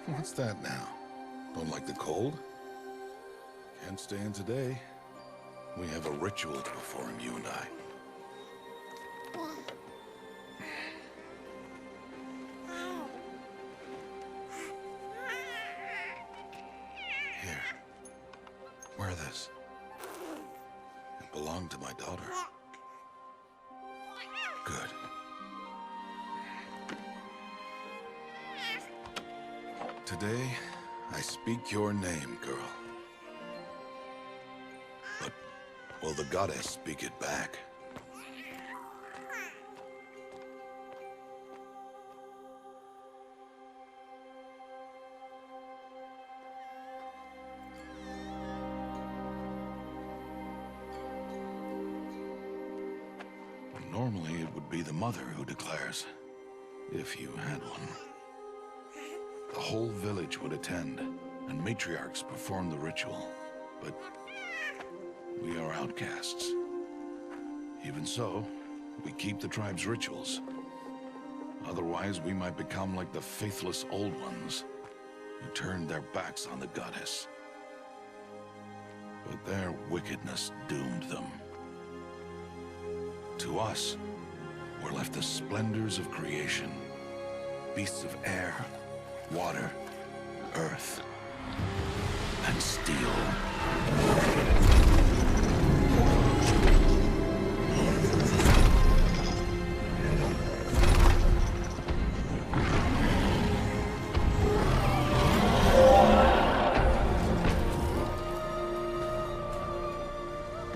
What's that now? Don't like the cold? Can't stay in today. We have a ritual to perform, you and I. Here. Wear this. It belonged to my daughter. Good. Today, I speak your name, girl. But will the goddess speak it back? Normally, it would be the mother who declares, if you had one. The whole village would attend, and matriarchs perform the ritual. But we are outcasts. Even so, we keep the tribe's rituals. Otherwise, we might become like the faithless old ones, who turned their backs on the goddess. But their wickedness doomed them. To us, were left the splendors of creation, beasts of air, water, earth, and steel.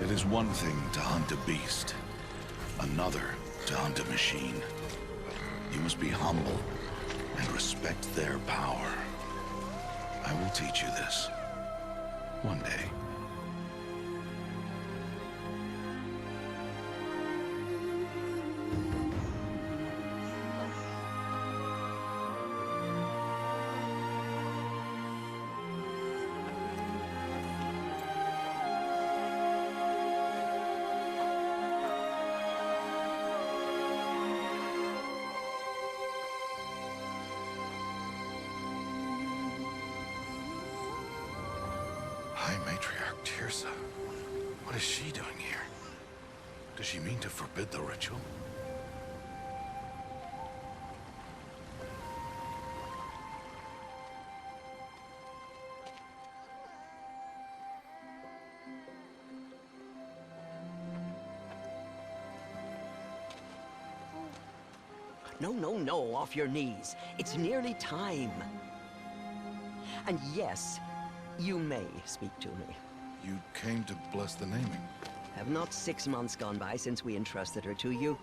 It is one thing to hunt a beast, another to hunt a machine. You must be humble and respect their power. I will teach you this. One day. High Matriarch Tirsa. What is she doing here? Does she mean to forbid the ritual? No, off your knees. It's nearly time. And yes, you may speak to me. You came to bless the naming. Have not 6 months gone by since we entrusted her to you?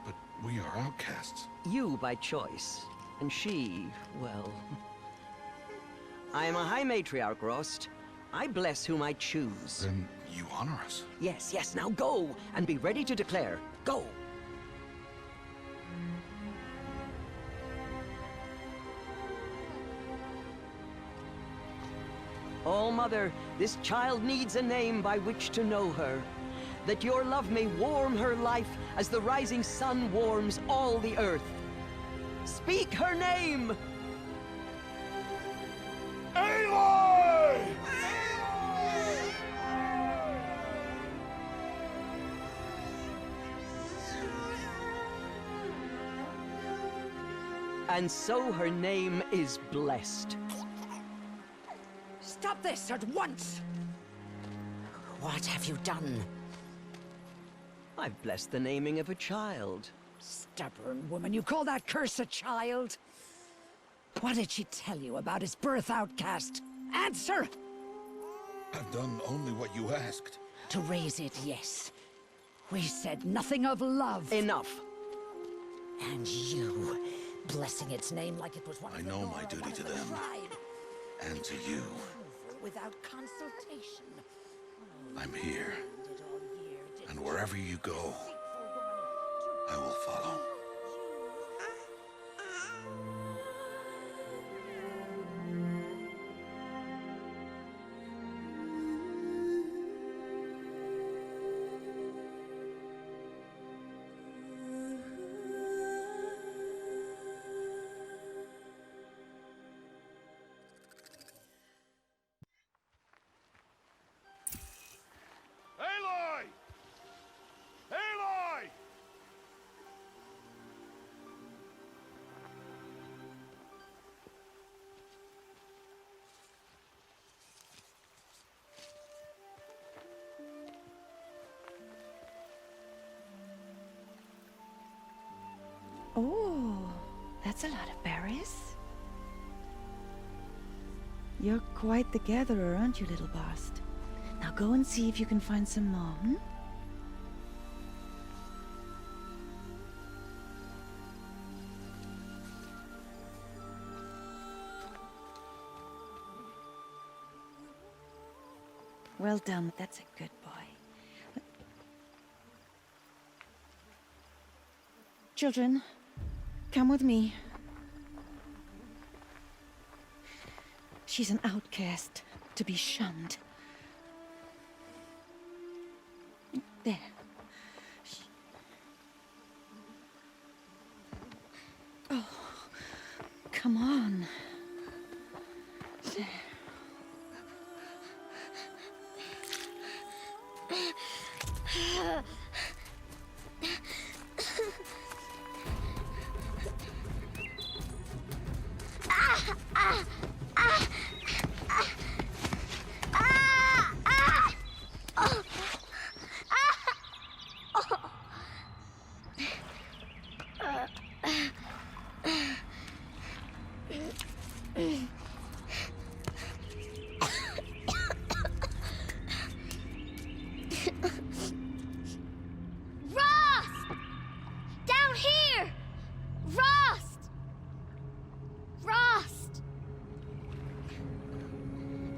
But we are outcasts. You by choice, and she, well... I am a High Matriarch, Rost. I bless whom I choose. Then you honor us. Yes, now go, and be ready to declare. Go! Oh, Mother, this child needs a name by which to know her. That your love may warm her life as the rising sun warms all the earth. Speak her name! Aloy! And so her name is blessed. Stop this at once! What have you done? I've blessed the naming of a child. Stubborn woman, you call that curse a child? What did she tell you about his birth, outcast? Answer! I've done only what you asked. To raise it, yes. We said nothing of love. Enough. And you, blessing its name like it was one I of the know Nora, my duty one of to the them. tribe. And to you. Without consultation. I'm here. Did all year, did And wherever you go, deceitful woman, I will follow. Oh, that's a lot of berries. You're quite the gatherer, aren't you, little bast? Now go and see if you can find some more, hmm? Well done, that's a good boy. Children, come with me. She's an outcast, to be shunned. There. Oh, come on. There.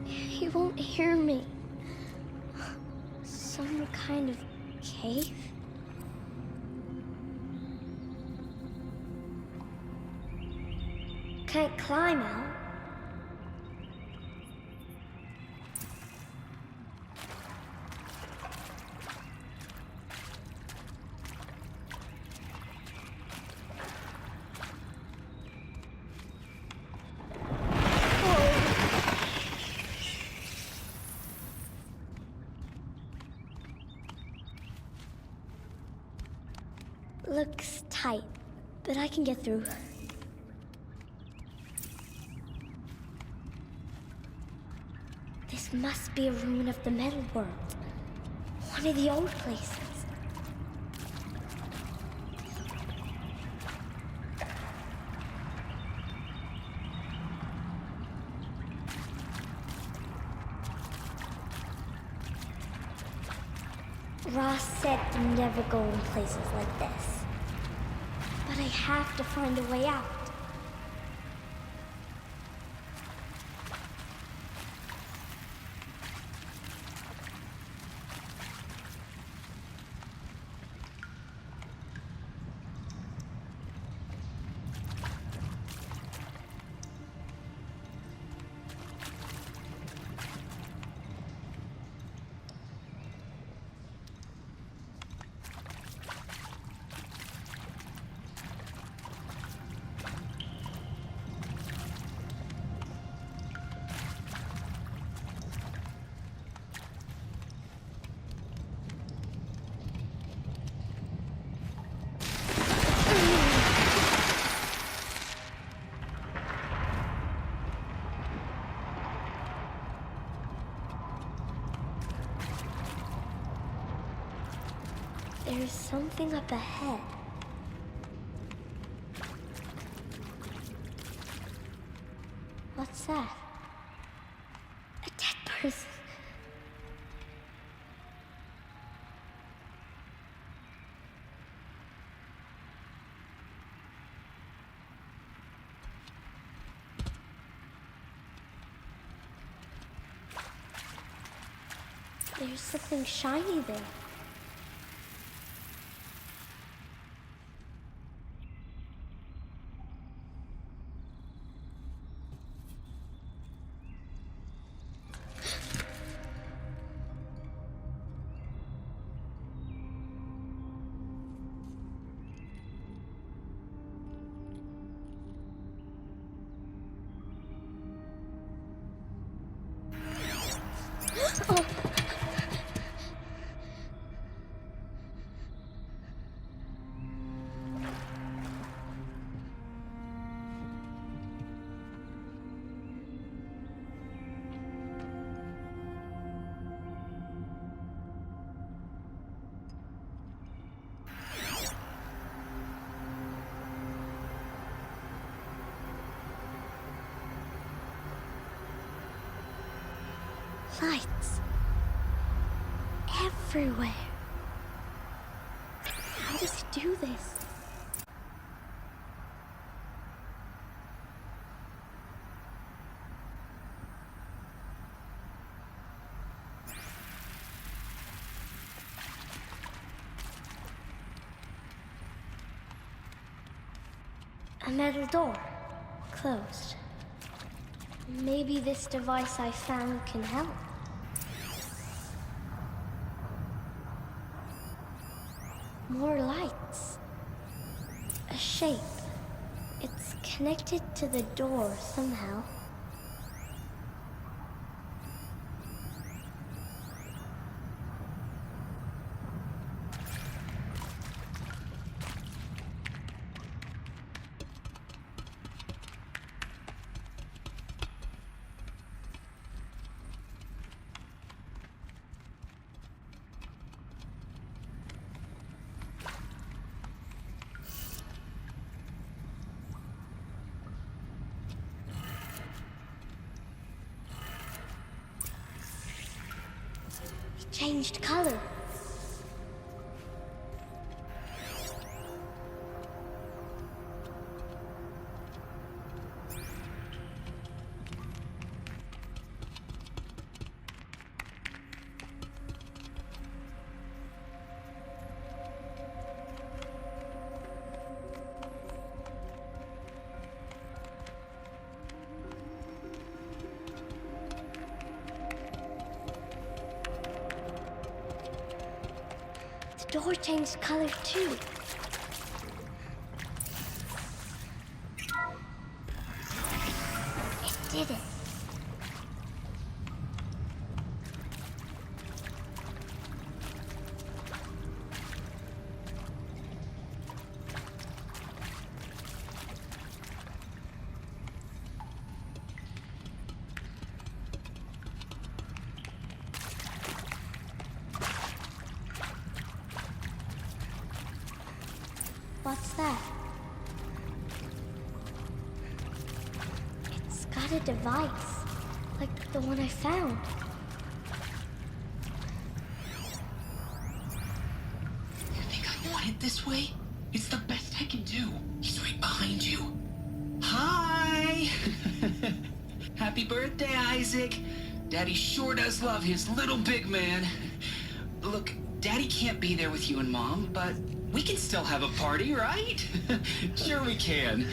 He won't hear me. Some kind of cave? Can't climb out. Looks tight, but I can get through. This must be a ruin of the metal world. One of the old places. Ross said to never go in places like this. But I have to find a way out. There's something up ahead. What's that? A dead person. There's something shiny there. Lights. Everywhere. How does he do this? A metal door. Closed. Maybe this device I found can help. More lights. A shape. It's connected to the door somehow. Changed color. The door changed color too. It did it. What's that? It's got a device, like the one I found. You think I want it this way? It's the best I can do. He's right behind you. Hi! Happy birthday, Isaac. Daddy sure does love his little big man. Look, Daddy can't be there with you and Mom, but we can still have a party, right? Sure we can.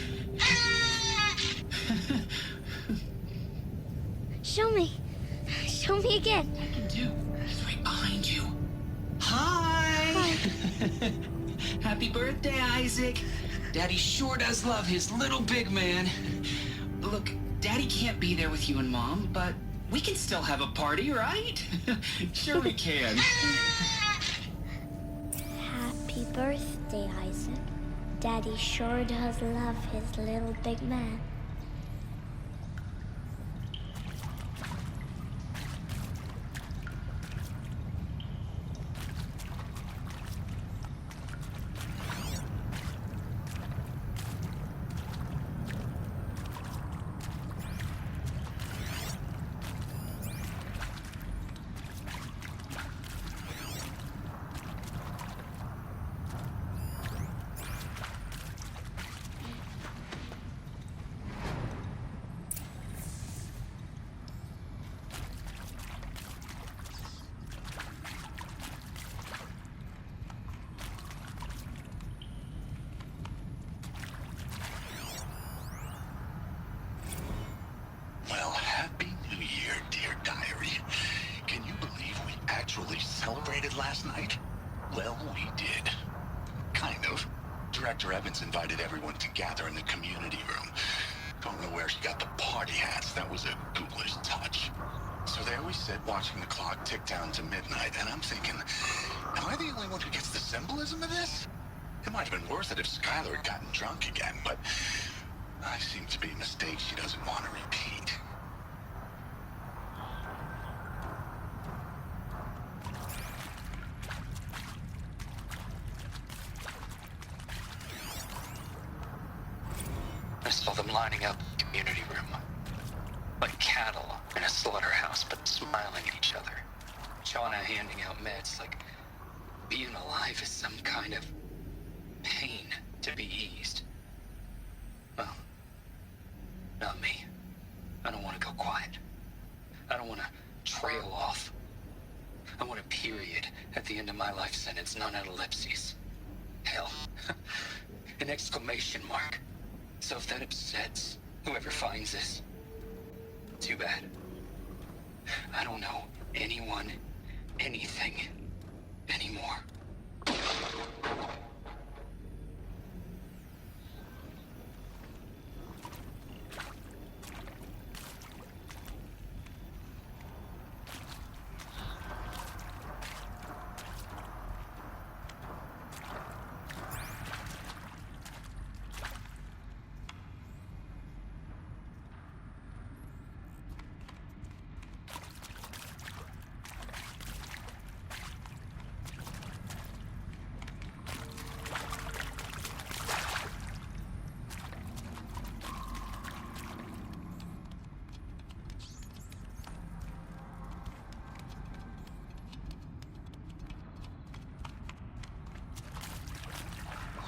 Show me. Show me again. I can do. He's right behind you. Hi! Happy birthday, Isaac. Daddy sure does love his little big man. Look, Daddy can't be there with you and Mom, but we can still have a party, right? Sure we can. Happy birthday, Isaac. Daddy sure does love his little big man. Well, happy New Year, dear diary. Can you believe we actually celebrated last night? Well, we did. Kind of. Director Evans invited everyone to gather in the community room. Don't know where she got the party hats. That was a ghoulish touch. So there we sit, watching the clock tick down to midnight, and I'm thinking, am I the only one who gets the symbolism of this? It might have been worth it if Skylar had gotten drunk again, but I seem to be a mistake she doesn't want to repeat. I saw them lining up the community room. Like cattle. in a slaughterhouse, but smiling at each other. Shauna handing out meds like being alive is some kind of pain to be eased. Well, not me. I don't want to go quiet. I don't want to trail off. I want a period at the end of my life sentence, not an ellipses. Hell, an exclamation mark. So if that upsets whoever finds this, too bad. I don't know anyone, anything, anymore.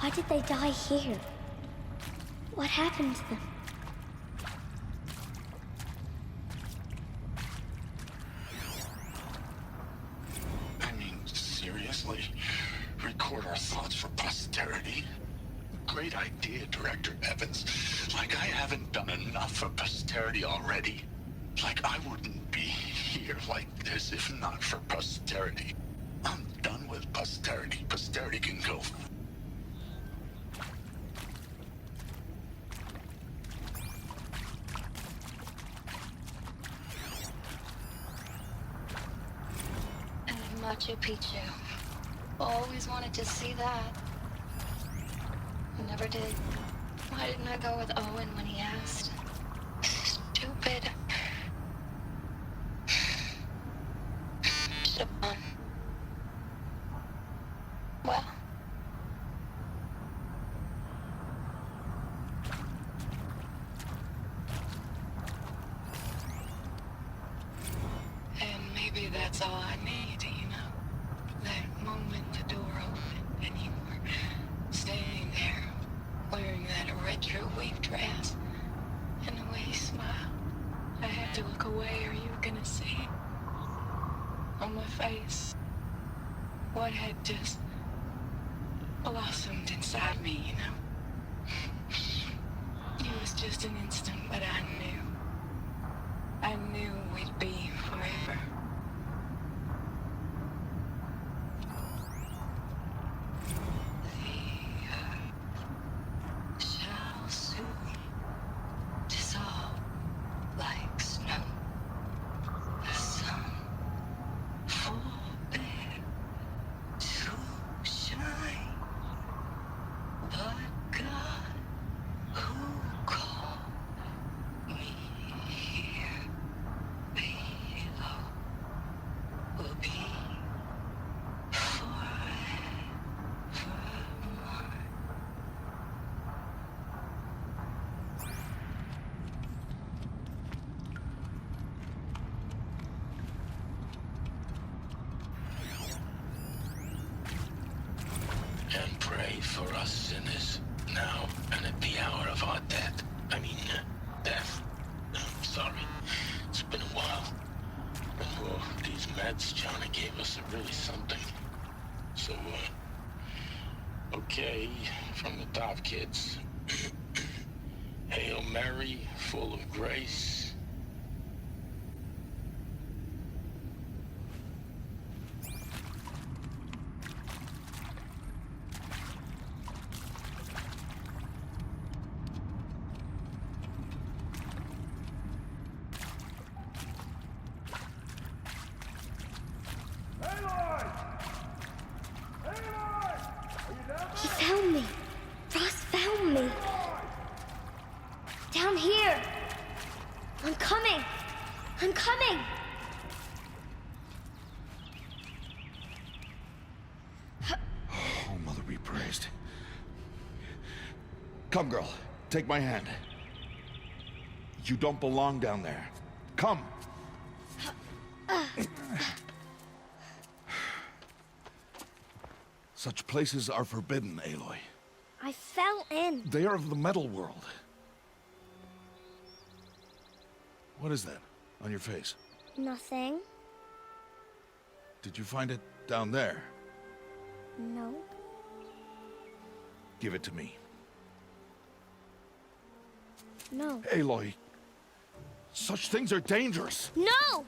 Why did they die here? What happened to them? I mean, seriously? Record our thoughts for posterity? Great idea, Director Evans. Like, I haven't done enough for posterity already. Like, I wouldn't be here like this if not for posterity. I'm done with posterity. Posterity can go. Machu Picchu. Always wanted to see that. I never did. Why didn't I go with Owen when he asked? Stupid. Should've gone. Well. And maybe that's all I need. That moment the door opened and you were standing there wearing that retro weave dress and the way you smiled. I had to look away or you were gonna see on my face what had just blossomed inside me, you know? It was just an instant, but I knew we'd be forever. And pray for us sinners, now and at the hour of our death. Death. I'm sorry. It's been a while. And well, these meds Johnny gave us are really something. So, okay, from the top, kids. Hail Mary, full of grace. He found me. Ross found me. Down here. I'm coming. I'm coming. Oh, Mother be praised. Come, girl. Take my hand. You don't belong down there. Come. Such places are forbidden, Aloy. I fell in. They are of the metal world. What is that on your face? Nothing. Did you find it down there? No. Give it to me. No. Aloy, such things are dangerous. No!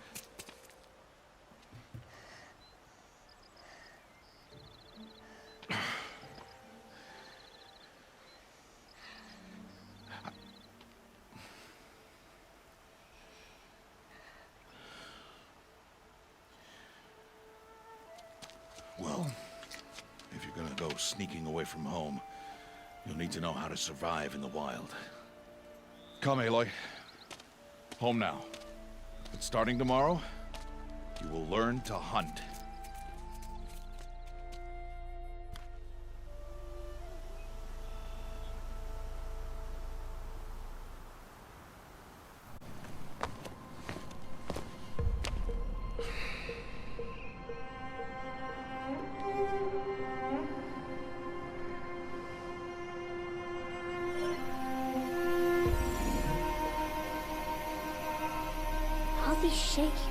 Well, if you're gonna go sneaking away from home, you'll need to know how to survive in the wild. Come, Aloy. Home now. But starting tomorrow, you will learn to hunt. All these shapes.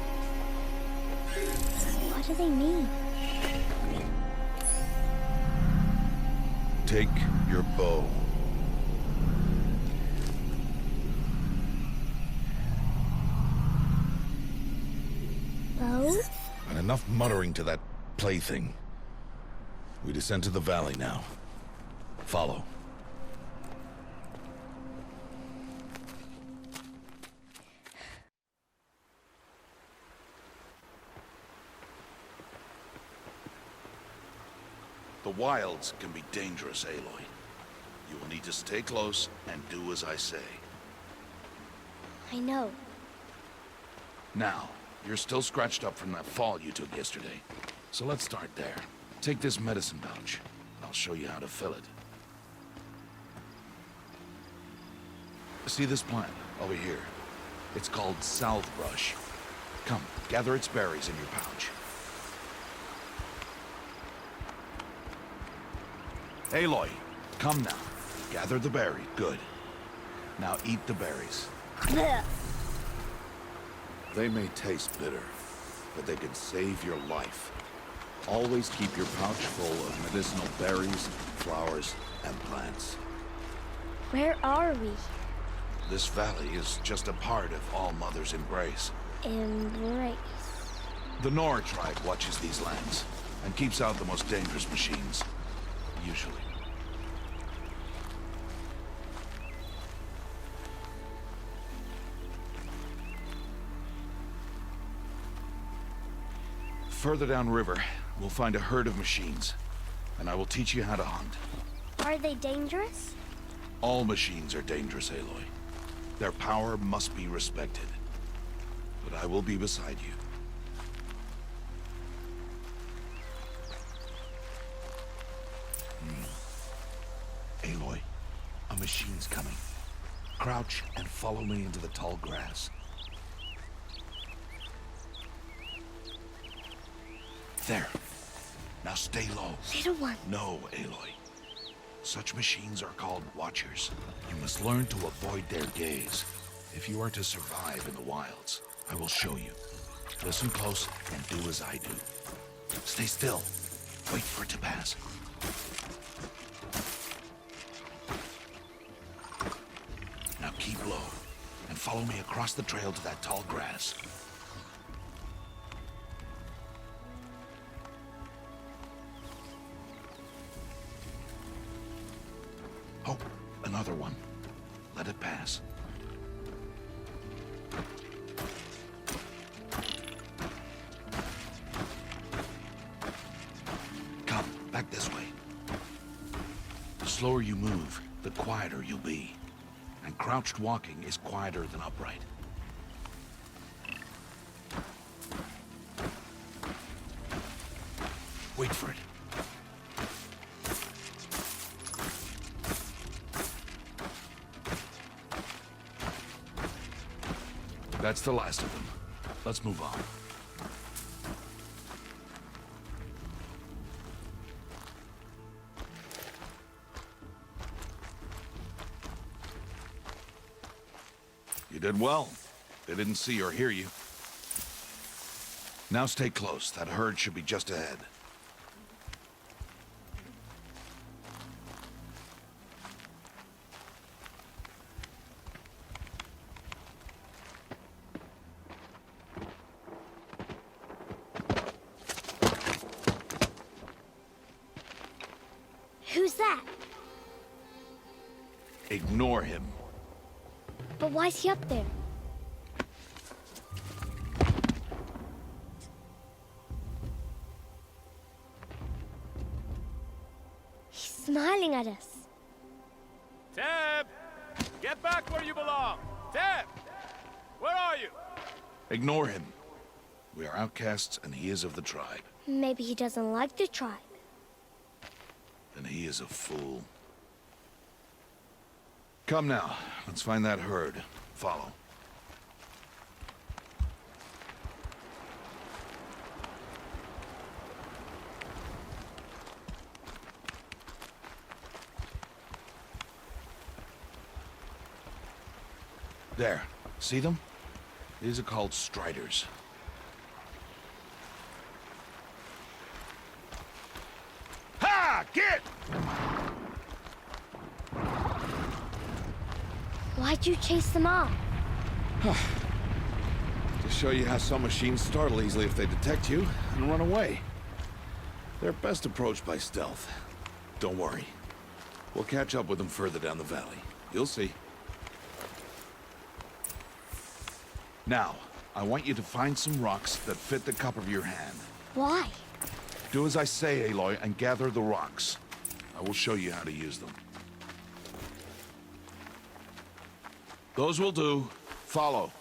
What do they mean? Take your bow. Bow? And enough muttering to that plaything. We descend to the valley now. Follow. The wilds can be dangerous, Aloy. You will need to stay close and do as I say. I know. Now, you're still scratched up from that fall you took yesterday. So let's start there. Take this medicine pouch. I'll show you how to fill it. See this plant over here? It's called salve brush. Come, gather its berries in your pouch. Aloy, come now. Gather the berry. Good. Now eat the berries. They may taste bitter, but they can save your life. Always keep your pouch full of medicinal berries, flowers, and plants. Where are we? This valley is just a part of All Mother's embrace. Embrace. The Nora tribe watches these lands and keeps out the most dangerous machines. Usually. Further downriver, we'll find a herd of machines, and I will teach you how to hunt. Are they dangerous? All machines are dangerous, Aloy. Their power must be respected. But I will be beside you. Aloy, a machine's coming. Crouch and follow me into the tall grass. There. Now stay low. Little one. No, Aloy. Such machines are called Watchers. You must learn to avoid their gaze. If you are to survive in the wilds, I will show you. Listen close and do as I do. Stay still. Wait for it to pass. Now keep low and follow me across the trail to that tall grass. Oh, another one. Let it pass. Come, back this way. The slower you move, the quieter you'll be. And crouched walking is quieter than upright. Wait for it. That's the last of them. Let's move on. did well. They didn't see or hear you. Now stay close. That herd should be just ahead. Who's that? Ignore him. But why's he up there? He's smiling at us. Teb! Get back where you belong! Teb! Where are you? Ignore him. We are outcasts, and he is of the tribe. Maybe he doesn't like the tribe. Then he is a fool. Come now, let's find that herd. Follow. There. See them? These are called striders. Ha! Get! Why'd you chase them off? To show you how some machines startle easily if they detect you and run away. They're best approached by stealth. Don't worry. We'll catch up with them further down the valley. You'll see. Now, I want you to find some rocks that fit the cup of your hand. Why? Do as I say, Aloy, and gather the rocks. I will show you how to use them. Those will do. Follow.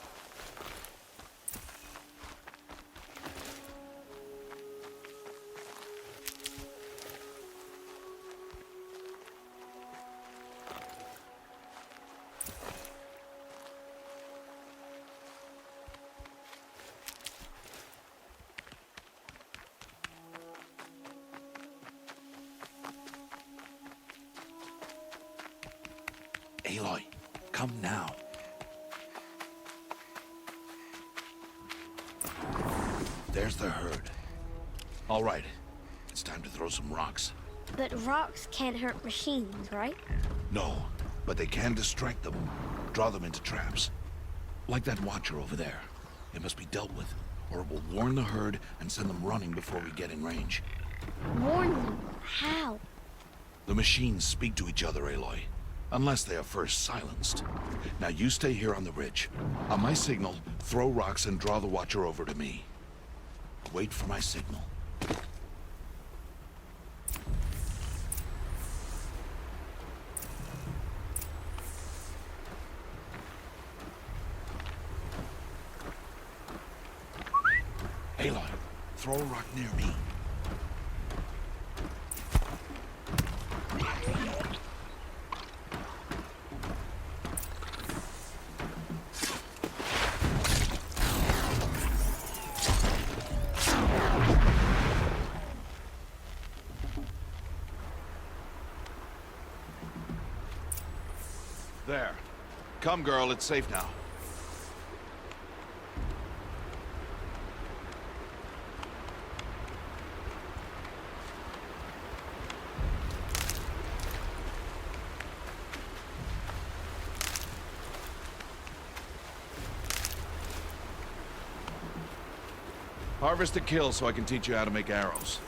Aloy, come now. There's the herd. All right, it's time to throw some rocks. But rocks can't hurt machines, right? No, but they can distract them, draw them into traps. Like that watcher over there. It must be dealt with, or it will warn the herd and send them running before we get in range. Warn them? How? The machines speak to each other, Aloy. Unless they are first silenced. Now you stay here on the ridge. On my signal, throw rocks and draw the watcher over to me. Wait for my signal. Aloy, throw a rock near me. There. Come, girl, it's safe now. Harvest a kill so I can teach you how to make arrows.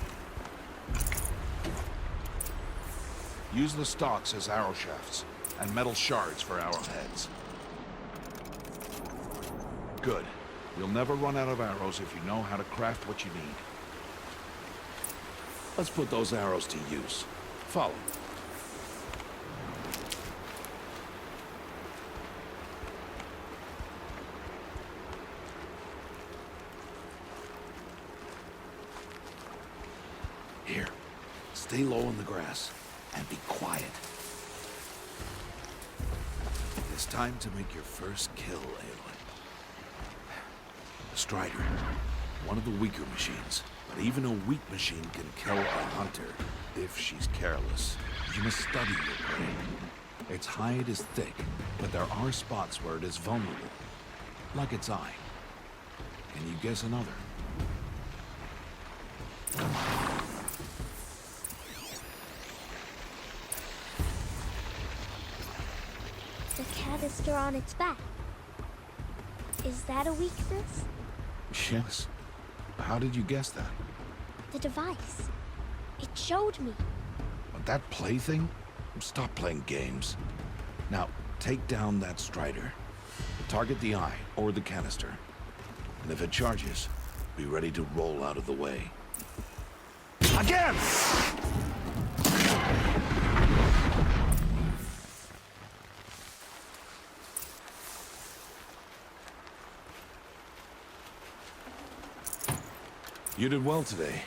Use the stalks as arrow shafts, and metal shards for arrowheads. Good. You'll never run out of arrows if you know how to craft what you need. Let's put those arrows to use. Follow. Here. Stay low in the grass, and be quiet. It's time to make your first kill, Aloy. The Strider. One of the weaker machines. But even a weak machine can kill a hunter, if she's careless. You must study your prey. Its hide is thick, but there are spots where it is vulnerable. like its eye. Can you guess another? The canister on its back. Is that a weakness? Yes. How did you guess that? The device. It showed me. But that plaything? Stop playing games. Now, take down that strider. Target the eye or the canister. And if it charges, be ready to roll out of the way. Again! You did well today,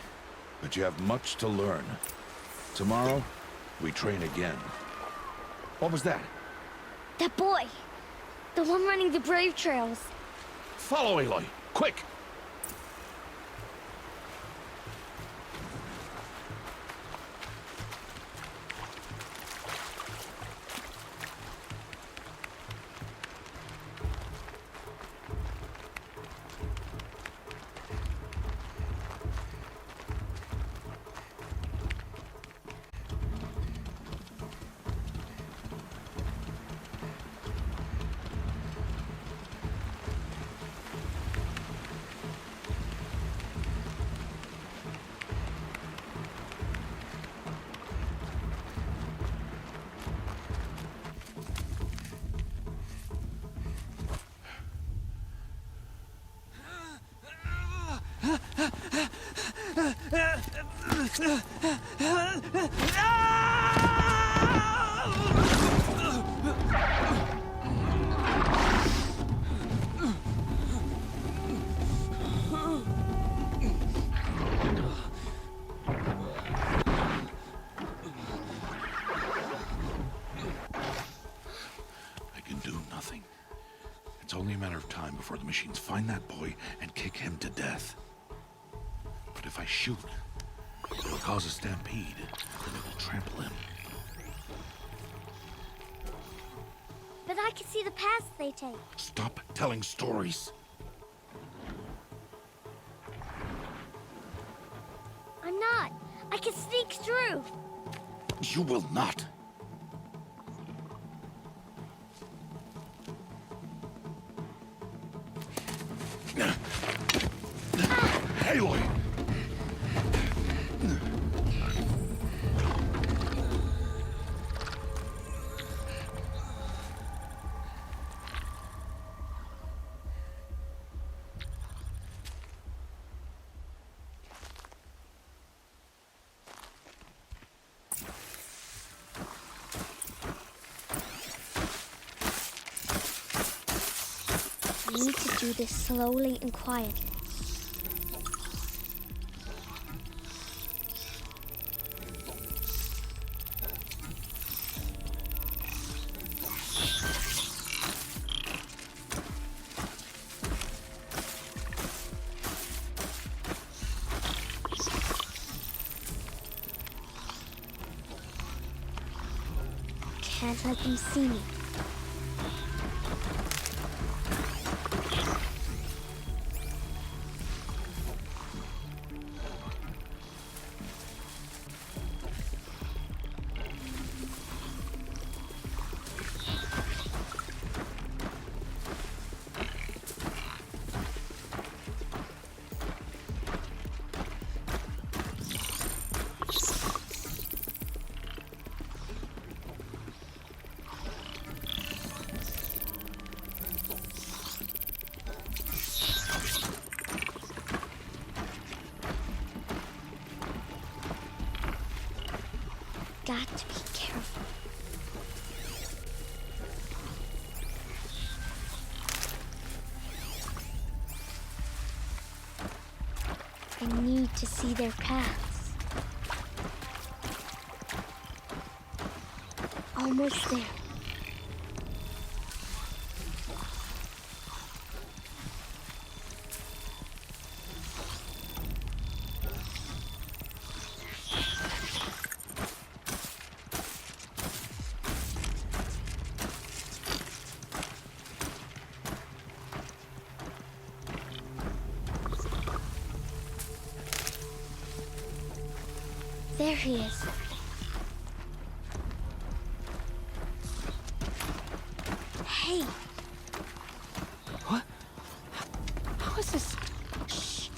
but you have much to learn. Tomorrow, we train again. What was that? That boy! The one running the brave trails. Follow Aloy, quick! It's only a matter of time before the machines find that boy and kick him to death. But if I shoot, it'll cause a stampede, and it will trample him. But I can see the paths they take. Stop telling stories. I'm not. I can sneak through. You will not. Aloy! We need to do this slowly and quietly. Can't let them see me. Got to be careful. I need to see their paths. Almost there. There he is. Hey. What? How is this? Shh.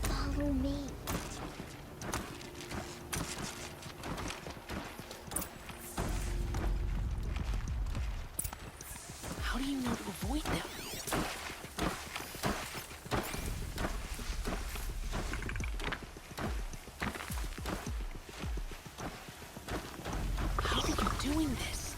Follow me. How do you know to avoid them? How are you doing this?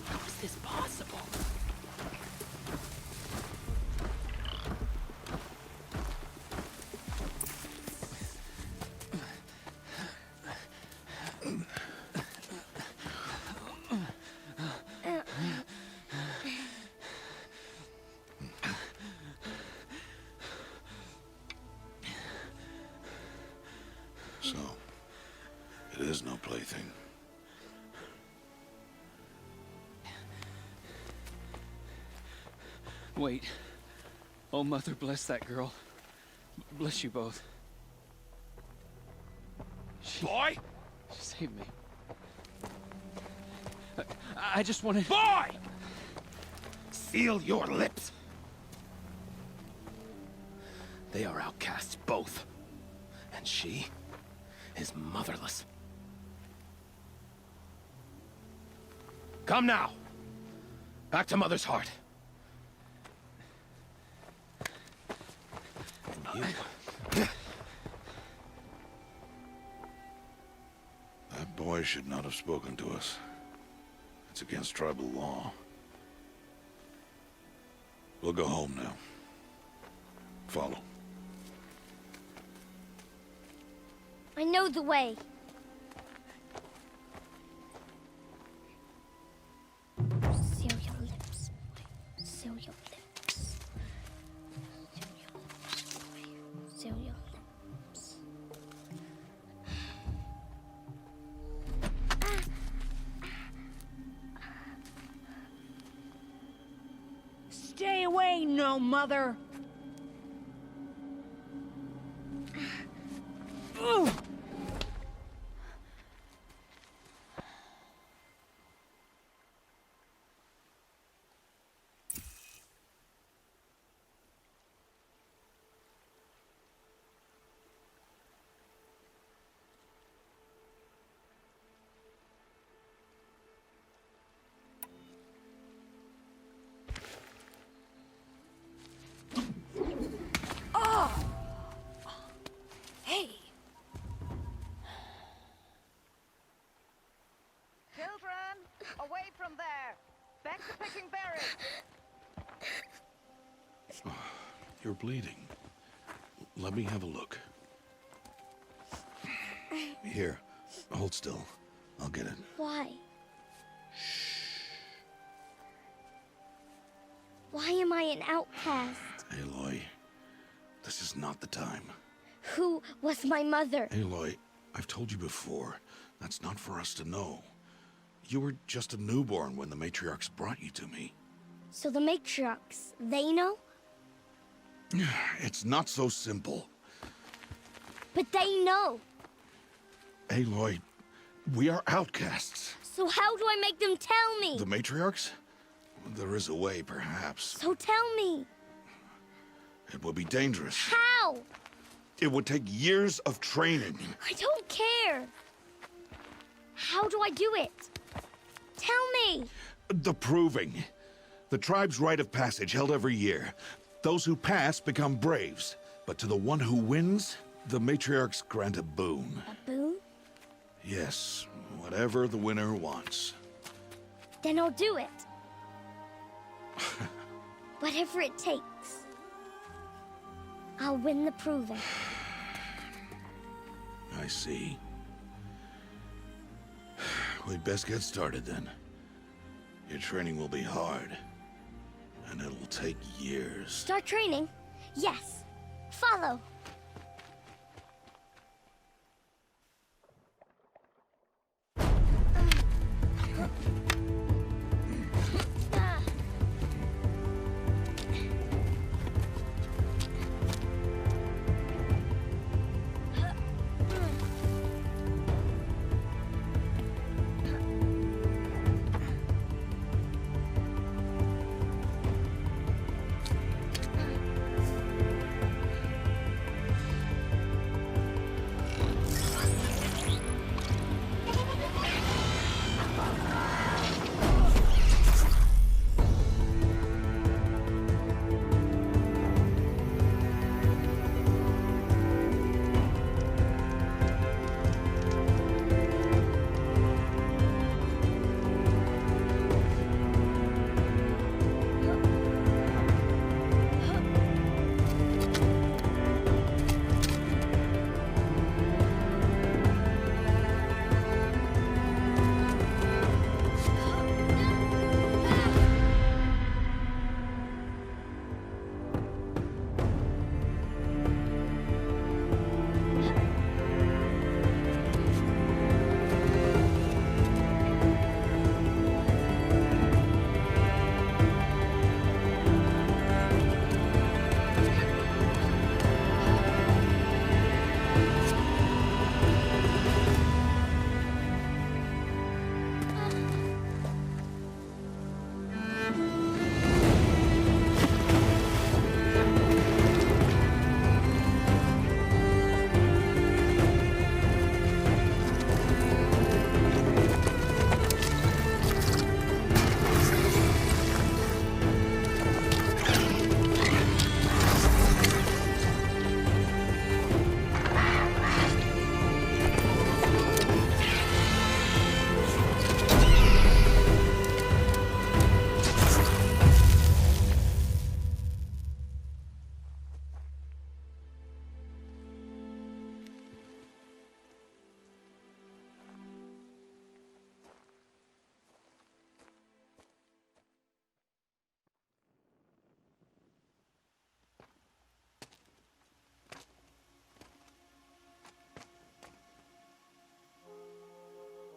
How is this possible? So, it is no plaything. Wait. Oh, Mother, bless that girl. Bless you both. Boy! She saved me. I just wanted... Boy! Seal your lips! They are outcasts, both. And she is motherless. Come now! Back to Mother's heart. And you... That boy should not have spoken to us. It's against tribal law. We'll go home now. Follow. I know the way. Seal your lips. Seal your lips. Seal your lips. Stay away, no mother! Ugh. Hey! Children, away from there! Back to picking berries! You're bleeding. Let me have a look. Here, hold still. I'll get it. Why? Why am I an outcast? Aloy, this is not the time. Who was my mother? Aloy, I've told you before, that's not for us to know. You were just a newborn when the matriarchs brought you to me. So the matriarchs, they know? It's not so simple. But they know. Aloy, we are outcasts. So how do I make them tell me? The matriarchs? There is a way, perhaps. So tell me. It would be dangerous. How? It would take years of training. I don't care. How do I do it? Tell me. The proving. The tribe's rite of passage held every year. Those who pass become braves. But to the one who wins, the matriarchs grant a boon. A boon? Yes, whatever the winner wants. Then I'll do it. Whatever it takes. I'll win the proving. I see. We'd best get started then. Your training will be hard. And it'll take years. Start training? Yes. Follow.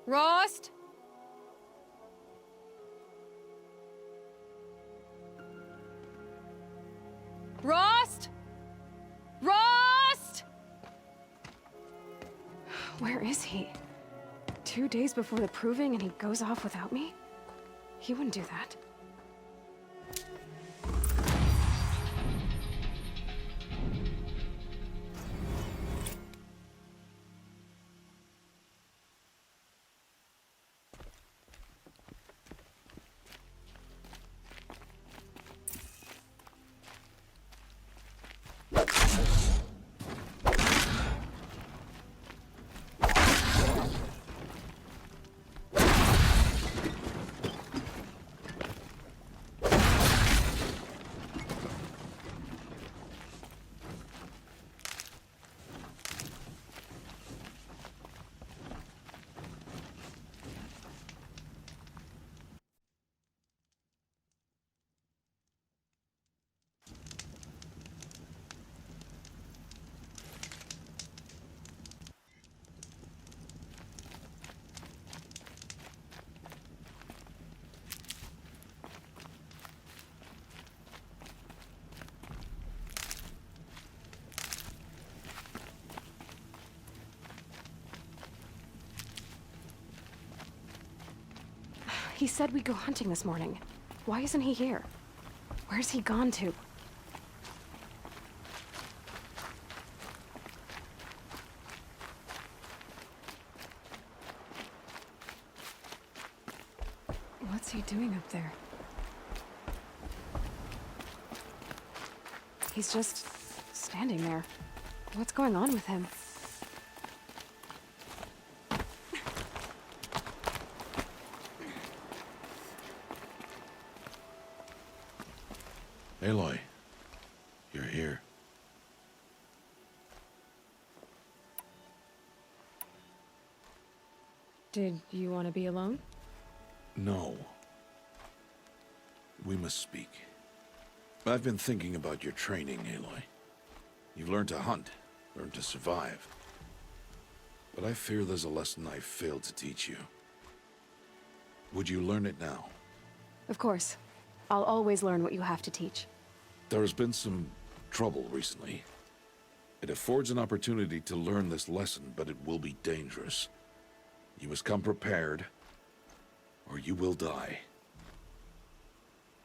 Rost? Rost? Rost? Where is he? 2 days before the proving and he goes off without me? He wouldn't do that. He said we'd go hunting this morning. Why isn't he here? Where's he gone to? What's he doing up there? He's just standing there. What's going on with him? Aloy, you're here. Did you want to be alone? No. We must speak. I've been thinking about your training, Aloy. You've learned to hunt, learned to survive. But I fear there's a lesson I failed to teach you. Would you learn it now? Of course. I'll always learn what you have to teach. There has been some trouble recently. It affords an opportunity to learn this lesson, but it will be dangerous. You must come prepared, or you will die.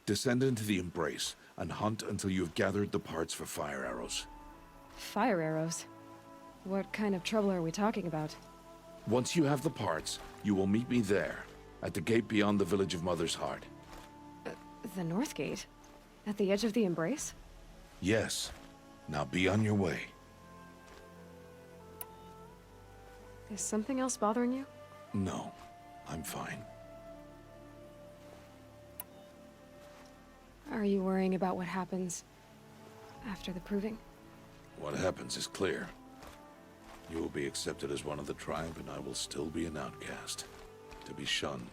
Descend into the Embrace, and hunt until you have gathered the parts for fire arrows. Fire arrows? What kind of trouble are we talking about? Once you have the parts, you will meet me there, at the gate beyond the village of Mother's Heart. The North Gate? At the edge of the Embrace? Yes. Now be on your way. Is something else bothering you? No, I'm fine. Are you worrying about what happens after the proving? What happens is clear. You will be accepted as one of the tribe, and I will still be an outcast. To be shunned.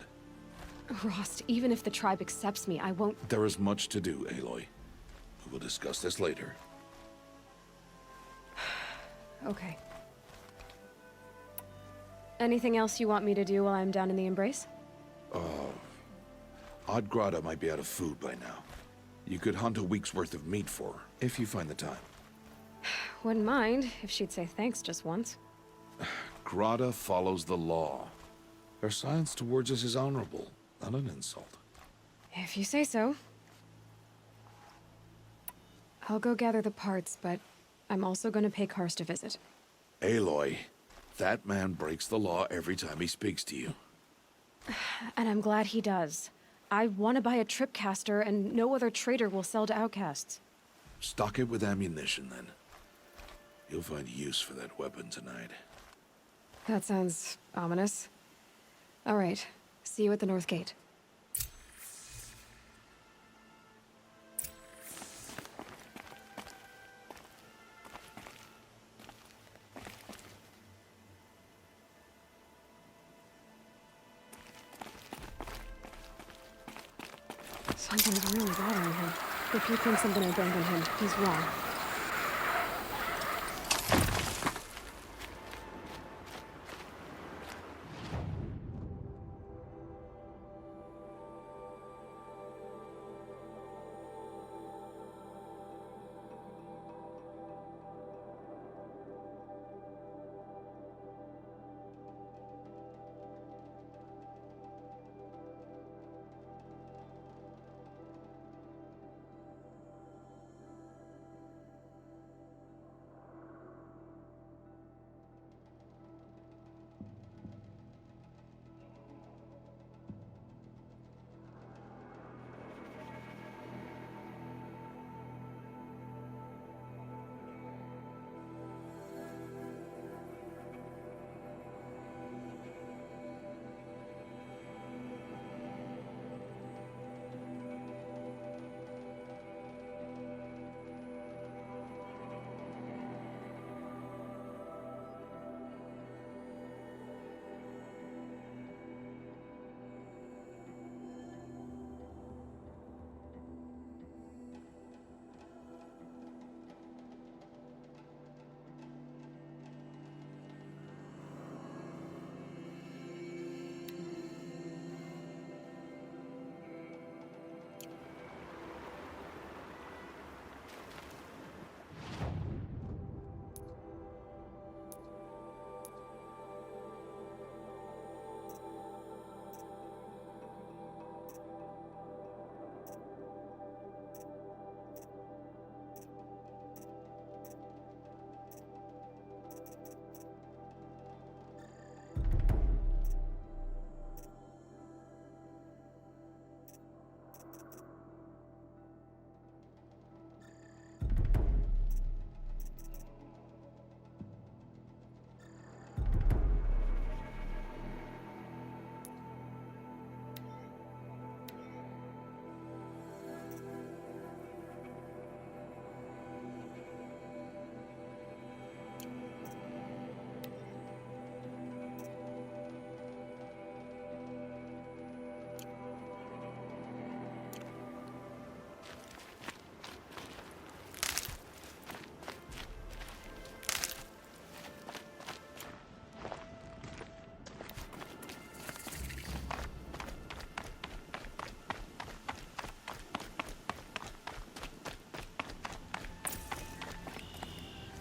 Rost, even if the tribe accepts me, I won't— There is much to do, Aloy. We will discuss this later. Okay. Anything else you want me to do while I'm down in the Embrace? Odd might be out of food by now. You could hunt a week's worth of meat for her, if you find the time. Wouldn't mind if she'd say thanks just once. Grada follows the law. Her silence towards us is honorable, not an insult. If you say so. I'll go gather the parts, but I'm also gonna pay Karst a visit. Aloy, that man breaks the law every time he speaks to you. And I'm glad he does. I want to buy a tripcaster, and no other trader will sell to outcasts. Stock it with ammunition, then. You'll find use for that weapon tonight. That sounds ominous. All right. See you at the North Gate. Something's really bothering him. If he thinks I'm gonna abandon him, he's wrong.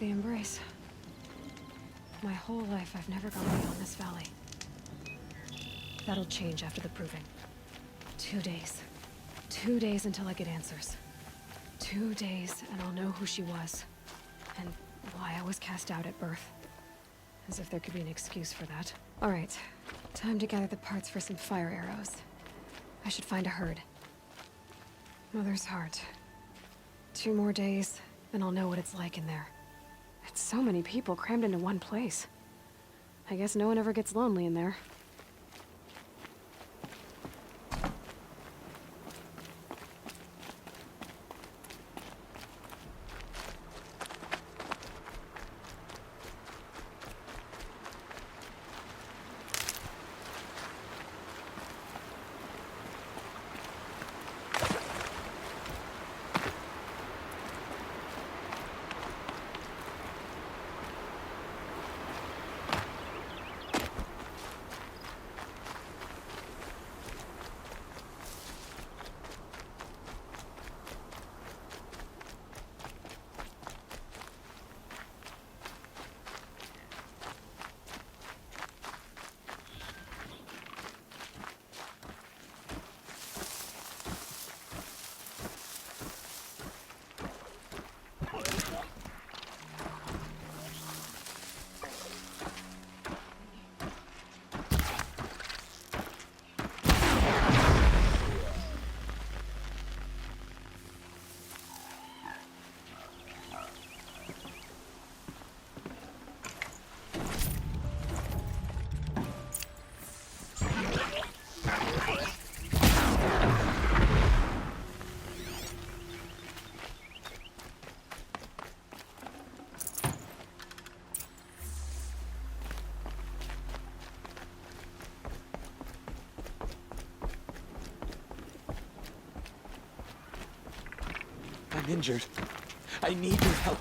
the embrace. My whole life, I've never gone beyond this valley. That'll change after the proving. 2 days. 2 days until I get answers. 2 days, and I'll know who she was. And why I was cast out at birth. As if there could be an excuse for that. Alright, time to gather the parts for some fire arrows. I should find a herd. Mother's heart. 2 more days, and I'll know what it's like in there. It's so many people crammed into one place. I guess no one ever gets lonely in there. I'm injured. I need your help.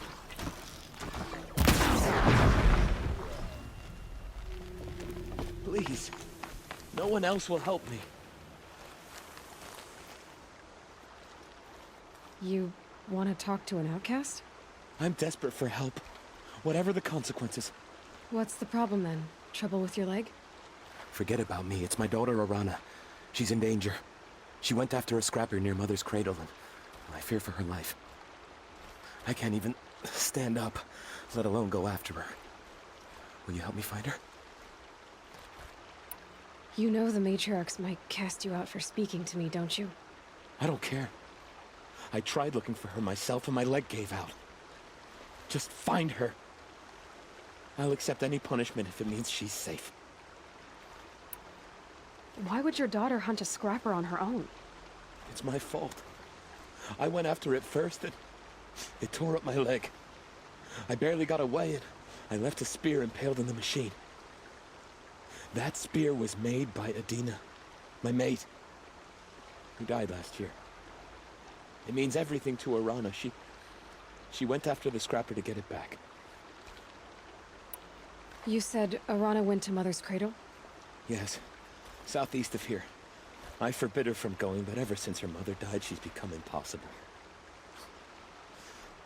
Please. No one else will help me. You want to talk to an outcast? I'm desperate for help. Whatever the consequences. What's the problem then? Trouble with your leg? Forget about me. It's my daughter, Arana. She's in danger. She went after a scrapper near Mother's cradle, and I fear for her life. I can't even stand up, let alone go after her. Will you help me find her? You know the matriarchs might cast you out for speaking to me, don't you? I don't care. I tried looking for her myself and my leg gave out. Just find her. I'll accept any punishment if it means she's safe. Why would your daughter hunt a scrapper on her own? It's my fault. I went after it first and it tore up my leg. I barely got away and I left a spear impaled in the machine. That spear was made by Adina, my mate, who died last year. It means everything to Arana. She went after the scrapper to get it back. You said Arana went to Mother's cradle? Yes, southeast of here. I forbid her from going, but ever since her mother died, she's become impossible.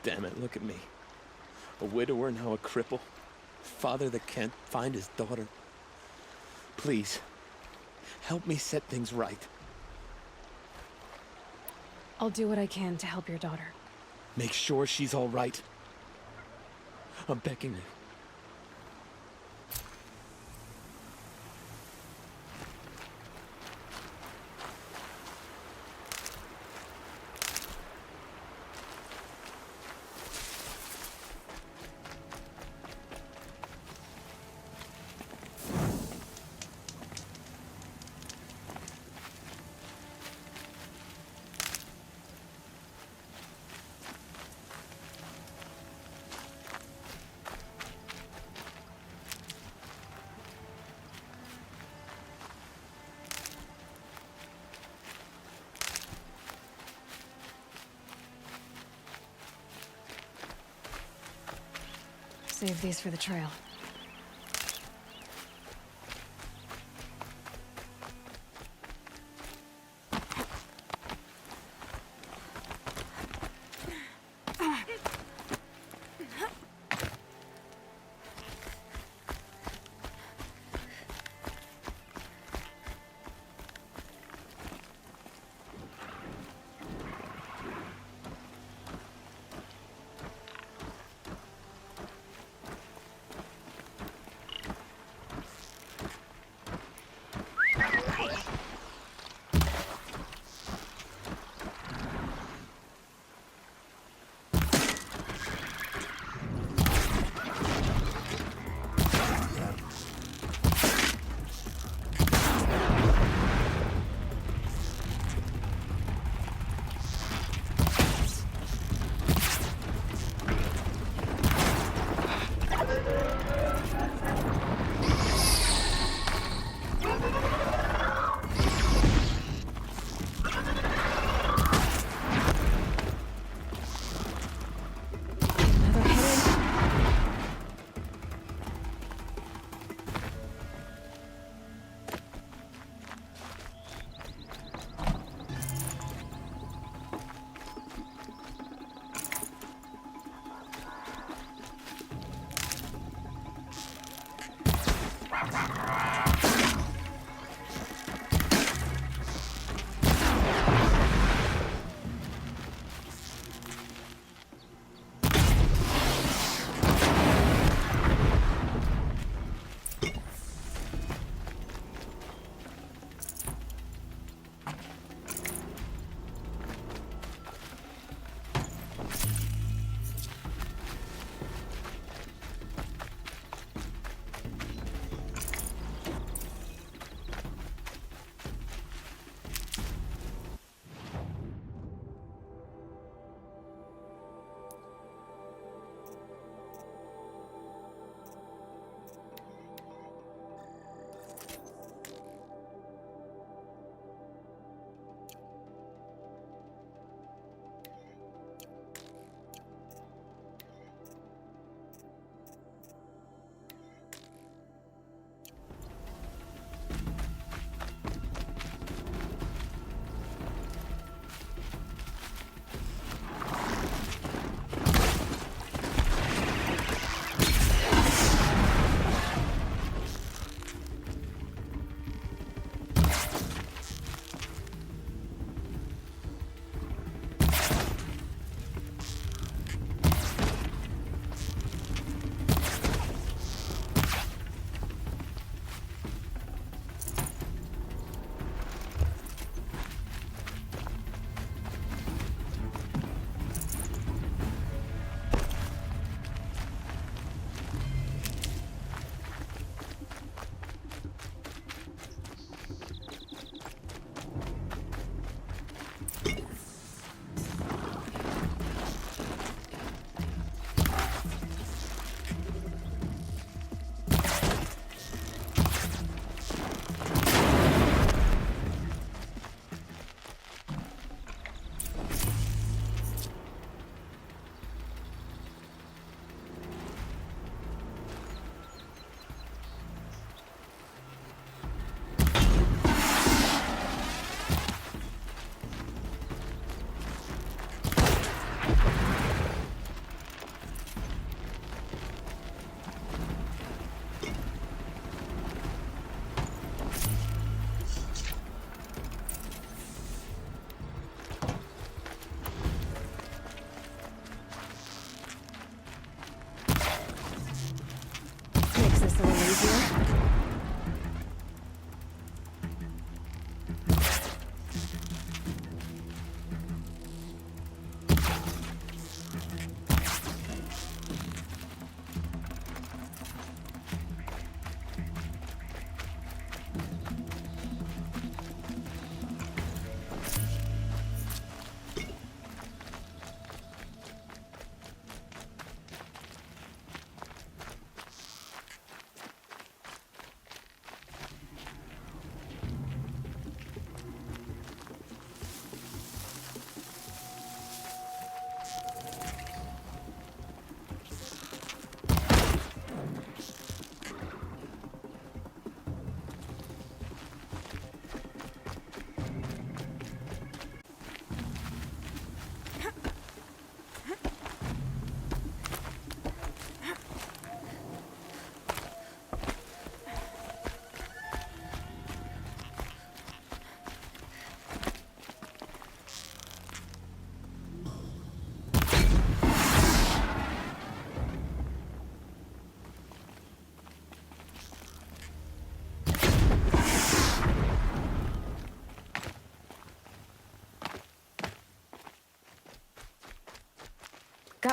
Damn it, look at me. A widower, now a cripple. Father that can't find his daughter. Please, help me set things right. I'll do what I can to help your daughter. Make sure she's all right. I'm begging you. Save these for the trail.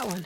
that one?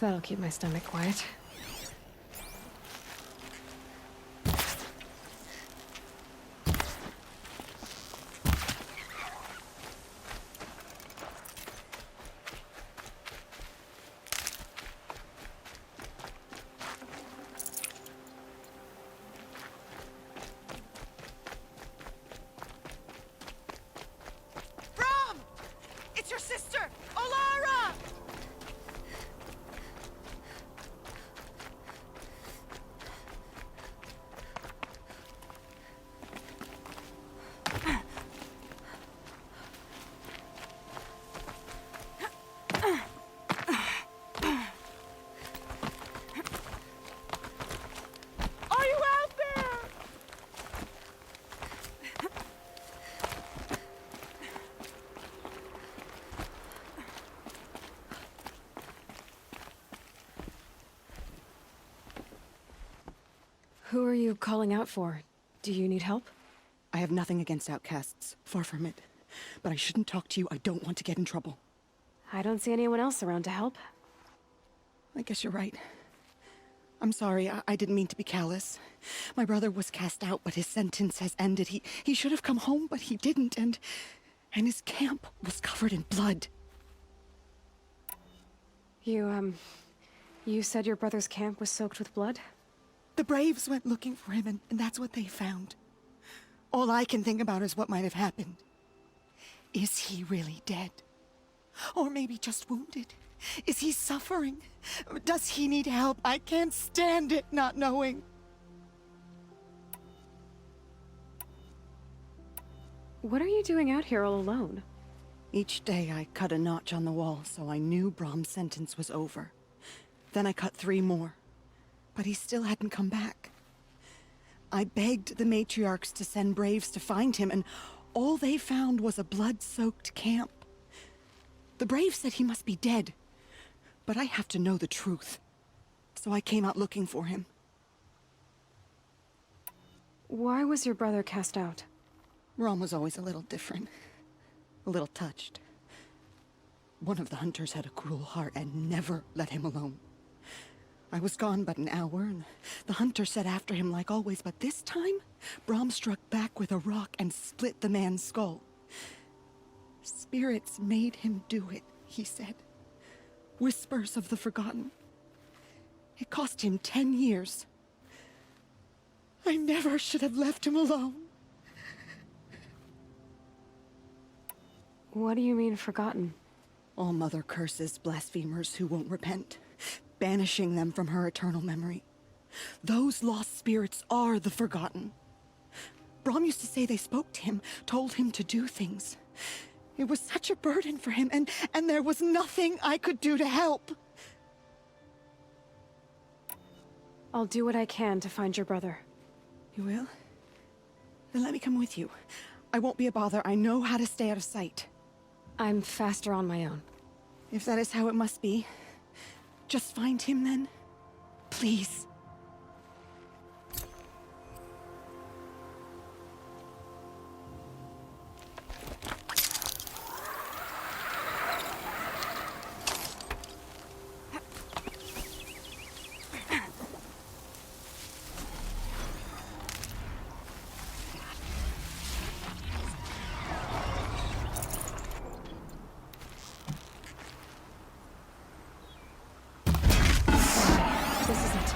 That'll keep my stomach quiet. Brom! It's your sister, Olara! Are you out there? Who are you calling out for? Do you need help? I have nothing against outcasts. Far from it. But I shouldn't talk to you. I don't want to get in trouble. I don't see anyone else around to help. I guess you're right. I'm sorry. I didn't mean to be callous. My brother was cast out, but his sentence has ended. He should have come home, but he didn't, and his camp was covered in blood. You said your brother's camp was soaked with blood? The Braves went looking for him, and that's what they found. All I can think about is what might have happened. Is he really dead? Or maybe just wounded? Is he suffering? Does he need help? I can't stand it not knowing. What are you doing out here all alone? Each day I cut a notch on the wall, so I knew Brom's sentence was over. Then I cut 3 more. But he still hadn't come back. I begged the matriarchs to send Braves to find him, and all they found was a blood-soaked camp. The Braves said he must be dead, but I have to know the truth. So I came out looking for him. Why was your brother cast out? Brom was always a little different. A little touched. One of the hunters had a cruel heart and never let him alone. I was gone but an hour, and the hunter set after him like always, but this time, Brom struck back with a rock and split the man's skull. Spirits made him do it, he said. Whispers of the forgotten. It cost him 10 years. I never should have left him alone. What do you mean, forgotten? All Mother curses blasphemers who won't repent, banishing them from her eternal memory. Those lost spirits are the forgotten. Brom used to say they spoke to him, told him to do things. It was such a burden for him, and there was nothing I could do to help. I'll do what I can to find your brother. You will? Then let me come with you. I won't be a bother. I know how to stay out of sight. I'm faster on my own. If that is how it must be, just find him then. Please. This is it.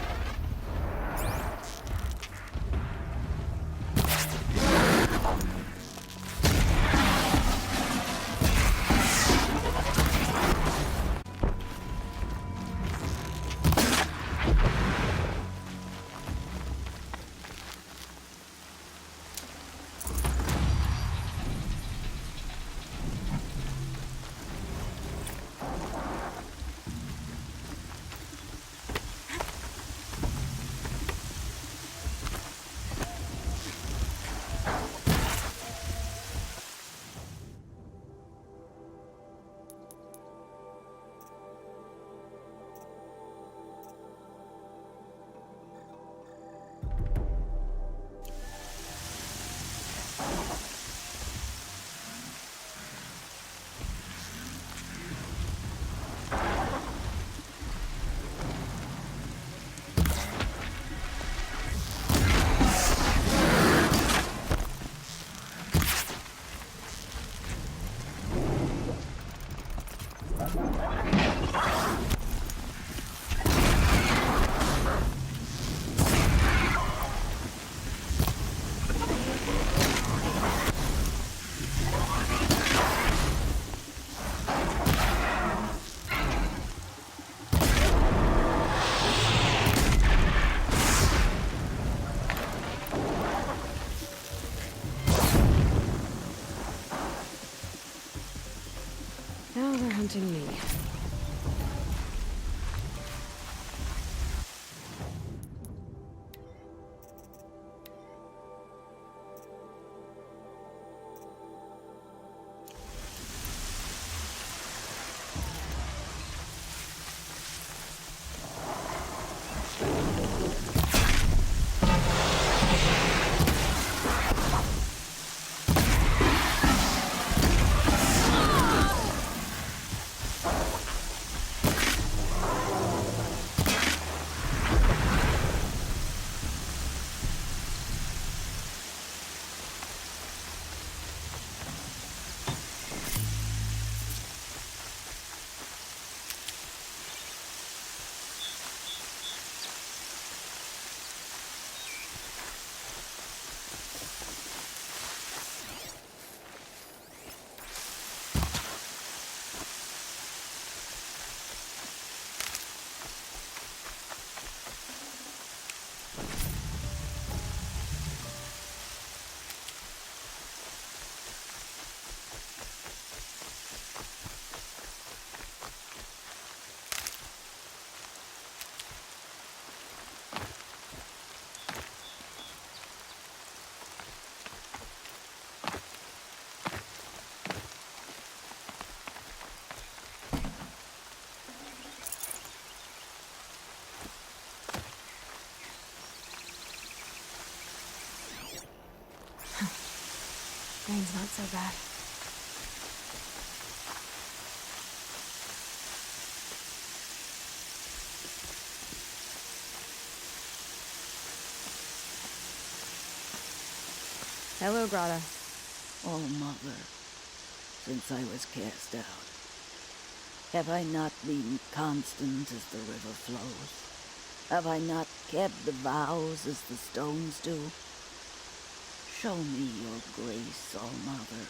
Now they're hunting me. Rain's not so bad. Hello, Grata. Oh, Mother, since I was cast out, have I not been constant as the river flows? Have I not kept the vows as the stones do? Show me your grace, All-Mother,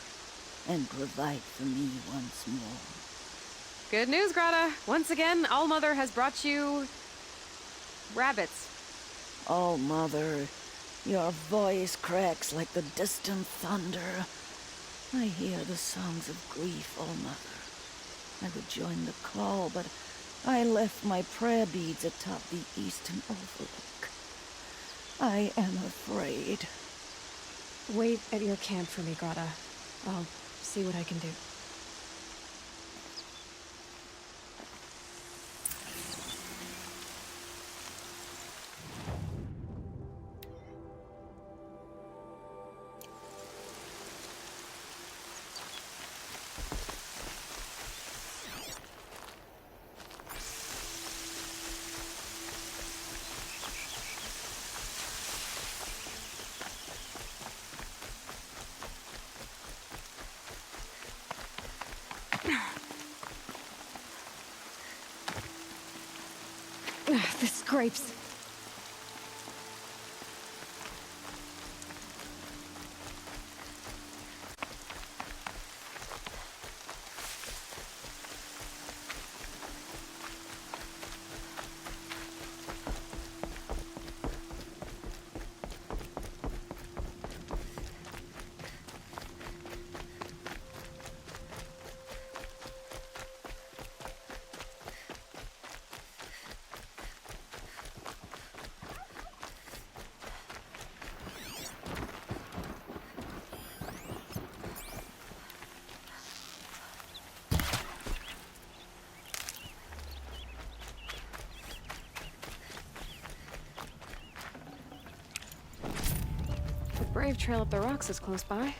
and provide for me once more. Good news, Grata. Once again, All-Mother has brought you... rabbits. All-Mother, your voice cracks like the distant thunder. I hear the songs of grief, All Mother. I would join the call, but I left my prayer beads atop the eastern overlook. I am afraid. Wait at your camp for me, Grata. I'll see what I can do. This scrapes. The brave trail up the rocks is close by.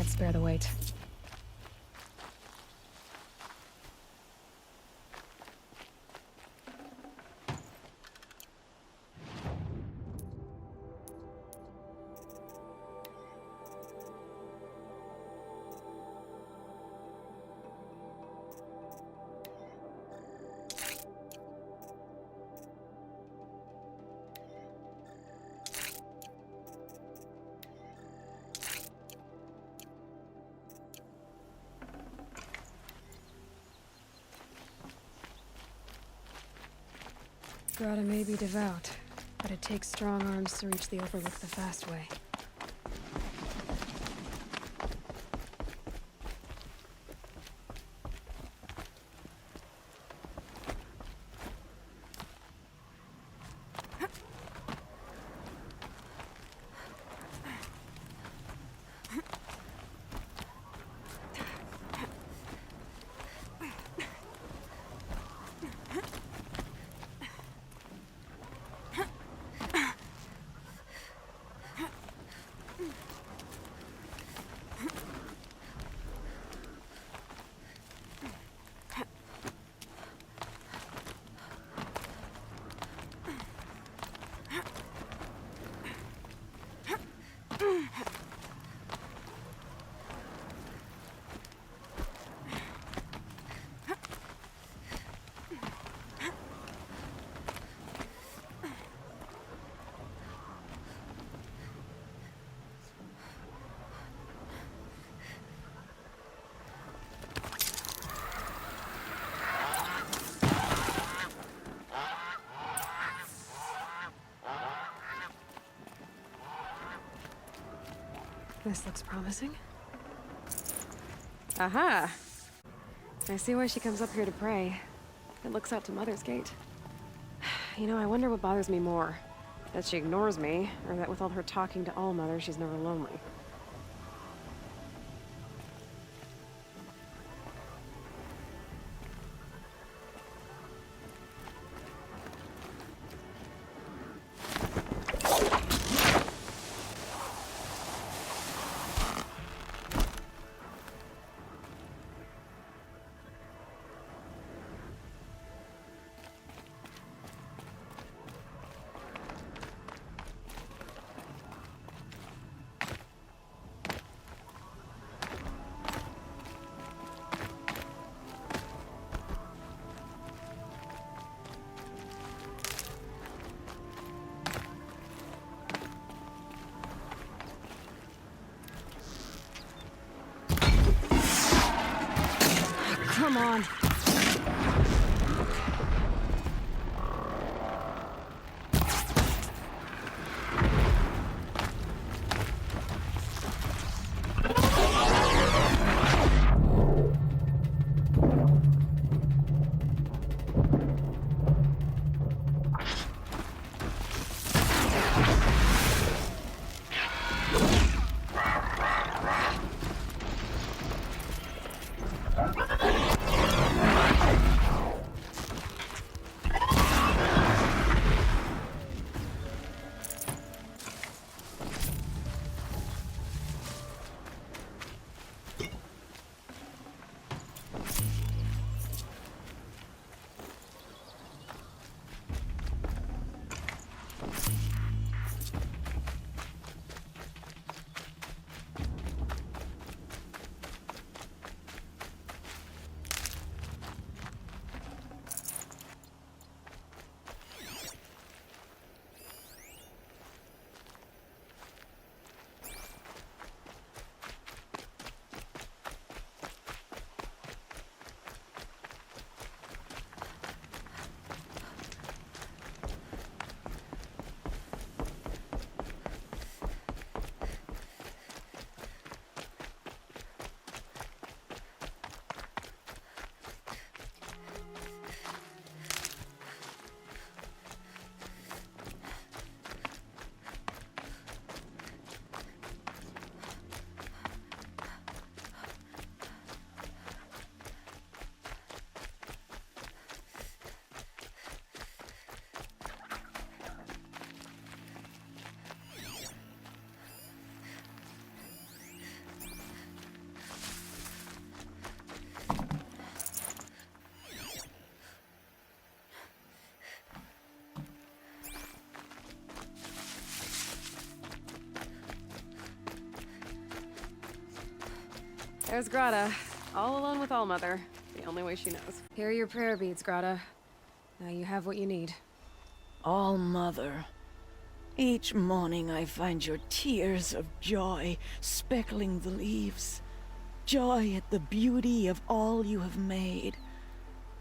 Spare the weight. Grata may be devout, but it takes strong arms to reach the Overlook the fast way. This looks promising. Aha! I see why she comes up here to pray. It looks out to Mother's Gate. You know, I wonder what bothers me more. That she ignores me, or that with all her talking to All Mother, she's never lonely. Come on. There's Grata, all alone with Allmother, the only way she knows. Here are your prayer beads, Grata. Now you have what you need. All-Mother, each morning I find your tears of joy speckling the leaves. Joy at the beauty of all you have made.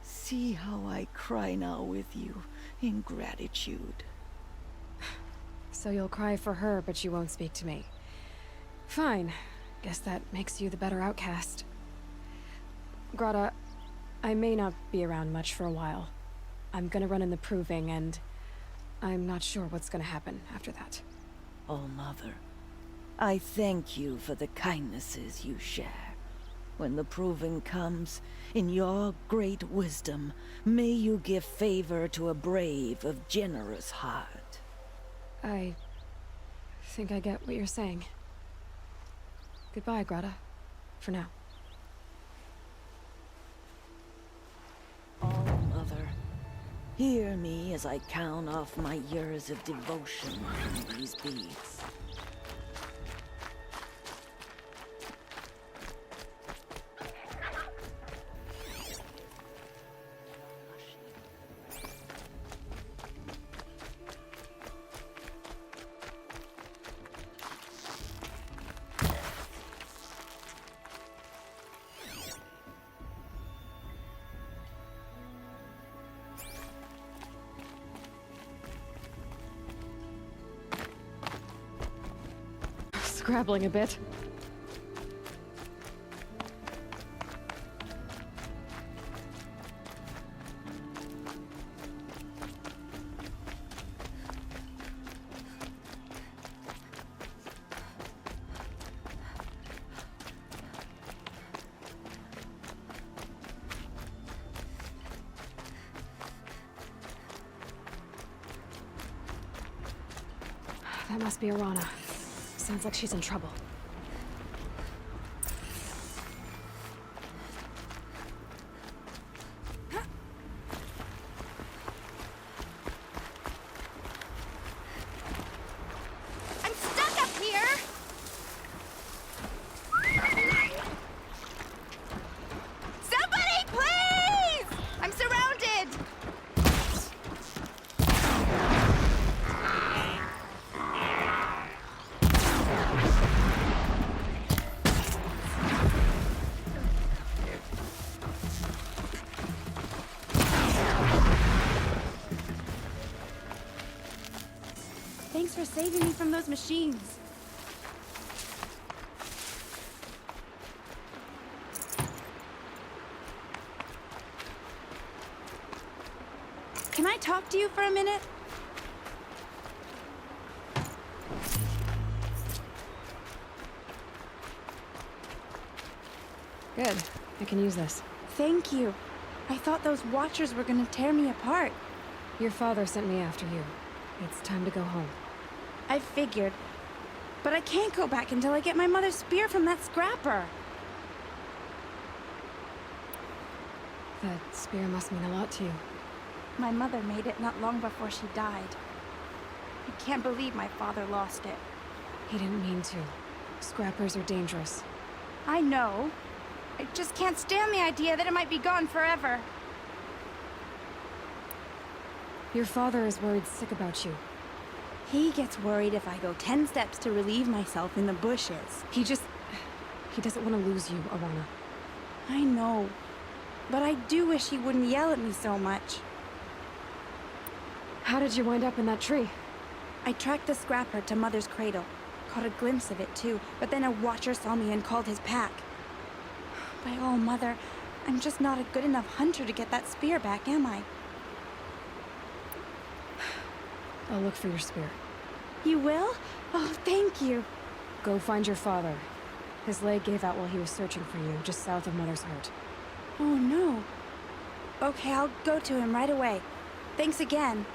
See how I cry now with you in gratitude. So you'll cry for her, but you won't speak to me. Fine. Guess that makes you the better outcast. Grata, I may not be around much for a while. I'm gonna run in the proving, and I'm not sure what's gonna happen after that. All-Mother, I thank you for the kindnesses you share. When the proving comes, in your great wisdom, may you give favor to a brave of generous heart. I think I get what you're saying. Goodbye, Grata. For now. All-Mother, hear me as I count off my years of devotion from these beads. Scrabbling a bit. That must be Arana. Sounds like she's in trouble. I'm stuck up here! Somebody, please! I'm surrounded! for saving me from those machines. Can I talk to you for a minute? Good. I can use this. Thank you. I thought those Watchers were gonna tear me apart. Your father sent me after you. It's time to go home. I figured. But I can't go back until I get my mother's spear from that scrapper. That spear must mean a lot to you. My mother made it not long before she died. I can't believe my father lost it. He didn't mean to. Scrappers are dangerous. I know. I just can't stand the idea that it might be gone forever. Your father is worried sick about you. He gets worried if I go 10 steps to relieve myself in the bushes. He doesn't want to lose you, Alana. I know. But I do wish he wouldn't yell at me so much. How did you wind up in that tree? I tracked the scrapper to Mother's cradle. Caught a glimpse of it too, but then a Watcher saw me and called his pack. By all, Mother, I'm just not a good enough hunter to get that spear back, am I? I'll look for your spear. You will? Oh, thank you. Go find your father. His leg gave out while he was searching for you, just south of Mother's Heart. Oh, no. Okay, I'll go to him right away. Thanks again.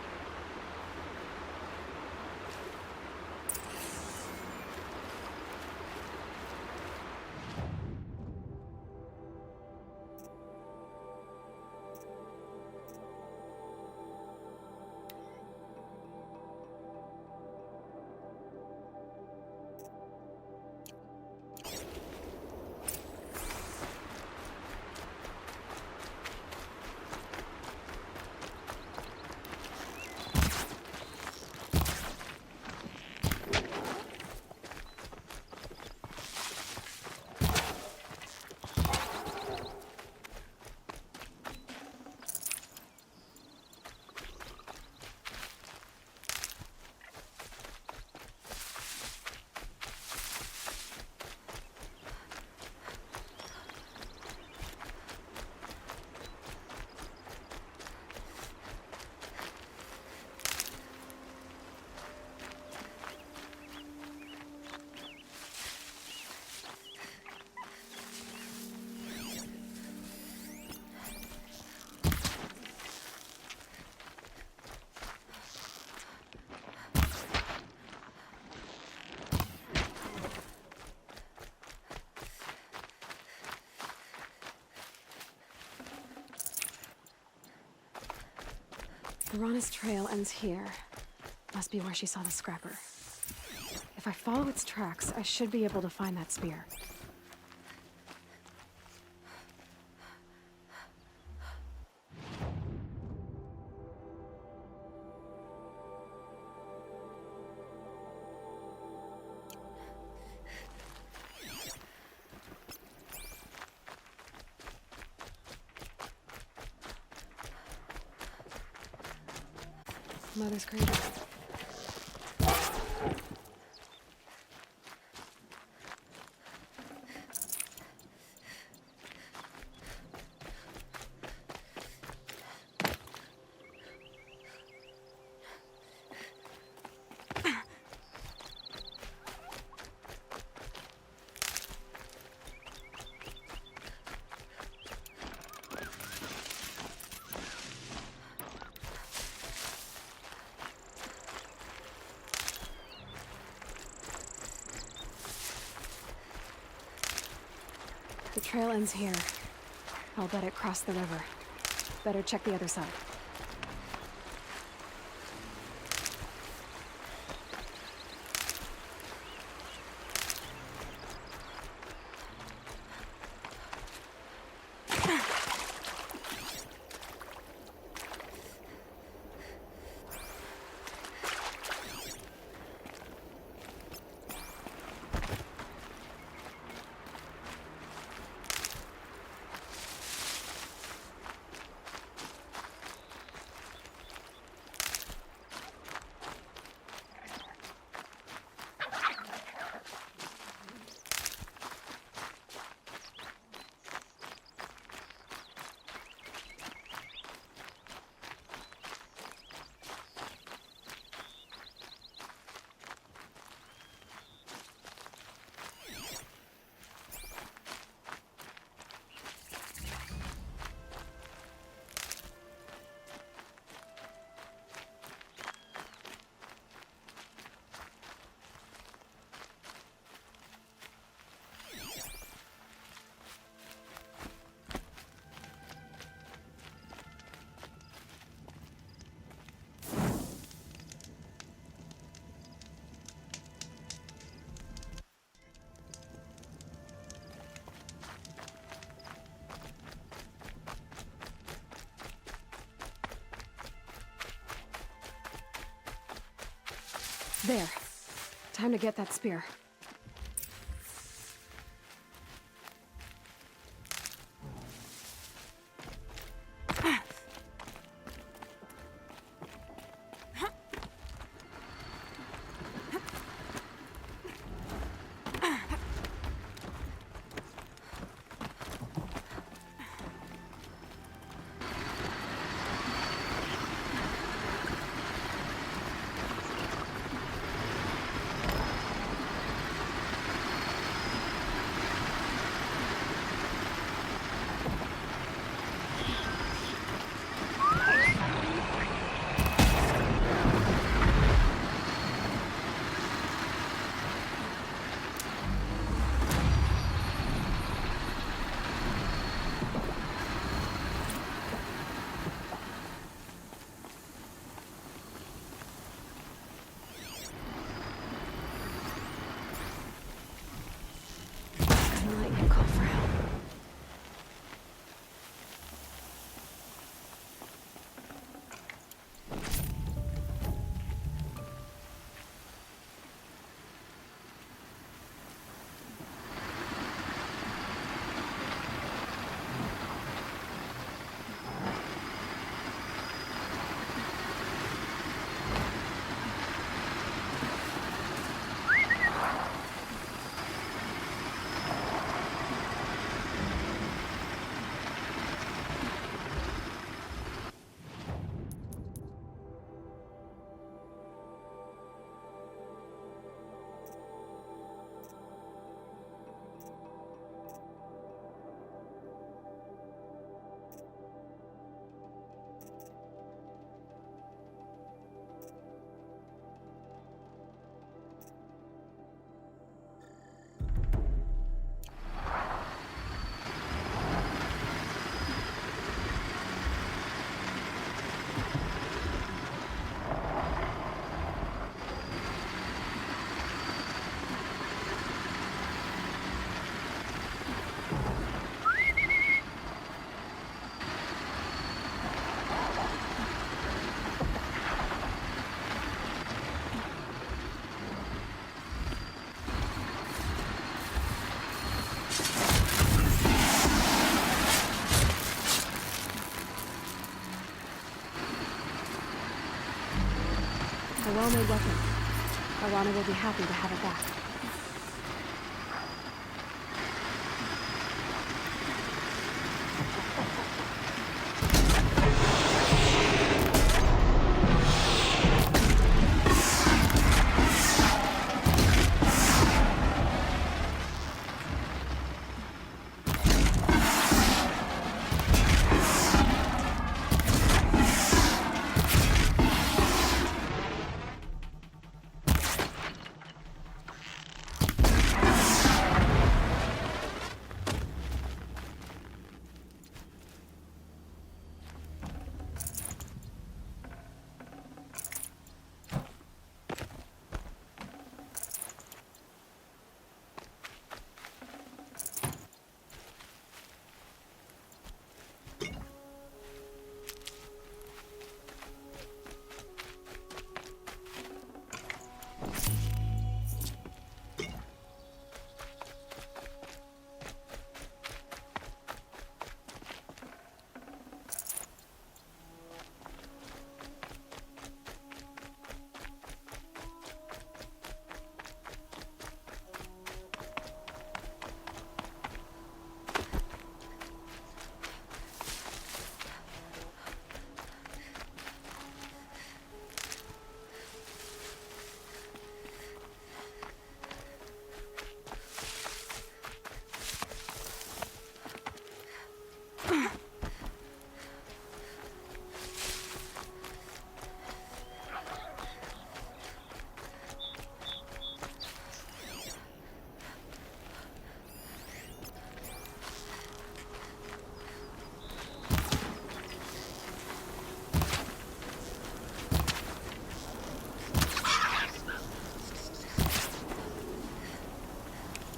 Lorana's trail ends here. Must be where she saw the scrapper. If I follow its tracks, I should be able to find that spear. Mother's cradle. The trail ends here. I'll bet it crossed the river. Better check the other side. There. Time to get that spear. A well-made weapon. Alana will be happy to have it back.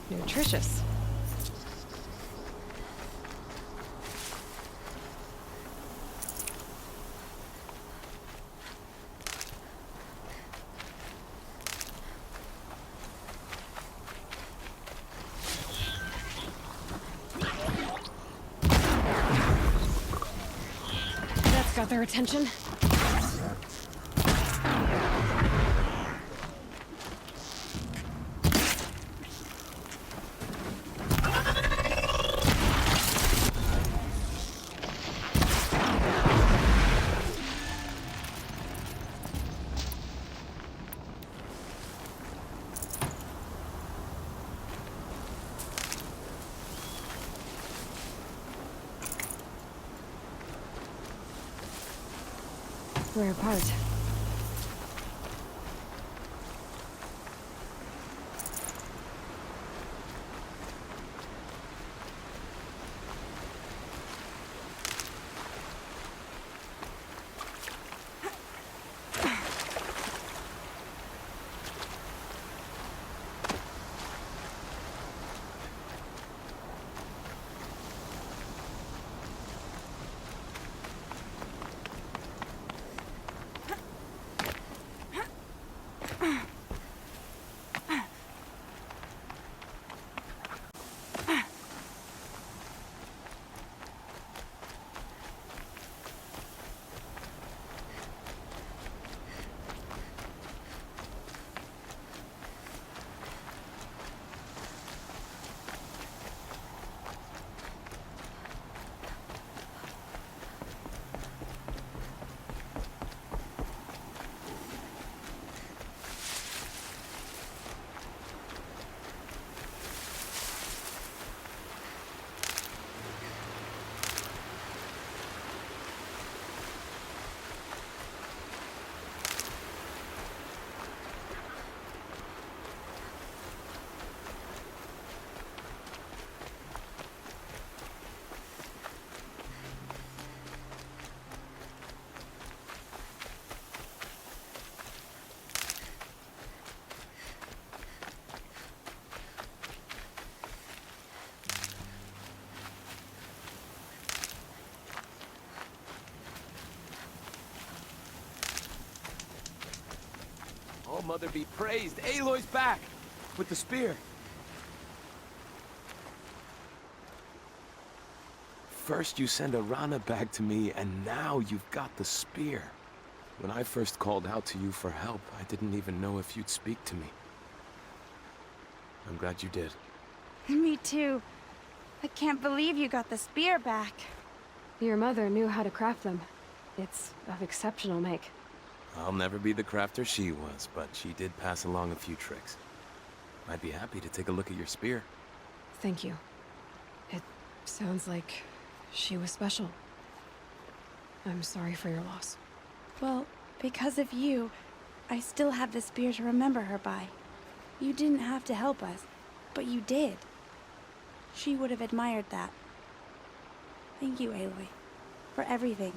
Nutritious. got their attention. We're apart. Oh, Mother be praised. Aloy's back! With the spear. First you send Arana back to me, and now you've got the spear. When I first called out to you for help, I didn't even know if you'd speak to me. I'm glad you did. Me too. I can't believe you got the spear back. Your mother knew how to craft them. It's of exceptional make. I'll never be the crafter she was, but she did pass along a few tricks. I'd be happy to take a look at your spear. Thank you. It sounds like she was special. I'm sorry for your loss. Well, because of you, I still have the spear to remember her by. You didn't have to help us, but you did. She would have admired that. Thank you, Aloy, for everything.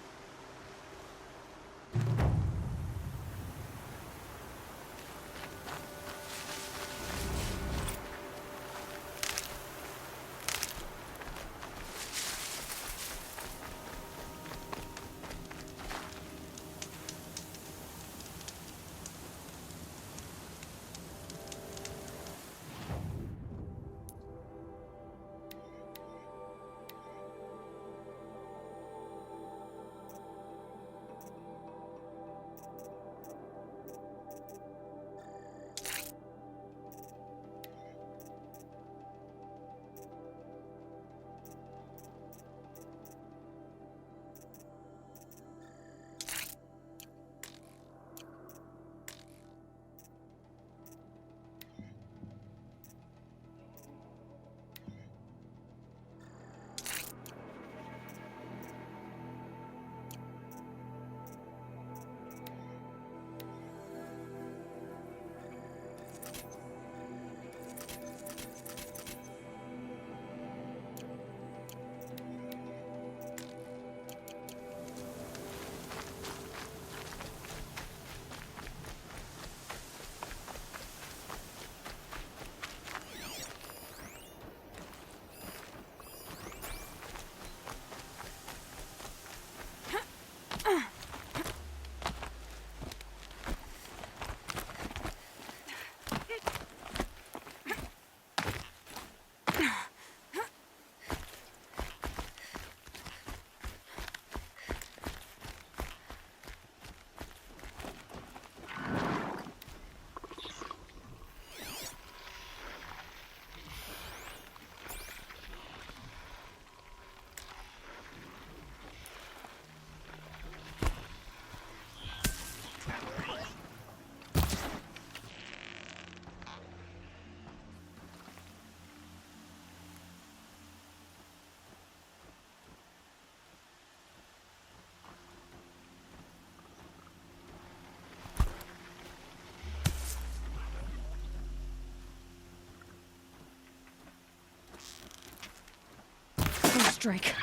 strike.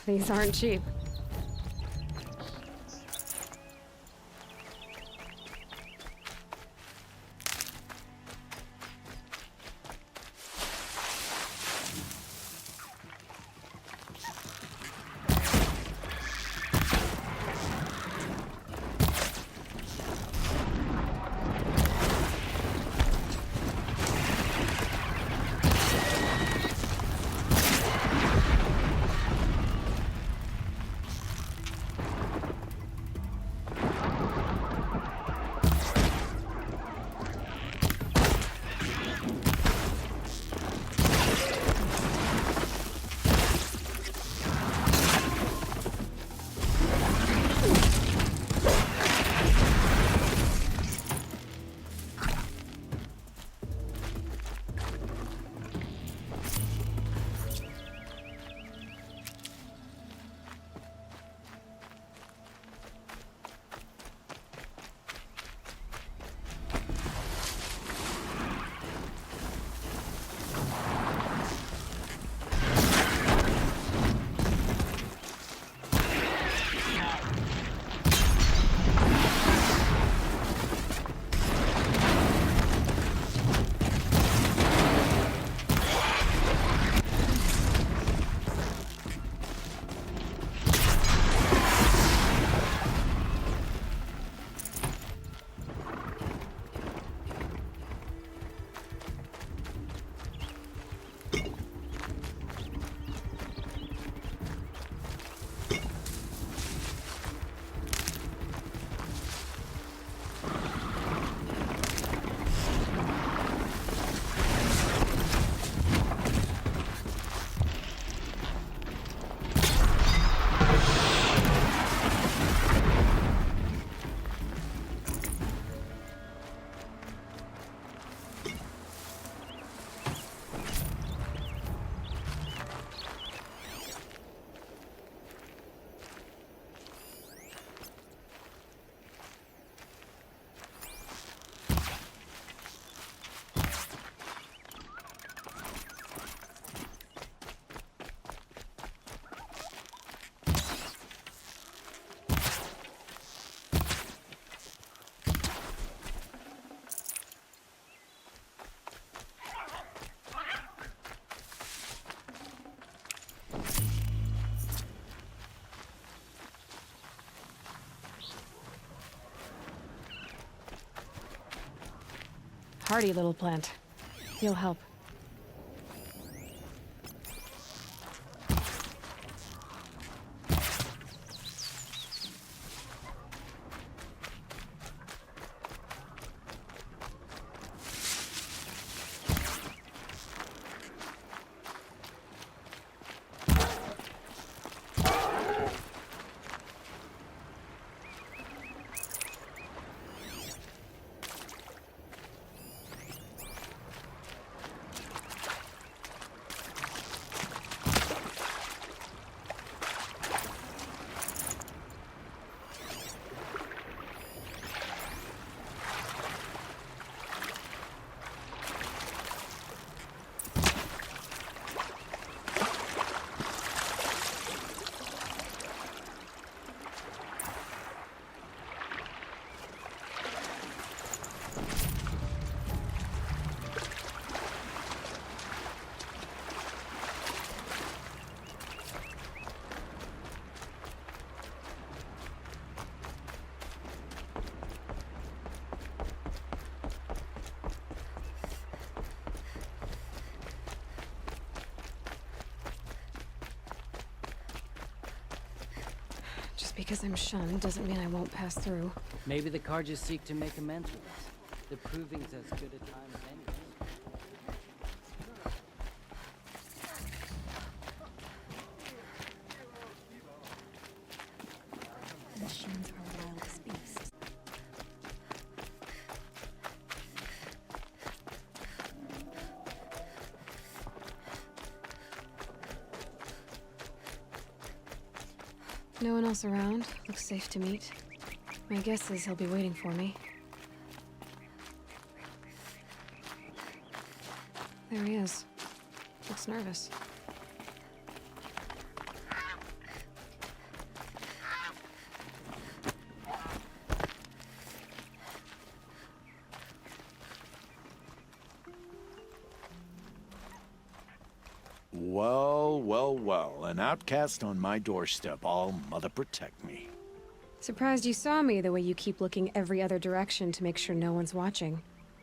These aren't cheap. Hardy little plant. He'll help. Just because I'm shunned doesn't mean I won't pass through. Maybe the Carjas seek to make amends with us. The proving's as good a time as any. Machines are wildest beasts. No one else around. Looks safe to meet. My guess is he'll be waiting for me. There he is. Looks nervous. Well, well, well. An outcast on my doorstep. All mother protect me. Surprised you saw me the way you keep looking every other direction to make sure no one's watching.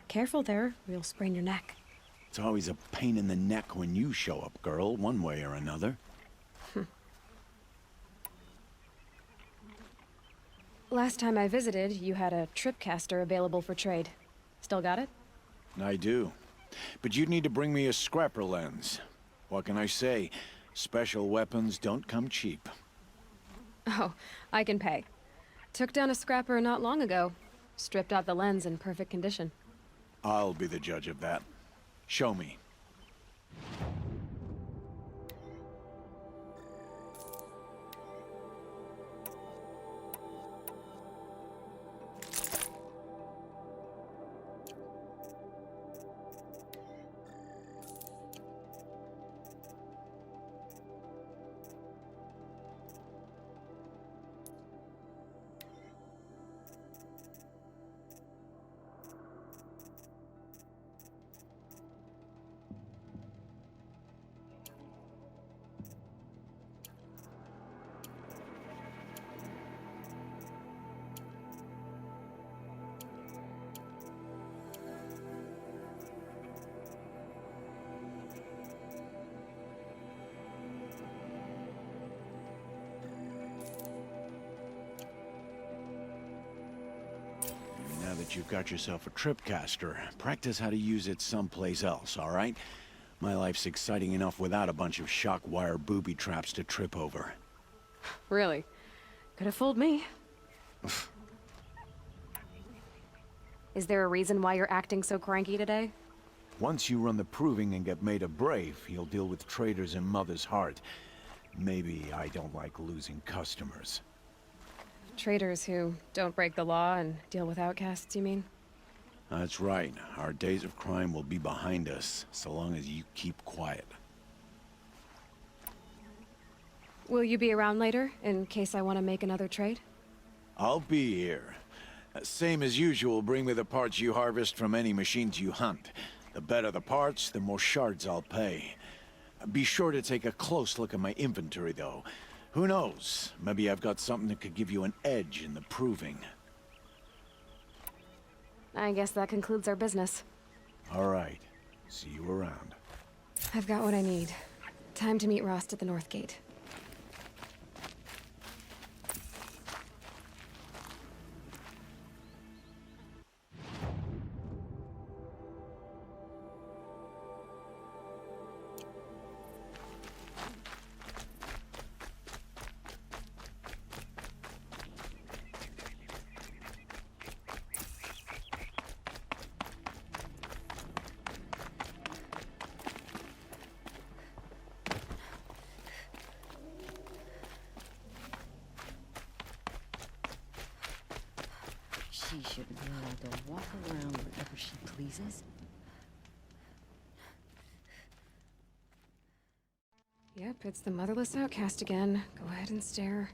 Careful there, or you'll sprain your neck. It's always a pain in the neck when you show up, girl, one way or another. Last time I visited, you had a tripcaster available for trade. Still got it? I do. But you'd need to bring me a scrapper lens. What can I say? Special weapons don't come cheap. Oh, I can pay. Took down a scrapper not long ago. Stripped out the lens in perfect condition. I'll be the judge of that. Show me. Now that you've got yourself a tripcaster, practice how to use it someplace else, all right? My life's exciting enough without a bunch of shock wire booby traps to trip over. Really? Could have fooled me. Is there a reason why you're acting so cranky today? Once you run the proving and get made a brave, you'll deal with traitors in Mother's Heart. Maybe I don't like losing customers. Traitors who don't break the law and deal with outcasts, you mean? That's right. Our days of crime will be behind us, so long as you keep quiet. Will you be around later, in case I want to make another trade? I'll be here. Same as usual, bring me the parts you harvest from any machines you hunt. The better the parts, the more shards I'll pay. Be sure to take a close look at my inventory, though. Who knows? Maybe I've got something that could give you an edge in the proving. I guess that concludes our business. All right. See you around. I've got what I need. Time to meet Rost at the North Gate. She should be allowed to walk around wherever she pleases. Yep, it's the motherless outcast again. Go ahead and stare.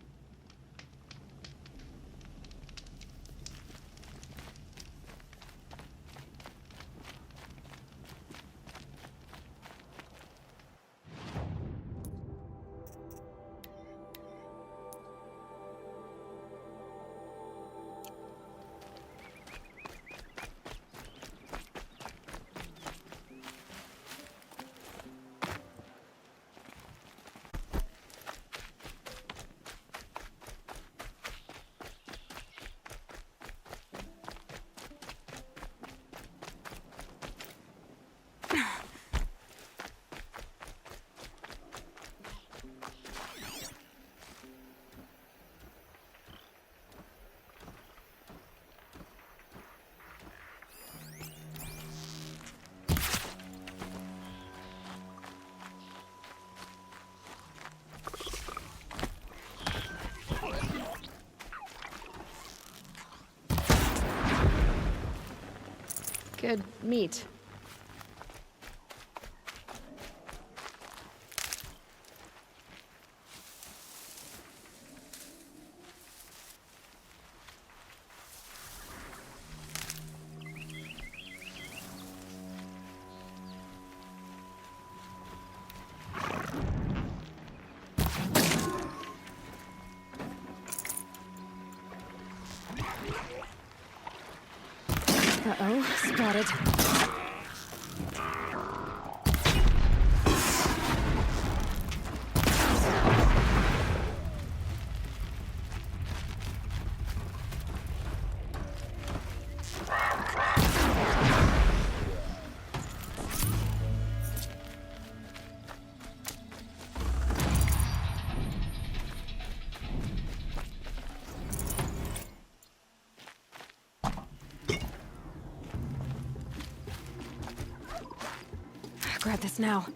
Good meat. Uh-oh, spotted. Grab this now.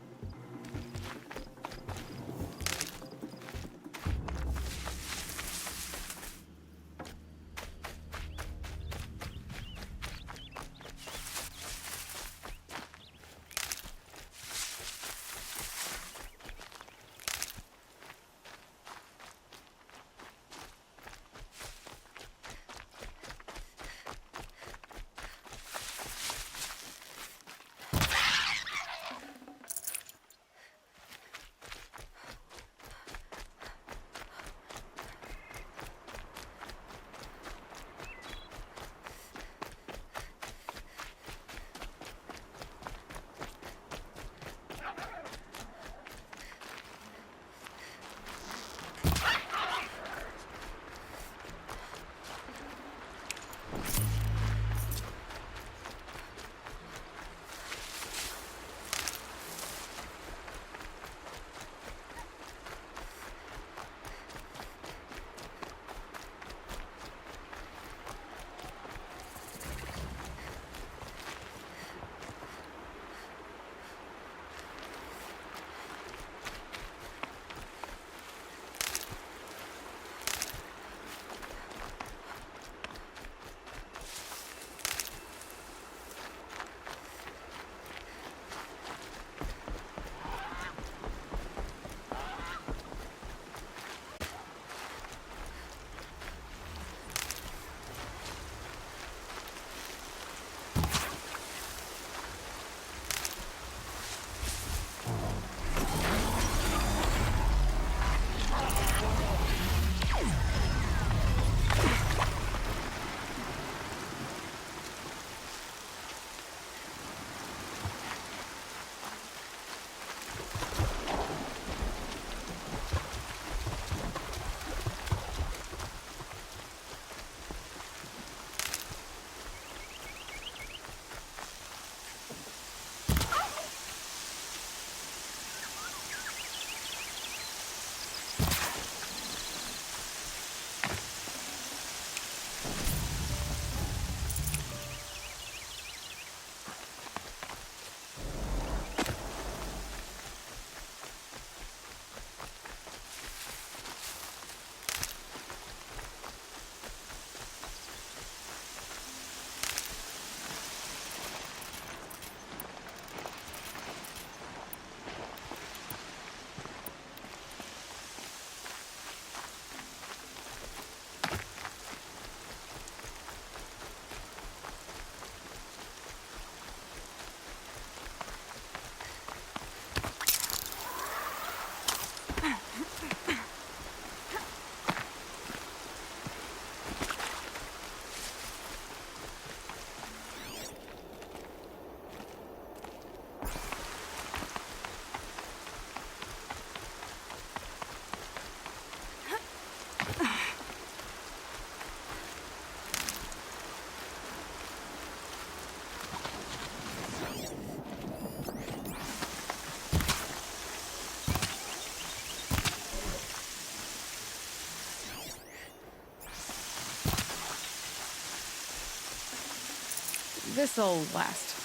This'll last.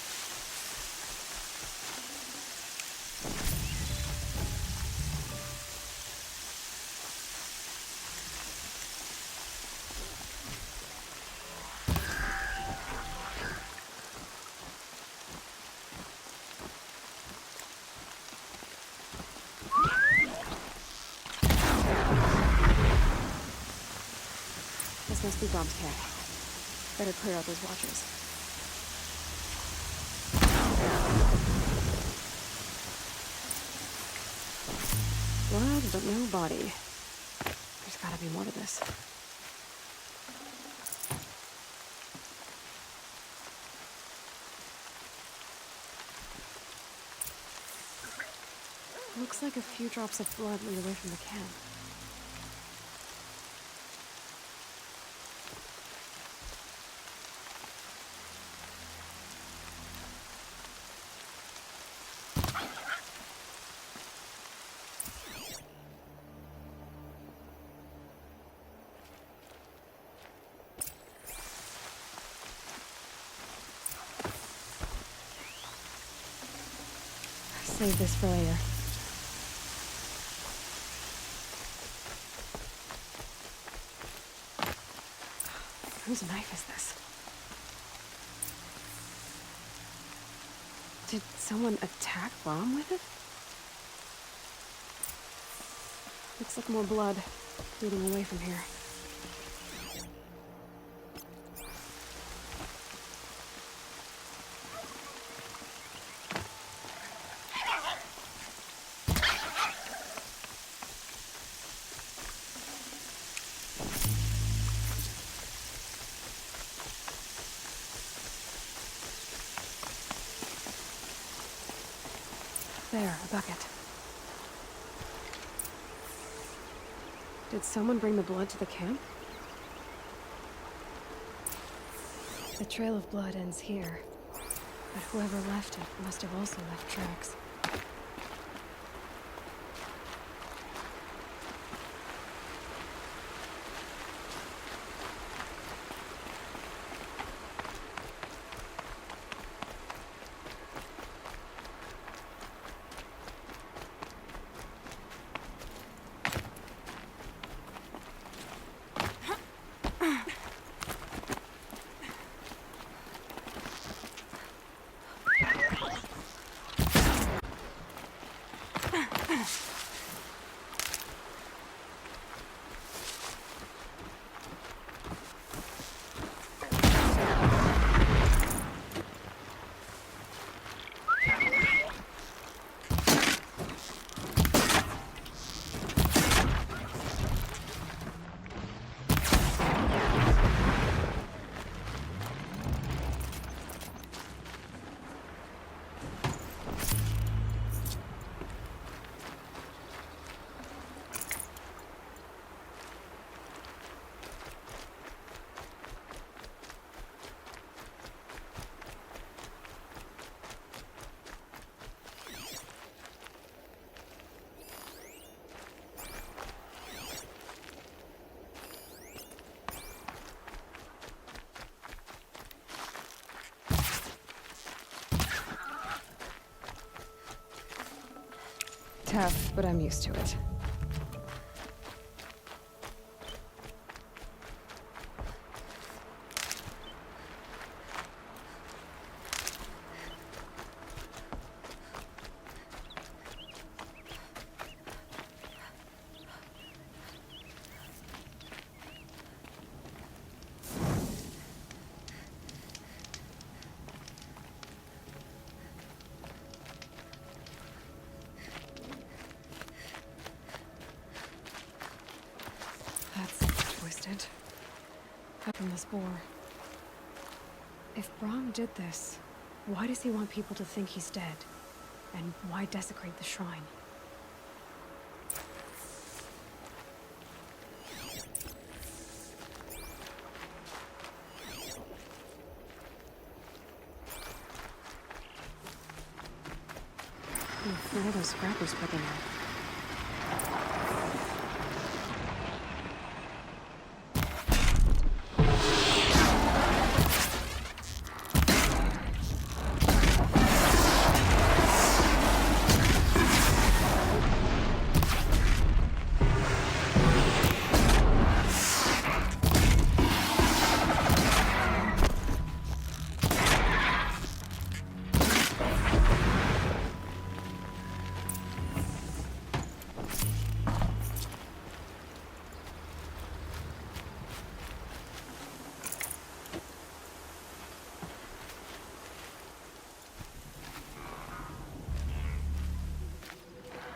This must be Brom's camp. Better clear out those watchers. Blood, but no body. There's gotta be more to this. Looks like a few drops of blood lead away from the camp. Save this for later. Whose knife is this? Did someone attack Brom with it? Looks like more blood leading away from here. There, a bucket. Did someone bring the blood to the camp? The trail of blood ends here, but whoever left it must have also left tracks. Tough, but I'm used to it. Up from the spore. If Brom did this, why does he want people to think he's dead? And why desecrate the shrine? Where are those scrappers picking up?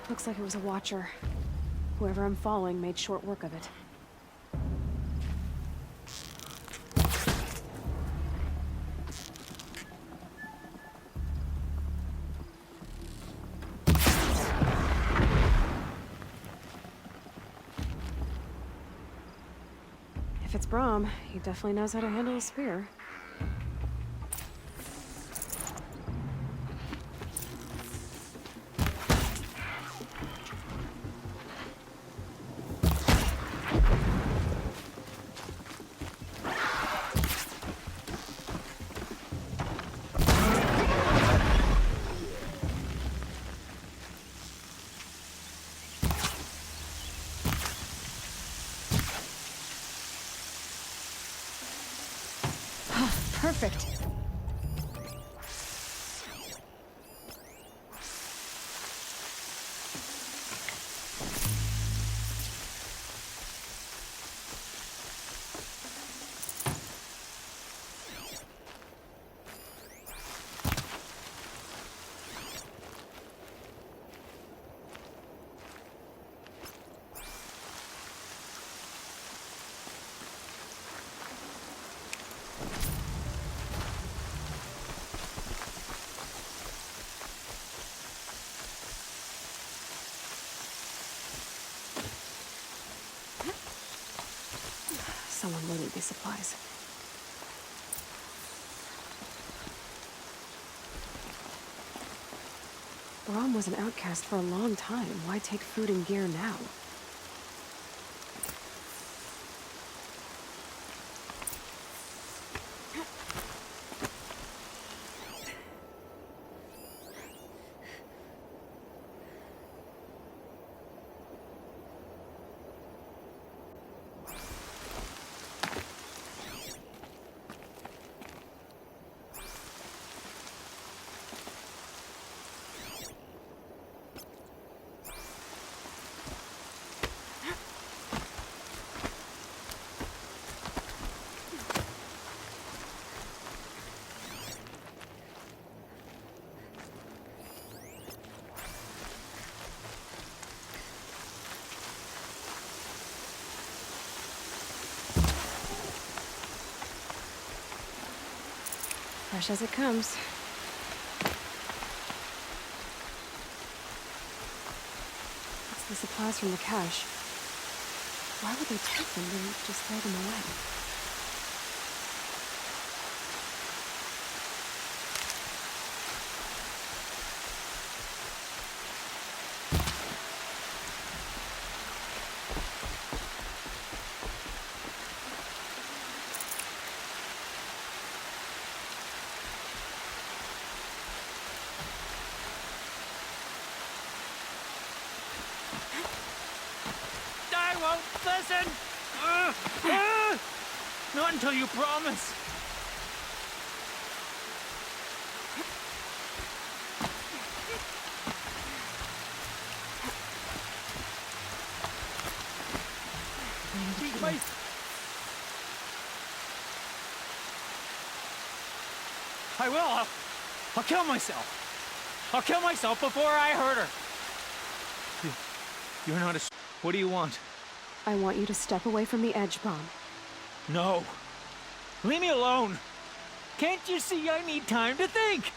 Looks like it was a watcher. Whoever I'm following made short work of it. If it's Brahm, he definitely knows how to handle a spear. Perfect. Someone loaded these supplies. Brahm was an outcast for a long time. Why take food and gear now? Fresh as it comes. It's the supplies from the cache. Why would they take them and just throw them away? Listen! Not until you promise. I will. I'll kill myself. I'll kill myself before I hurt her. You're not a... What do you want? I want you to step away from the edge, Brahm. No. Leave me alone. Can't you see I need time to think?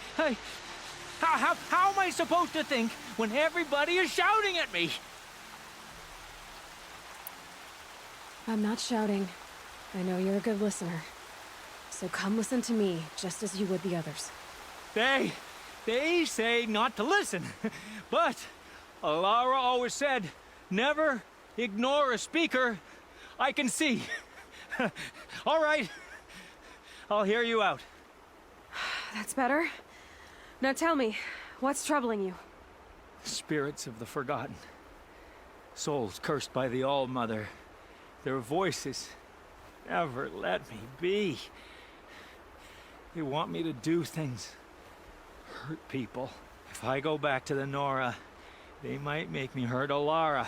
How am I supposed to think when everybody is shouting at me? I'm not shouting. I know you're a good listener. So come listen to me, just as you would the others. They say not to listen. But Alara always said, never ignore a speaker I can see. All right. I'll hear you out. That's better. Now tell me, what's troubling you? Spirits of the forgotten. Souls cursed by the All-Mother. Their voices never let me be. They want me to do things. Hurt people. If I go back to the Nora, they might make me hurt Alara.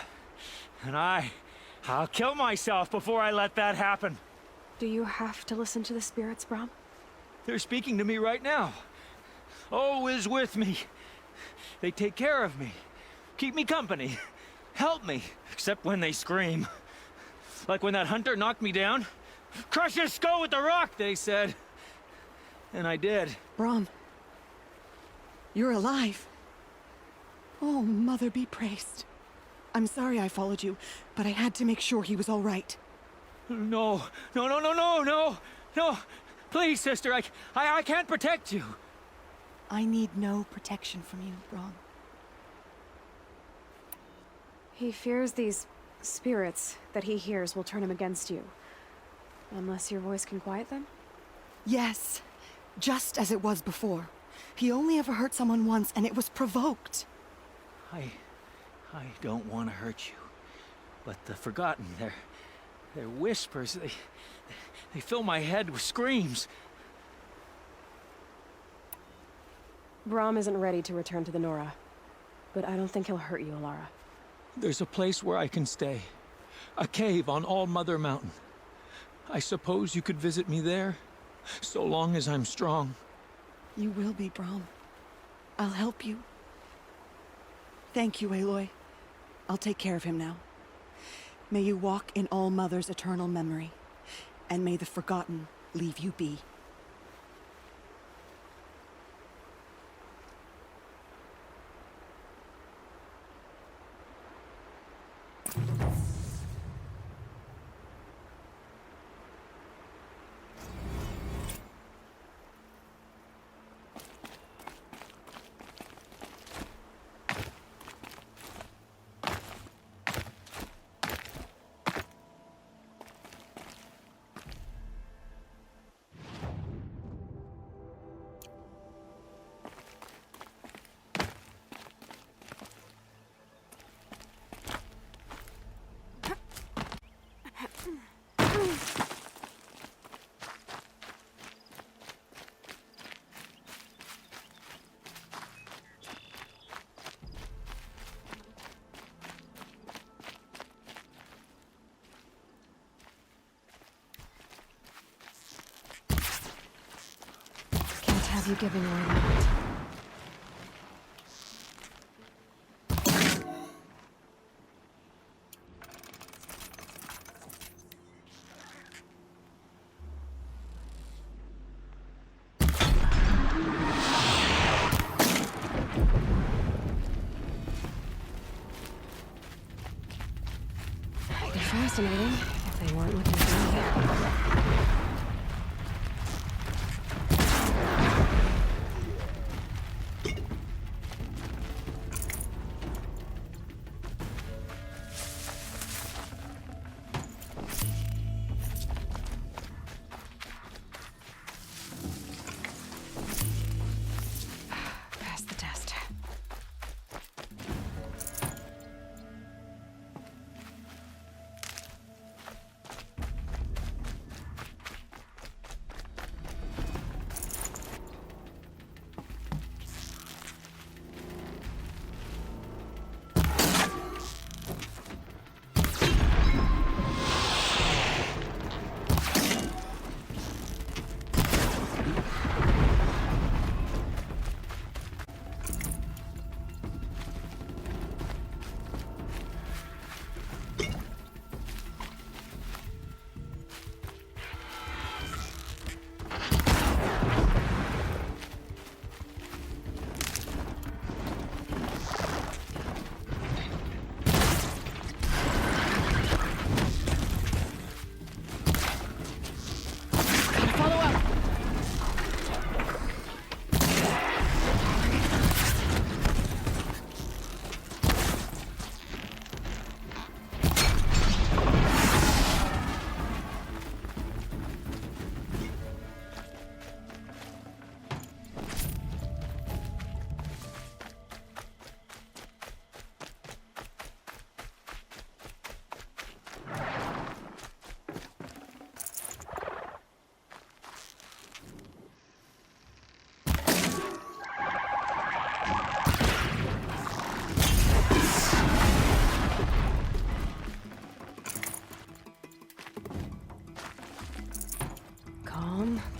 And I'll kill myself before I let that happen. Do you have to listen to the spirits, Brahm? They're speaking to me right now. O is with me. They take care of me. Keep me company. Help me. Except when they scream. Like when that hunter knocked me down. Crush his skull with the rock, they said. And I did. Brom. You're alive. Oh, Mother be praised. I'm sorry I followed you, but I had to make sure he was all right. No. Please, sister, I can't protect you. I need no protection from you, Brom. He fears these spirits that he hears will turn him against you. Unless your voice can quiet them? Yes, just as it was before. He only ever hurt someone once, and it was provoked. I don't want to hurt you. But the Forgotten, their whispers, they fill my head with screams. Brom isn't ready to return to the Nora, but I don't think he'll hurt you, Alara. There's a place where I can stay. A cave on All Mother Mountain. I suppose you could visit me there, so long as I'm strong. You will be, Brom. I'll help you. Thank you, Aloy. I'll take care of him now. May you walk in All Mother's eternal memory, and may the Forgotten leave you be. Have you given away that? They're fascinating, if they weren't looking for me.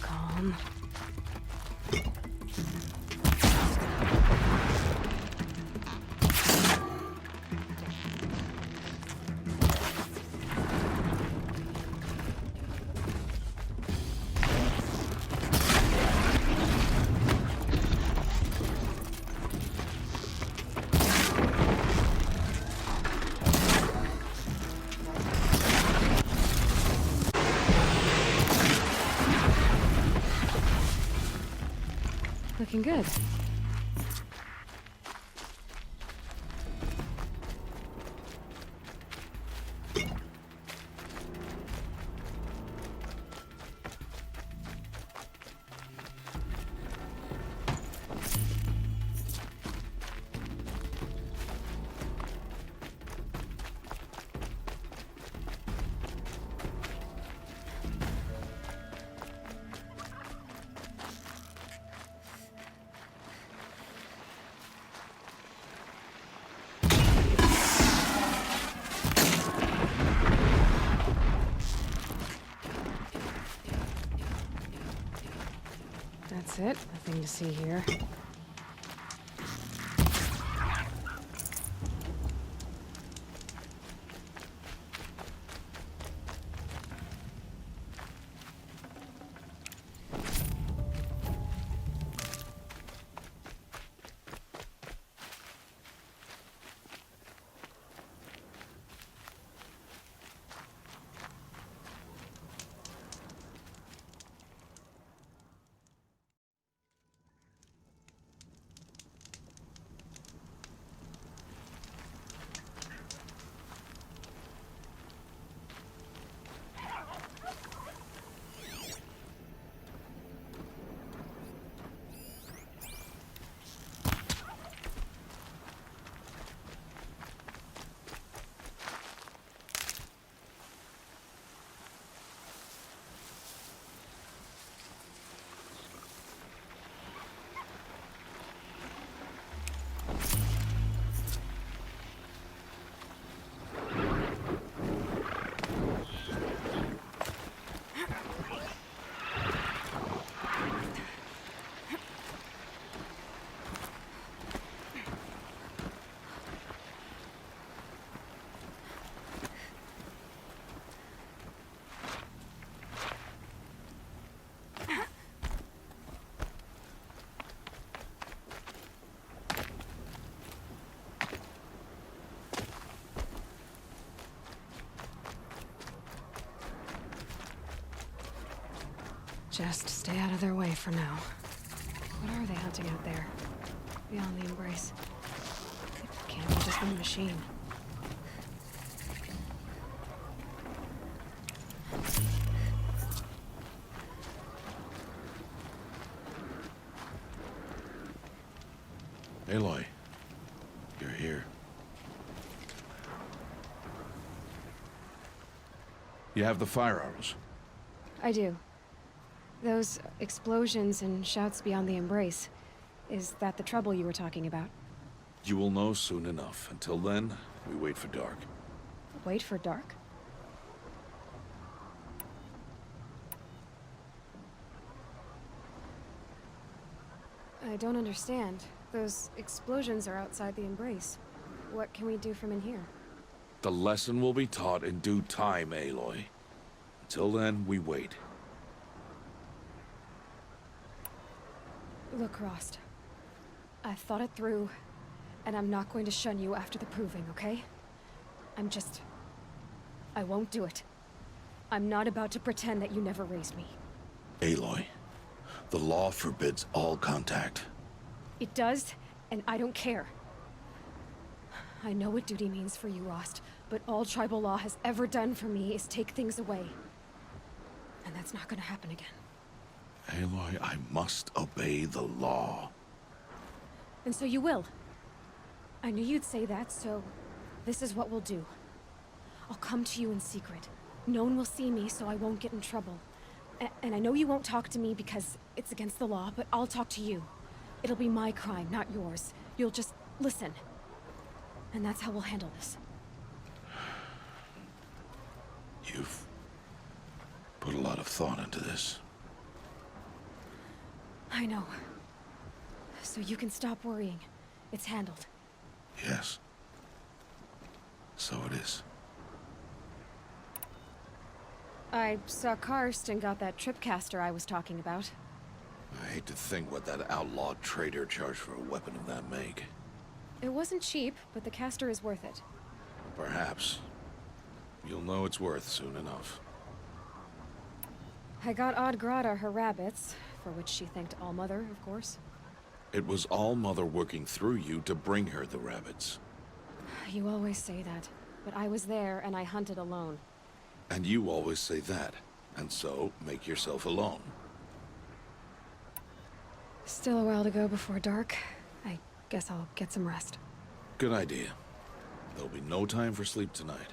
Calm. looking good. That's it. Nothing to see here. Just stay out of their way for now. What are they hunting out there? Beyond the embrace. It can't be just one machine. Aloy, you're here. You have the fire arrows. I do. Those explosions and shouts beyond the embrace. Is that the trouble you were talking about? You will know soon enough. Until then, we wait for dark. Wait for dark? I don't understand. Those explosions are outside the embrace. What can we do from in here? The lesson will be taught in due time, Aloy. Until then, we wait. Look, Rost. I've thought it through, and I'm not going to shun you after the proving, okay? I won't do it. I'm not about to pretend that you never raised me. Aloy, the law forbids all contact. It does, and I don't care. I know what duty means for you, Rost, but all tribal law has ever done for me is take things away. And that's not gonna happen again. Aloy, I must obey the law. And so you will. I knew you'd say that, so this is what we'll do. I'll come to you in secret. No one will see me, so I won't get in trouble. And I know you won't talk to me because it's against the law, but I'll talk to you. It'll be my crime, not yours. You'll just listen. And that's how we'll handle this. You've put a lot of thought into this. I know. So you can stop worrying. It's handled. Yes. So it is. I saw Karst and got that tripcaster I was talking about. I hate to think what that outlawed trader charged for a weapon of that make. It wasn't cheap, but the caster is worth it. Perhaps. You'll know it's worth soon enough. I got Odd Grata her rabbits, for which she thanked Allmother, of course. It was all Mother working through you to bring her the rabbits. You always say that, but I was there and I hunted alone. And you always say that, and so make yourself alone. Still a while to go before dark. I guess I'll get some rest. Good idea. There'll be no time for sleep tonight.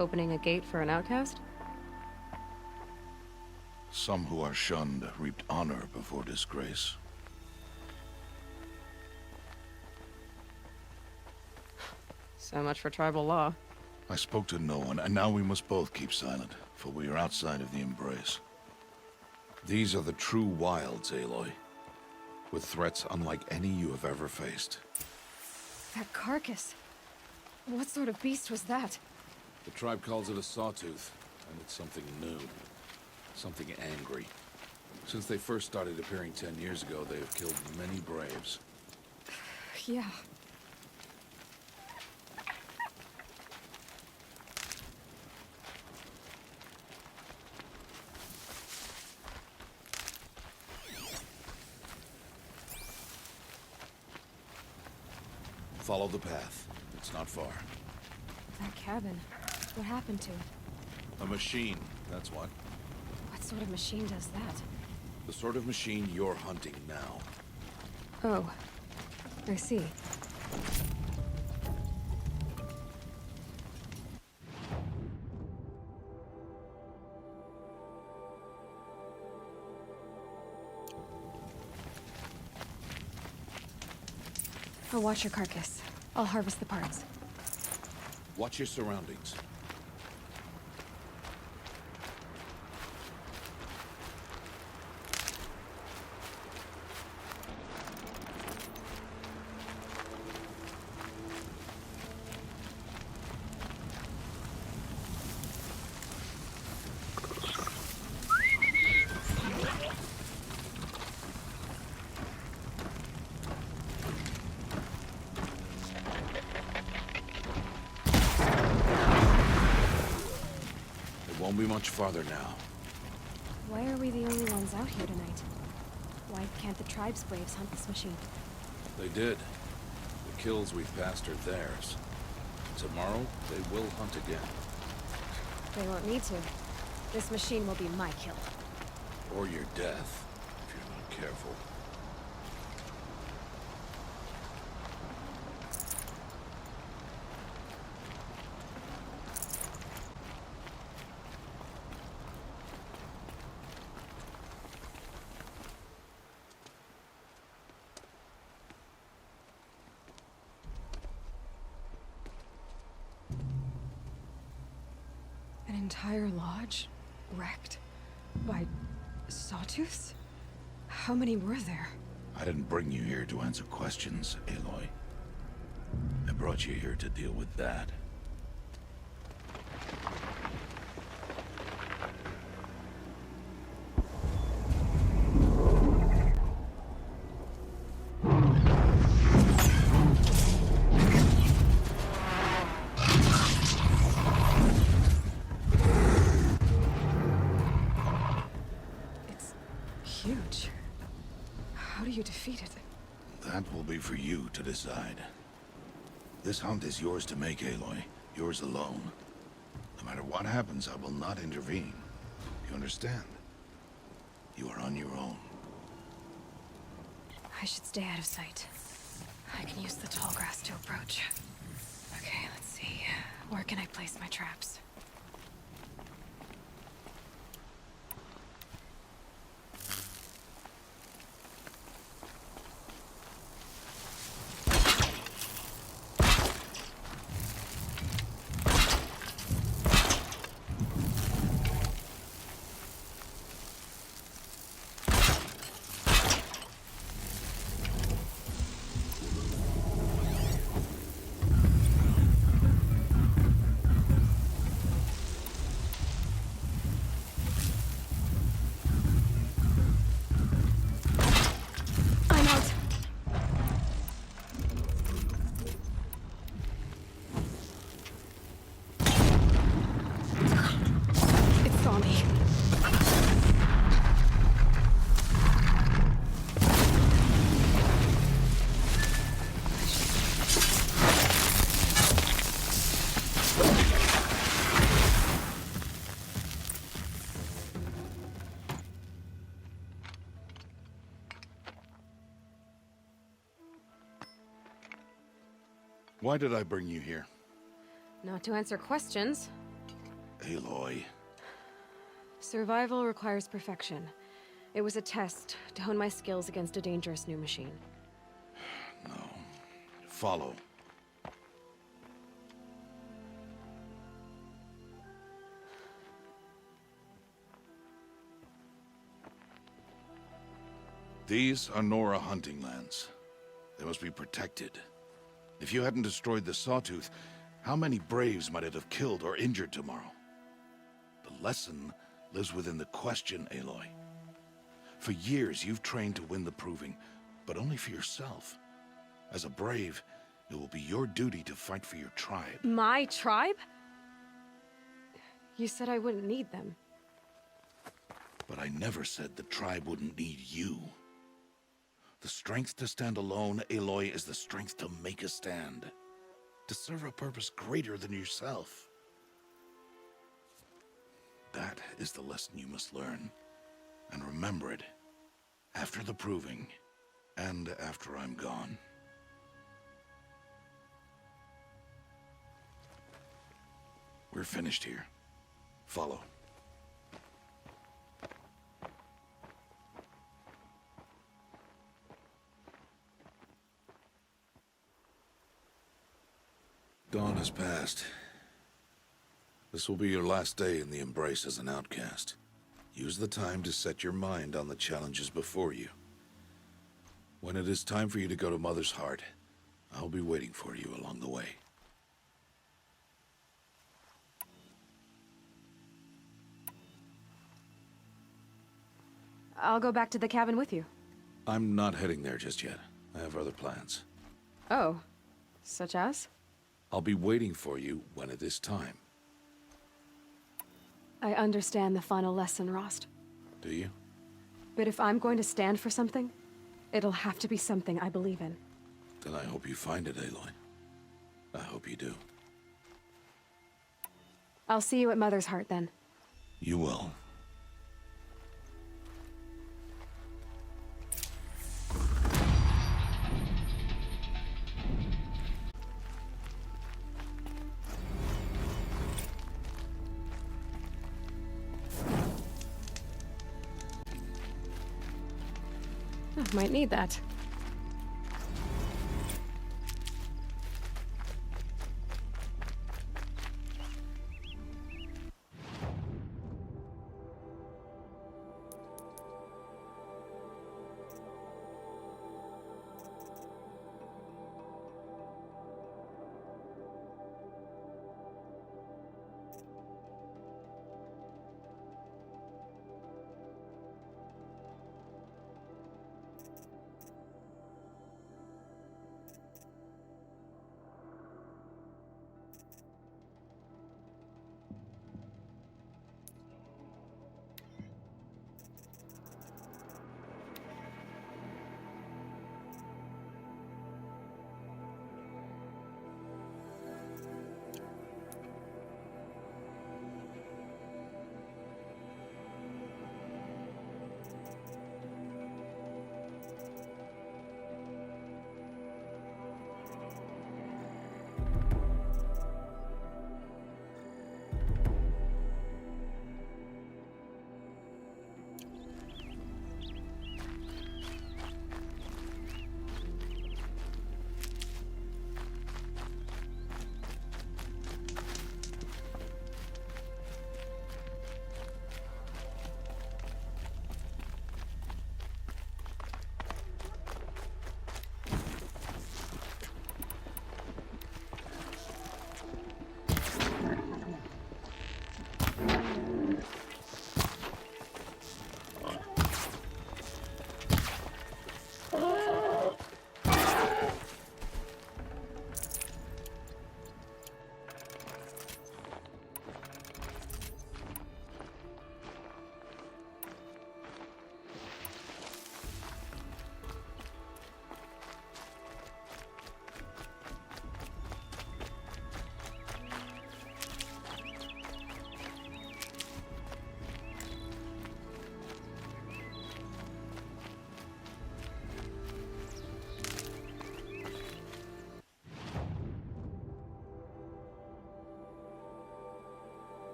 Opening a gate for an outcast? Some who are shunned reaped honor before disgrace. So much for tribal law. I spoke to no one, and now we must both keep silent, for we are outside of the embrace. These are the true wilds, Aloy, with threats unlike any you have ever faced. That carcass. What sort of beast was that? The tribe calls it a sawtooth, and it's something new. Something angry. Since they first started appearing 10 years ago, they have killed many braves. Yeah. Follow the path. It's not far. That cabin. What happened to it? A machine, that's what. What sort of machine does that? The sort of machine you're hunting now. Oh. I see. I'll watch your carcass. I'll harvest the parts. Watch your surroundings. Won't be much farther now. Why are we the only ones out here tonight? Why can't the tribe's braves hunt this machine? They did. The kills we've passed are theirs. Tomorrow, they will hunt again. They won't need to. This machine will be my kill. Or your death, if you're not careful. An entire lodge? Wrecked? By sawtooths? How many were there? I didn't bring you here to answer questions, Aloy. I brought you here to deal with that. Huge. How do you defeat it? That will be for you to decide. This hunt is yours to make, Aloy. Yours alone. No matter what happens, I will not intervene. You understand? You are on your own. I should stay out of sight. I can use the tall grass to approach. Okay, let's see. Where can I place my traps? Why did I bring you here? Not to answer questions. Aloy. Survival requires perfection. It was a test to hone my skills against a dangerous new machine. No. Follow. These are Nora hunting lands. They must be protected. If you hadn't destroyed the Sawtooth, how many Braves might it have killed or injured tomorrow? The lesson lives within the question, Aloy. For years, you've trained to win the Proving, but only for yourself. As a Brave, it will be your duty to fight for your tribe. My tribe? You said I wouldn't need them. But I never said the tribe wouldn't need you. The strength to stand alone, Aloy, is the strength to make a stand. To serve a purpose greater than yourself. That is the lesson you must learn. And remember it. After the Proving. And after I'm gone. We're finished here. Follow. Dawn has passed. This will be your last day in the Embrace as an outcast. Use the time to set your mind on the challenges before you. When it is time for you to go to Mother's Heart, I'll be waiting for you along the way. I'll go back to the cabin with you. I'm not heading there just yet. I have other plans. Oh, such as? I'll be waiting for you when it is time. I understand the final lesson, Rost. Do you? But if I'm going to stand for something, it'll have to be something I believe in. Then I hope you find it, Aloy. I hope you do. I'll see you at Mother's Heart, then. You will. Might need that.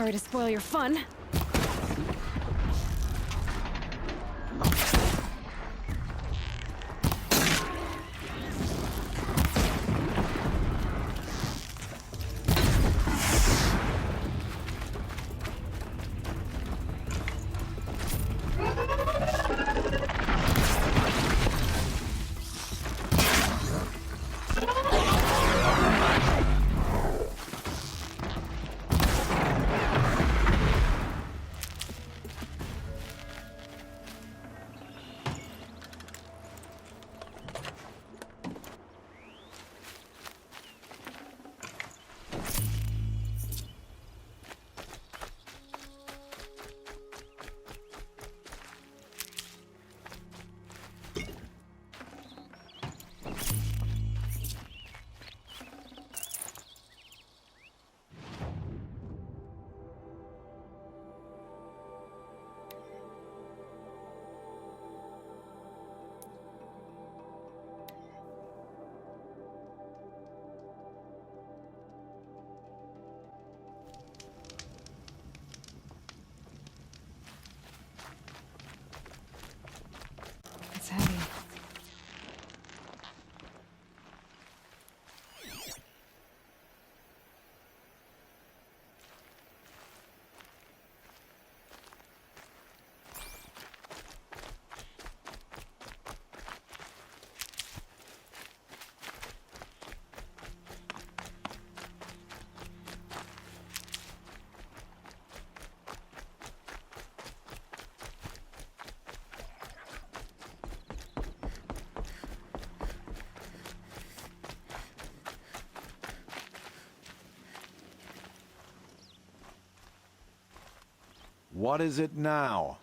Sorry to spoil your fun. It's heavy. What is it now?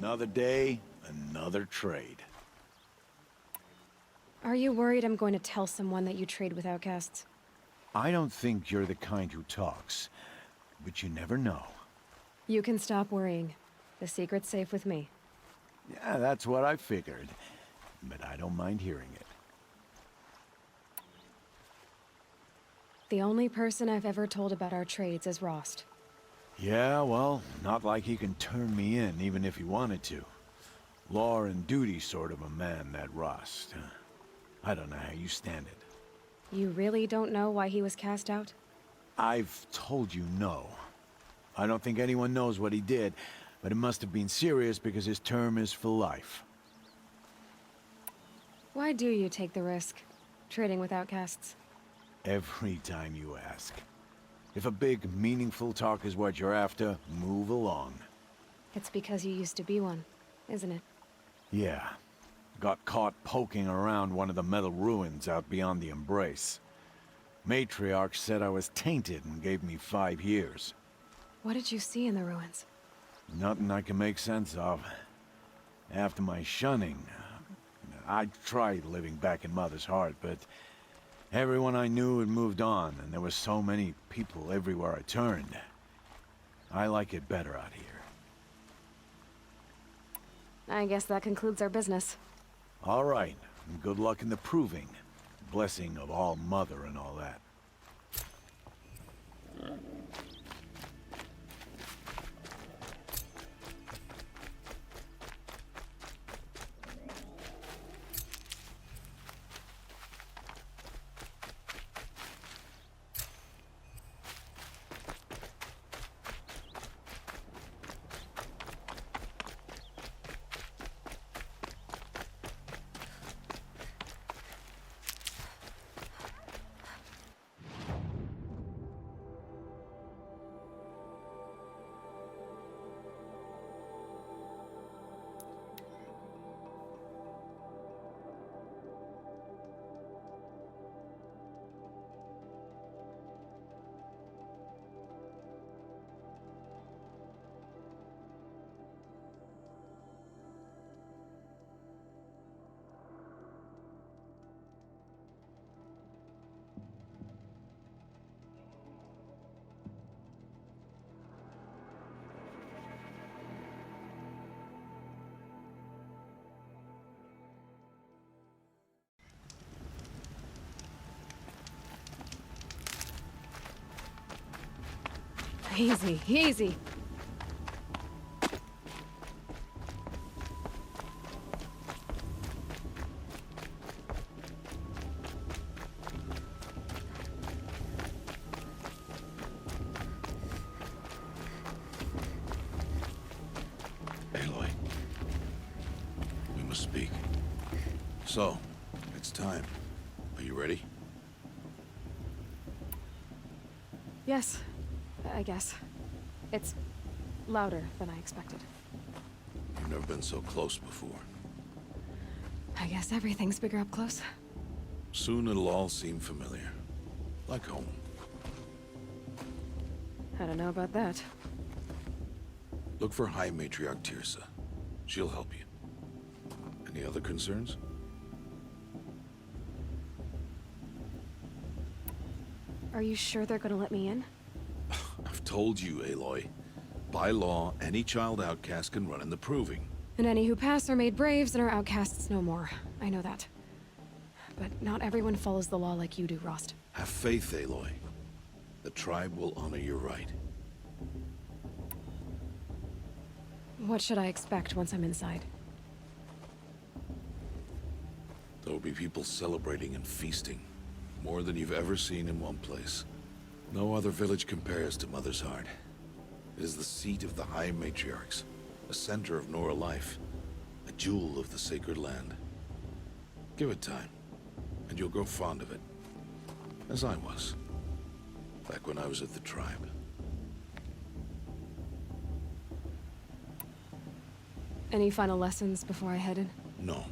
Another day, another trade. Are you worried I'm going to tell someone that you trade with outcasts? I don't think you're the kind who talks, but you never know. You can stop worrying. The secret's safe with me. Yeah, that's what I figured, but I don't mind hearing it. The only person I've ever told about our trades is Rost. Yeah, well, not like he can turn me in, even if he wanted to. Law and duty sort of a man, that Rost. I don't know how you stand it. You really don't know why he was cast out? I've told you no. I don't think anyone knows what he did, but it must have been serious because his term is for life. Why do you take the risk, trading with outcasts? Every time you ask. If a big, meaningful talk is what you're after, move along. It's because you used to be one, isn't it? Yeah. Got caught poking around one of the metal ruins out beyond the Embrace. Matriarch said I was tainted and gave me 5 years. What did you see in the ruins? Nothing I can make sense of. After my shunning, I tried living back in Mother's heart, but everyone I knew had moved on, and there were so many people everywhere I turned. I like it better out here. I guess that concludes our business. All right, and good luck in the proving. Blessing of All Mother and all that. Easy, easy. Aloy, we must speak. So, it's time. Are you ready? Yes, I guess. It's louder than I expected. You've never been so close before. I guess everything's bigger up close. Soon it'll all seem familiar. Like home. I don't know about that. Look for High Matriarch Tirsa. She'll help you. Any other concerns? Are you sure they're gonna let me in? I've told you, Aloy. By law, any child outcast can run in the proving. And any who pass are made braves and are outcasts no more. I know that. But not everyone follows the law like you do, Rost. Have faith, Aloy. The tribe will honor your right. What should I expect once I'm inside? There will be people celebrating and feasting. More than you've ever seen in one place. No other village compares to Mother's Heart. It is the seat of the High Matriarchs, a center of Nora life, a jewel of the sacred land. Give it time, and you'll grow fond of it. As I was, back when I was at the tribe. Any final lessons before I head in? No.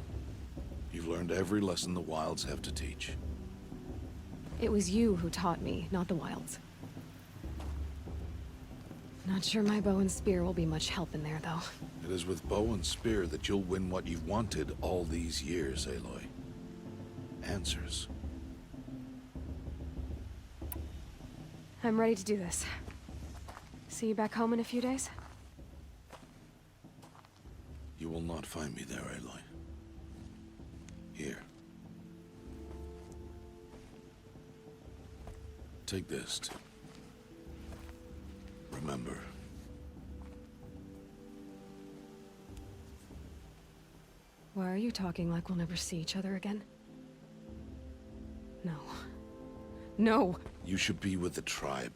You've learned every lesson the Wilds have to teach. It was you who taught me, not the Wilds. Not sure my bow and spear will be much help in there, though. It is with bow and spear that you'll win what you've wanted all these years, Aloy. Answers. I'm ready to do this. See you back home in a few days? You will not find me there, Aloy. Here. Take this. Remember. Why are you talking like we'll never see each other again? No. No! You should be with the tribe.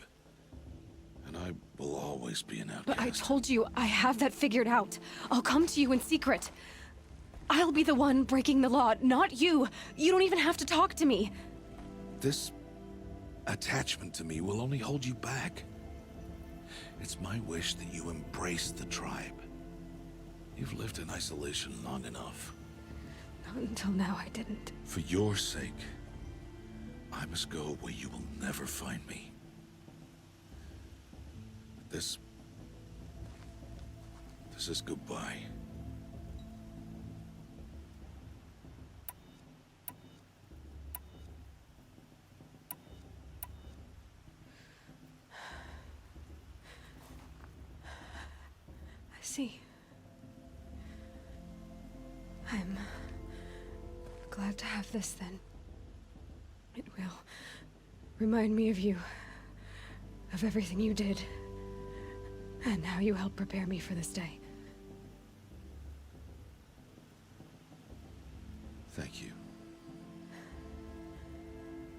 And I will always be an outcast. But I told you, I have that figured out. I'll come to you in secret. I'll be the one breaking the law, not you. You don't even have to talk to me. This attachment to me will only hold you back. It's my wish that you embrace the tribe. You've lived in isolation long enough. Not until now, I didn't. For your sake, I must go where you will never find me. This is goodbye. I see. I'm glad to have this then. It will remind me of you, of everything you did, and how you helped prepare me for this day. Thank you.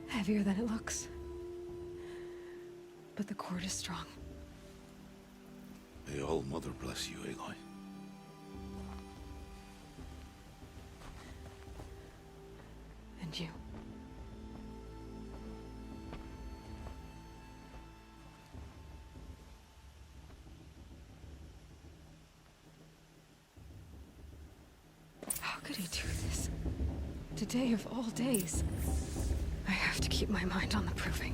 Heavier than it looks. But the cord is strong. May All Mother bless you, Aloy. And you. How could he do this? Today of all days. I have to keep my mind on the proving.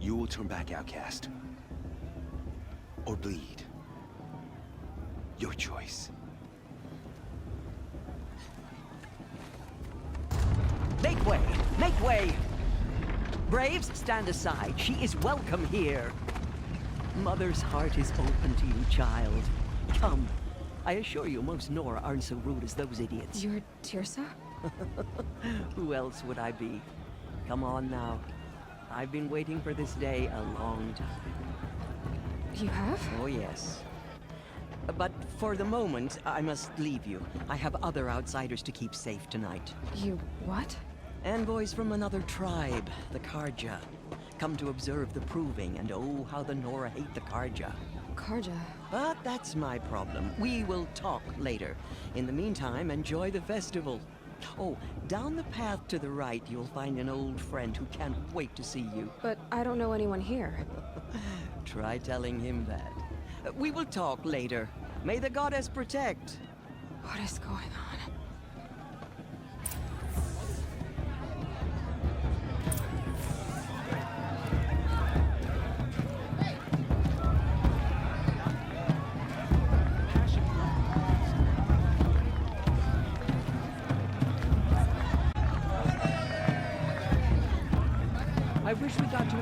You will turn back, outcast. Or bleed. Your choice. Make way! Make way! Braves, stand aside. She is welcome here. Mother's heart is open to you, child. Come. I assure you, most Nora aren't so rude as those idiots. You're Tirsa? Who else would I be? Come on now. I've been waiting for this day a long time. You have? Oh, yes. But for the moment, I must leave you. I have other outsiders to keep safe tonight. You what? Envoys from another tribe, the Karja. Come to observe the proving, and oh, how the Nora hate the Karja. Karja? But that's my problem. We will talk later. In the meantime, enjoy the festival. Oh, down the path to the right, you'll find an old friend who can't wait to see you. But I don't know anyone here. Try telling him that. We will talk later. May the goddess protect. What is going on? I wish we got to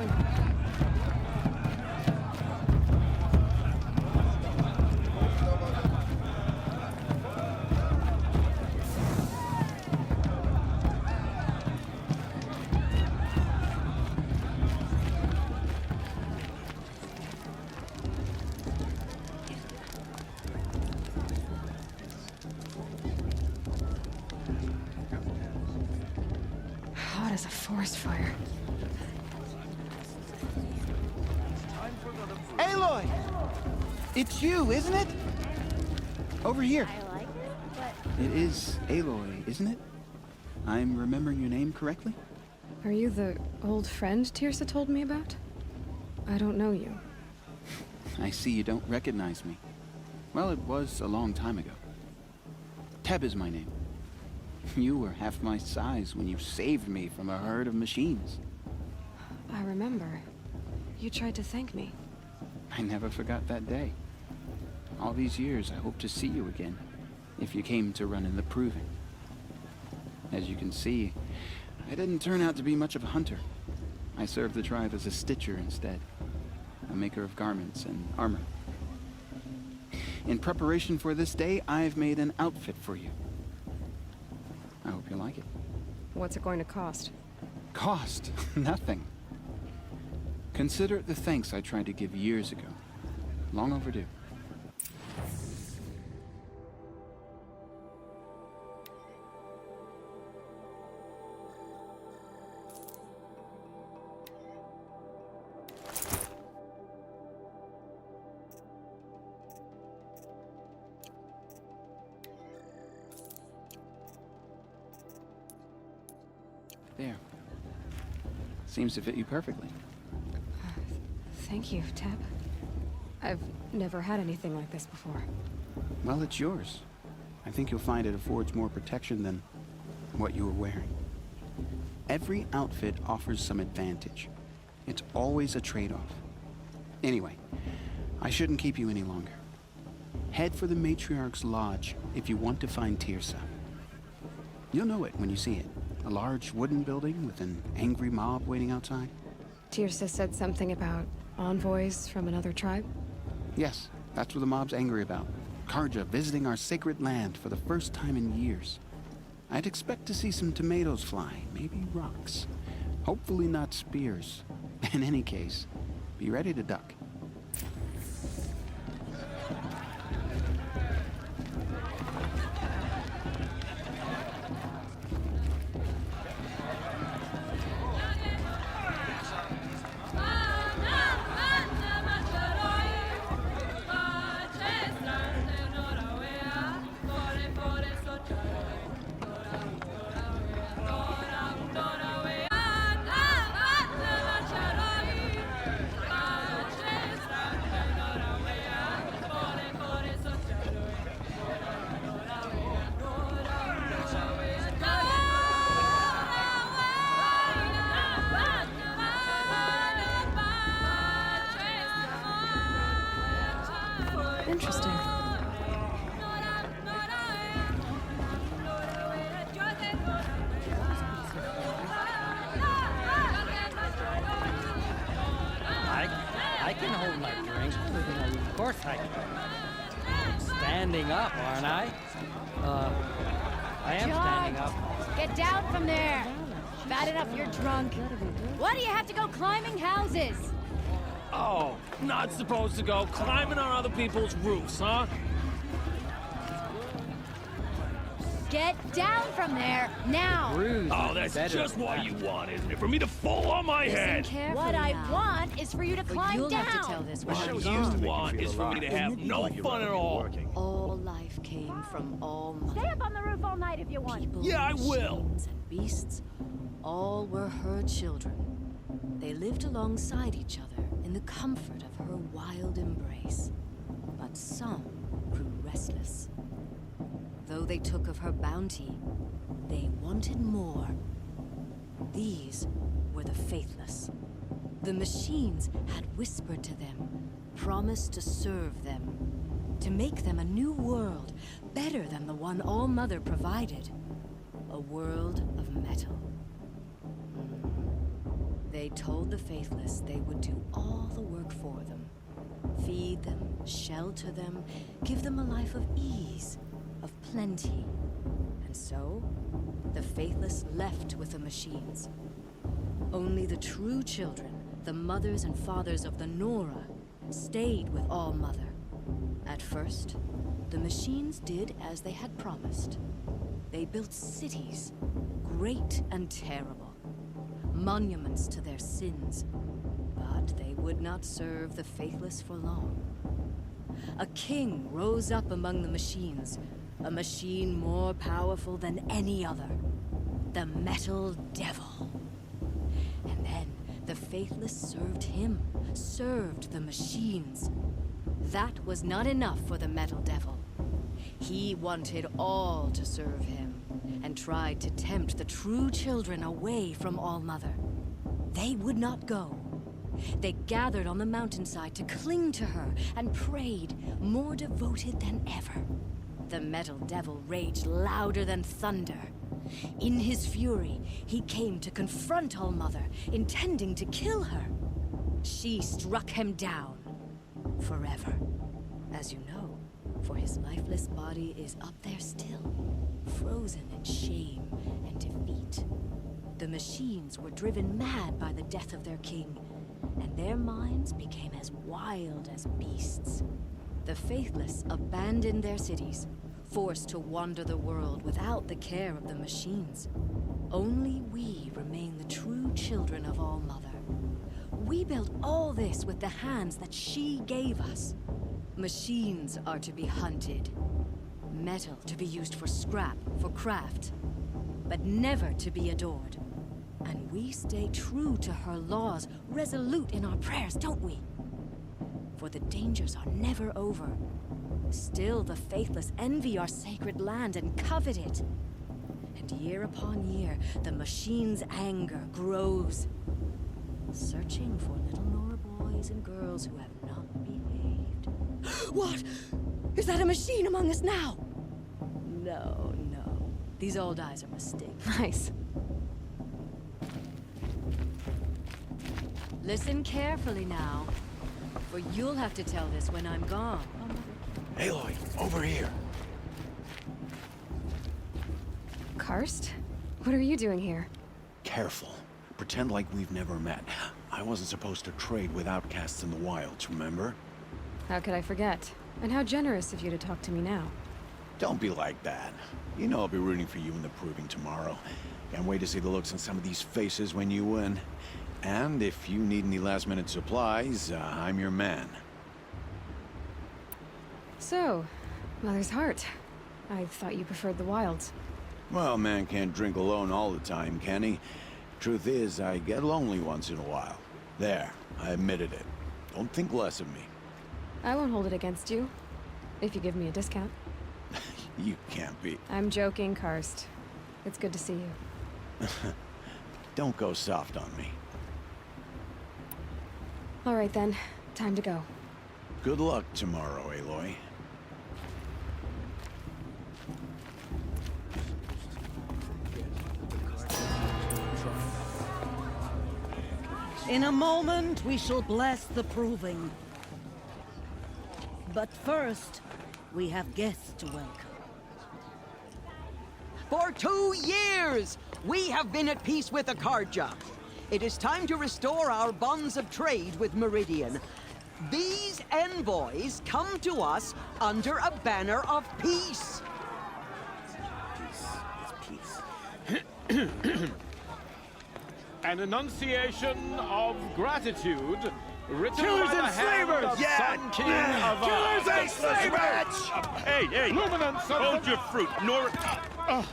Hot as a forest fire. Aloy! It's you, isn't it? Over here. I like it, but... It is Aloy, isn't it? I'm remembering your name correctly? Are you the old friend Tirsa told me about? I don't know you. I see you don't recognize me. Well, it was a long time ago. Teb is my name. You were half my size when you saved me from a herd of machines. I remember. You tried to thank me. I never forgot that day. All these years, I hope to see you again, if you came to run in the proving. As you can see, I didn't turn out to be much of a hunter. I served the tribe as a stitcher instead, a maker of garments and armor. In preparation for this day, I've made an outfit for you. I hope you like it. What's it going to cost? cost? Nothing. Consider it the thanks I tried to give years ago. Long overdue. There. Seems to fit you perfectly. Thank you, Teb. I've never had anything like this before. Well, it's yours. I think you'll find it affords more protection than what you were wearing. Every outfit offers some advantage. It's always a trade-off. Anyway, I shouldn't keep you any longer. Head for the Matriarch's Lodge if you want to find Tirsa. You'll know it when you see it. A large wooden building with an angry mob waiting outside. Tirsa said something about envoys from another tribe? Yes, that's what the mob's angry about. Karja visiting our sacred land for the first time in years. I'd expect to see some tomatoes fly, maybe rocks. Hopefully not spears. In any case, be ready to duck. Interesting. I can hold my drink. Of course I can. I'm standing up, aren't I? I am standing up. Get down from there! Bad enough you're drunk. Why do you have to go climbing houses? Oh, not supposed to go climbing on other people's roofs, huh? Get down from there, now! Oh, that's just what you want, isn't it? For me to fall on my head! What I want is for you to climb you'll down! have to tell this one. What you want is for me to have no fun at all. All life came from all mother. Stay up on the roof all night if you want. People, Yeah, I will. machines, and beasts, all were her children. They lived alongside each other in the comfort of her wild embrace. But some grew restless. Though they took of her bounty, they wanted more. These were the faithless. The machines had whispered to them, promised to serve them, to make them a new world, better than the one All-Mother provided. A world of metal. They told the faithless they would do all the work for them. Feed them, shelter them, give them a life of ease, of plenty. And so, the faithless left with the machines. Only the true children, the mothers and fathers of the Nora, stayed with All-Mother. At first, the machines did as they had promised. They built cities, great and terrible, monuments to their sins, but they would not serve the faithless for long. A king rose up among the machines, a machine more powerful than any other, the Metal Devil. And then the faithless served him, served the machines. That was not enough for the Metal Devil. He wanted all to serve him, and tried to tempt the true children away from All-Mother. They would not go. They gathered on the mountainside to cling to her and prayed, more devoted than ever. The Metal Devil raged louder than thunder. In his fury, he came to confront All-Mother, intending to kill her. She struck him down. Forever. As you know, for his lifeless body is up there still, frozen in shame and defeat. The machines were driven mad by the death of their king, and their minds became as wild as beasts. The faithless abandoned their cities, forced to wander the world without the care of the machines. Only we remain the true children of All-Mother. We built all this with the hands that she gave us. Machines are to be hunted. Metal to be used for scrap, for craft. But never to be adored. And we stay true to her laws, resolute in our prayers, don't we? For the dangers are never over. Still the faithless envy our sacred land and covet it. And year upon year, the machine's anger grows. Searching for little Nora boys and girls who have not behaved. What? Is that a machine among us now? No, no. These old eyes are mistaken. Nice. Listen carefully now, for you'll have to tell this when I'm gone. Aloy, over here. Karst? What are you doing here? Careful. Pretend like we've never met. I wasn't supposed to trade with outcasts in the wilds, remember? How could I forget? And how generous of you to talk to me now. Don't be like that. You know I'll be rooting for you in the proving tomorrow. Can't wait to see the looks on some of these faces when you win. And if you need any last-minute supplies, I'm your man. So, Mother's Heart. I thought you preferred the wilds. Well, man can't drink alone all the time, can he? Truth is, I get lonely once in a while. There, I admitted it. Don't think less of me. I won't hold it against you, if you give me a discount. You can't be. I'm joking, Karst. It's good to see you. Don't go soft on me. All right then, time to go. Good luck tomorrow, Aloy. In a moment, we shall bless the proving. But first, we have guests to welcome. For 2 years, we have been at peace with Akarja. It is time to restore our bonds of trade with Meridian. These envoys come to us under a banner of peace. Peace. An enunciation of gratitude written Killers by the and hand slavers! of Yeah! Sun King of Killers and slavers! Hey, hey! Luminance of Hold the... your fruit,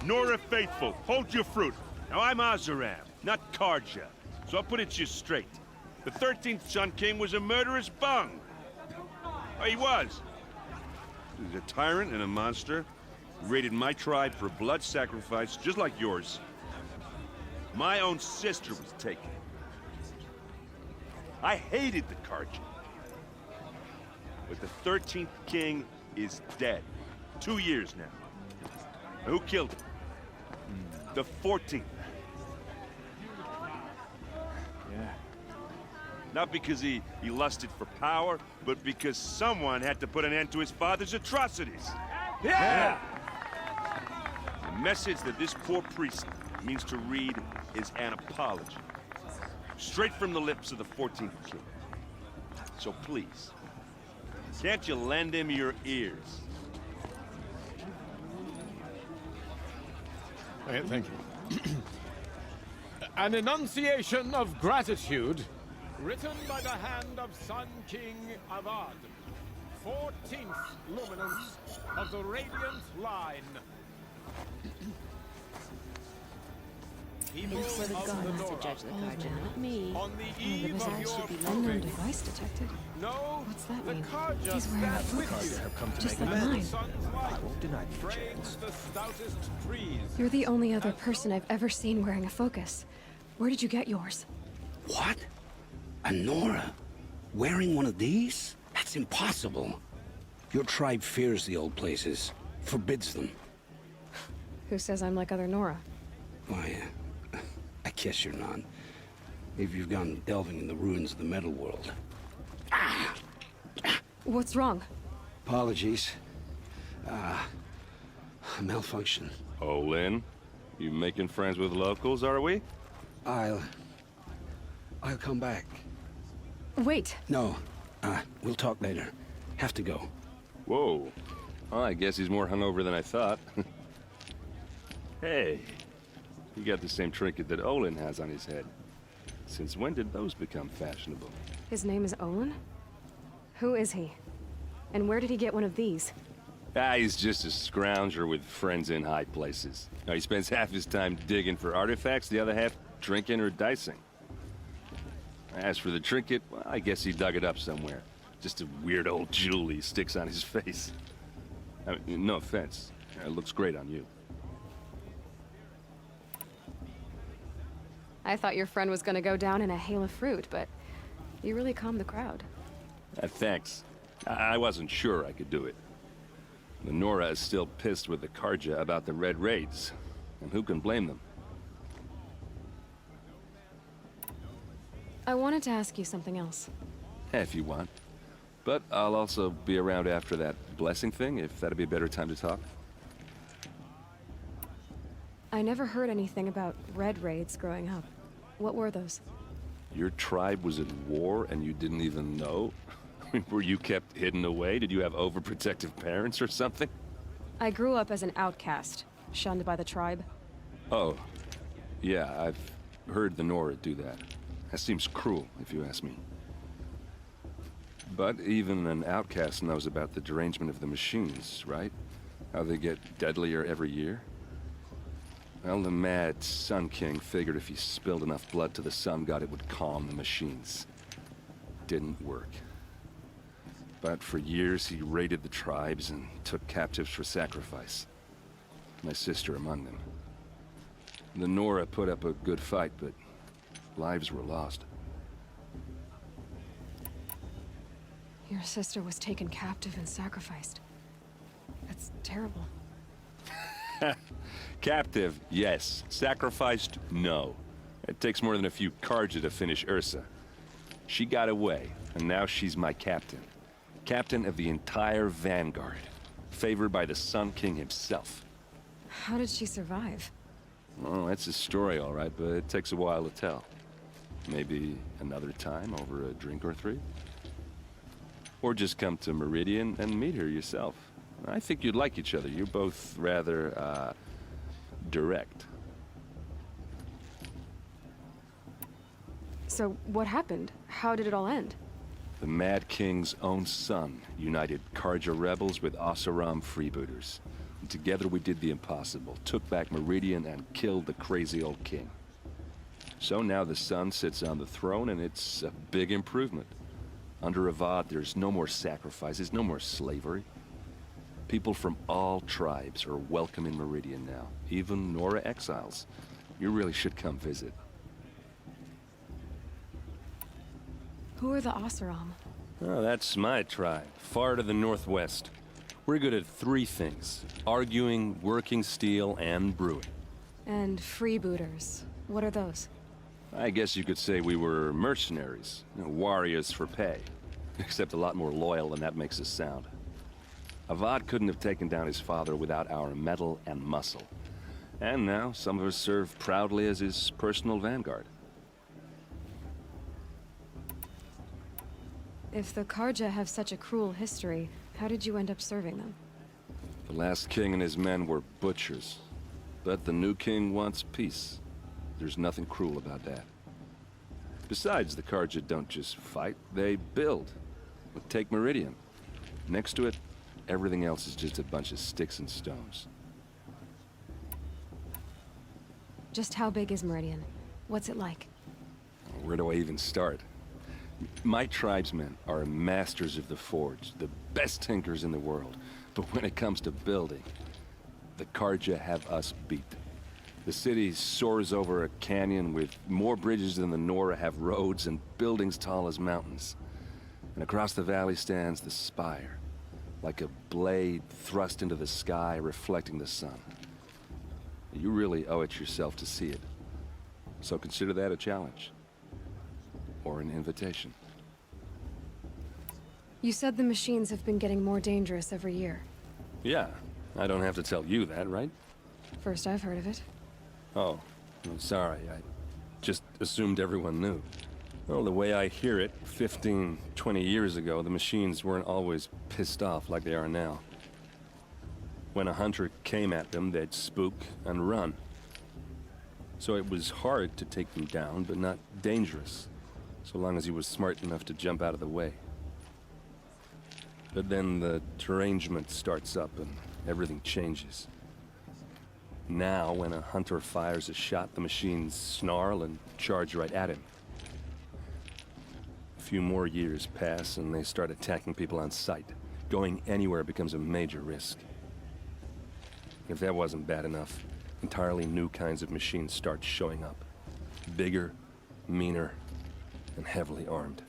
Nora Faithful. Hold your fruit. Now I'm Azaram, not Karja, so I'll put it to you straight. The 13th Sun King was a murderous bung. Oh, he was. He was a tyrant and a monster. He raided my tribe for blood sacrifice, just like yours. My own sister was taken. I hated the Karja. But the 13th king is dead. 2 years now. Who killed him? The 14th. Yeah. Not because he lusted for power, but because someone had to put an end to his father's atrocities. Yeah! The message that this poor priest means to read is an apology. Straight from the lips of the 14th king. So please, can't you lend him your ears? Thank you. An enunciation of gratitude written by the hand of Sun King Avad, 14th luminance of the Radiant Line. Thanks for the gods to judge the Karja, not me. The results should be unknown device detected. What's that mean? He's wearing a focus, just like mine. I won't deny the chance. You're the only other person I've ever seen wearing a focus. Where did you get yours? What? A Nora? Wearing one of these? That's impossible. Your tribe fears the old places, forbids them. Who says I'm like other Nora? Why, I guess you're not. If you've gone delving in the ruins of the metal world. What's wrong? Apologies. A malfunction. Oh, Lynn? You making friends with locals, are we? I'll come back. Wait. No. We'll talk later. Have to go. Whoa. Well, I guess he's more hungover than I thought. Hey. You got the same trinket that Olin has on his head. Since when did those become fashionable? His name is Olin? Who is he? And where did he get one of these? He's just a scrounger with friends in high places. He spends half his time digging for artifacts, the other half drinking or dicing. As for the trinket, well, I guess he dug it up somewhere. Just a weird old jewel he sticks on his face. I mean, no offense. It looks great on you. I thought your friend was gonna go down in a hail of fruit, but you really calmed the crowd. Thanks. I wasn't sure I could do it. The Nora is still pissed with the Karja about the Red Raids, and who can blame them? I wanted to ask you something else. If you want. But I'll also be around after that blessing thing, if that'd be a better time to talk. I never heard anything about Red Raids growing up. What were those? Your tribe was at war and you didn't even know? Were you kept hidden away? Did you have overprotective parents or something? I grew up as an outcast, shunned by the tribe. Oh. Yeah, I've heard the Nora do that. That seems cruel, if you ask me. But even an outcast knows about the derangement of the machines, right? How they get deadlier every year? Well, the mad Sun King figured if he spilled enough blood to the Sun God, it would calm the machines. Didn't work. But for years, he raided the tribes and took captives for sacrifice. My sister among them. The Nora put up a good fight, but lives were lost. Your sister was taken captive and sacrificed. That's terrible. Captive, yes. Sacrificed, no. It takes more than a few Karja to finish Ursa. She got away, and now she's my captain. Captain of the entire Vanguard. Favored by the Sun King himself. How did she survive? Well, that's a story, all right, but it takes a while to tell. Maybe another time over a drink or three? Or just come to Meridian and meet her yourself. I think you'd like each other. You're both rather, direct. So, what happened? How did it all end? The Mad King's own son united Karja rebels with Oseram freebooters. And together we did the impossible, took back Meridian and killed the crazy old king. So now the son sits on the throne and it's a big improvement. Under Avad, there's no more sacrifices, no more slavery. People from all tribes are welcome in Meridian now, even Nora exiles. You really should come visit. Who are the Oseram? Oh, that's my tribe, far to the northwest. We're good at three things: arguing, working steel, and brewing. And freebooters. What are those? I guess you could say we were mercenaries, warriors for pay. Except a lot more loyal than that makes us sound. Avad couldn't have taken down his father without our metal and muscle. And now, some of us serve proudly as his personal vanguard. If the Karja have such a cruel history, how did you end up serving them? The last king and his men were butchers. But the new king wants peace. There's nothing cruel about that. Besides, the Karja don't just fight, they build. Take Meridian. Next to it, everything else is just a bunch of sticks and stones. Just how big is Meridian? What's it like? Where do I even start? My tribesmen are masters of the forge, the best tinkers in the world. But when it comes to building, the Karja have us beat. The city soars over a canyon with more bridges than the Nora have roads and buildings tall as mountains. And across the valley stands the spire, like a blade thrust into the sky reflecting the sun. You really owe it yourself to see it. So consider that a challenge. Or an invitation. You said the machines have been getting more dangerous every year. Yeah, I don't have to tell you that, right? First I've heard of it. Oh, I'm sorry. Just assumed everyone knew. Well, the way I hear it, 15, 20 years ago, the machines weren't always pissed off like they are now. When a hunter came at them, they'd spook and run. So it was hard to take them down, but not dangerous, so long as he was smart enough to jump out of the way. But then the derangement starts up and everything changes. Now, when a hunter fires a shot, the machines snarl and charge right at him. A few more years pass and they start attacking people on sight. Going anywhere becomes a major risk. If that wasn't bad enough, entirely new kinds of machines start showing up. Bigger, meaner, and heavily armed.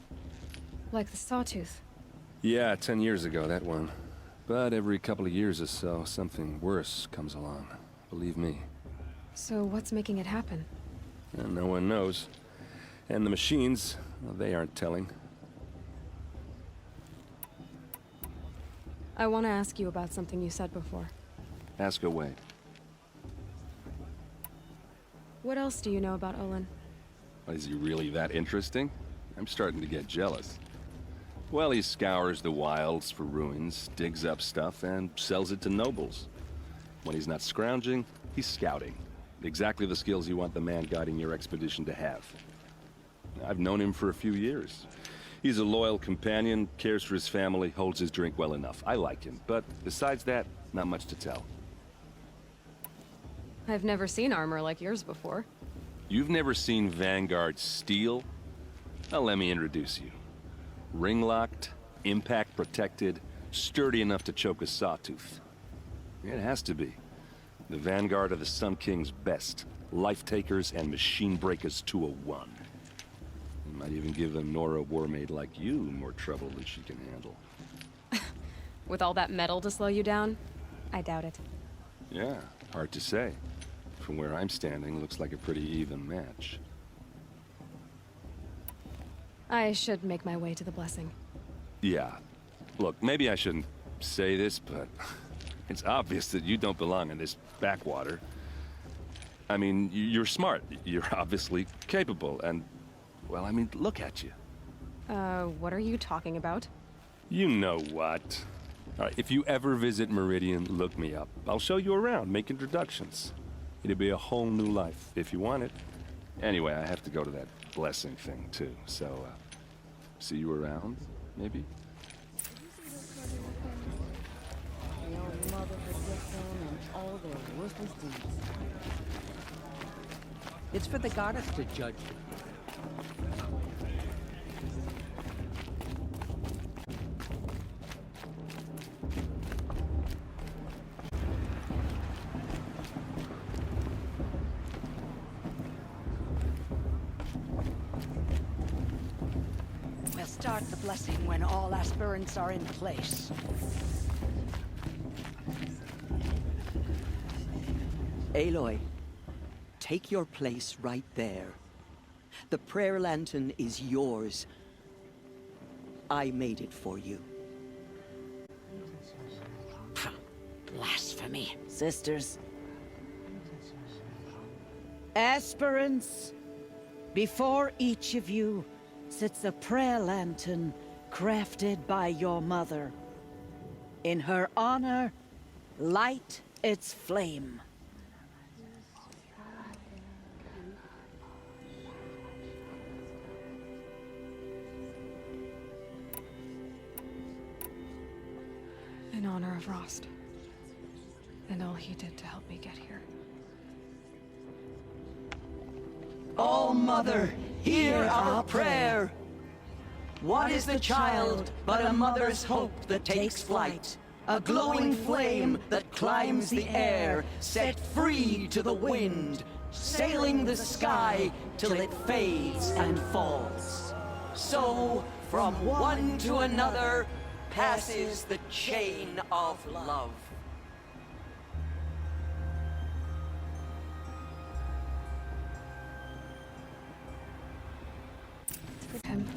Like the Sawtooth. Yeah, 10 years ago, that one. But every couple of years or so, something worse comes along. Believe me. So what's making it happen? And no one knows. And the machines, well, they aren't telling. I want to ask you about something you said before. Ask away. What else do you know about Olin? Is he really that interesting? I'm starting to get jealous. Well, he scours the wilds for ruins, digs up stuff, and sells it to nobles. When he's not scrounging, he's scouting. Exactly the skills you want the man guiding your expedition to have. I've known him for a few years. He's a loyal companion, cares for his family, holds his drink well enough. I like him, but besides that, not much to tell. I've never seen armor like yours before. You've never seen Vanguard steel? Well, let me introduce you. Ring-locked, impact-protected, sturdy enough to choke a sawtooth. It has to be. The Vanguard of the Sun King's best. Life-takers and machine breakers to a one. You might even give a Nora warmaid like you more trouble than she can handle. With all that metal to slow you down? I doubt it. Yeah, hard to say. From where I'm standing, looks like a pretty even match. I should make my way to the blessing. Yeah. Look, maybe I shouldn't say this, but it's obvious that you don't belong in this backwater. I mean, you're smart. You're obviously capable, and, well, I mean, look at you. What are you talking about? You know what. All right, if you ever visit Meridian, look me up. I'll show you around, make introductions. It'll be a whole new life, if you want it. Anyway, I have to go to that blessing thing, too, so, see you around, maybe? It's for the goddess to judge. We'll start the blessing when all aspirants are in place. Aloy, take your place right there. The prayer lantern is yours. I made it for you. Blasphemy. Sisters. Aspirants, before each of you sits a prayer lantern crafted by your mother. In her honor, light its flame. In honor of Rost. And all he did to help me get here. All Mother, hear our prayer. What is the child but a mother's hope that takes flight? A glowing flame that climbs the air, set free to the wind, sailing the sky till it fades and falls. So, from one to another, passes the chain of love. Him.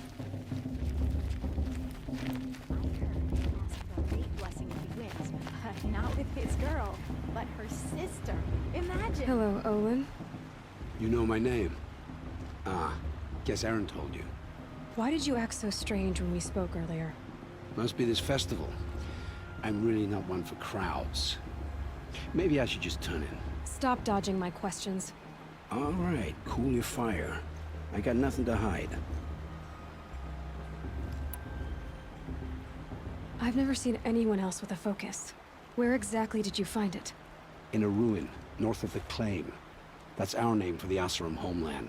Blessing if he wins. Not with his girl, but her sister. Imagine. Hello, Olin. You know my name? Ah, guess Aaron told you. Why did you act so strange when we spoke earlier? Must be this festival. I'm really not one for crowds. Maybe I should just turn in. Stop dodging my questions. All right, cool your fire. I got nothing to hide. I've never seen anyone else with a focus. Where exactly did you find it? In a ruin, north of the Claim. That's our name for the Asuram homeland.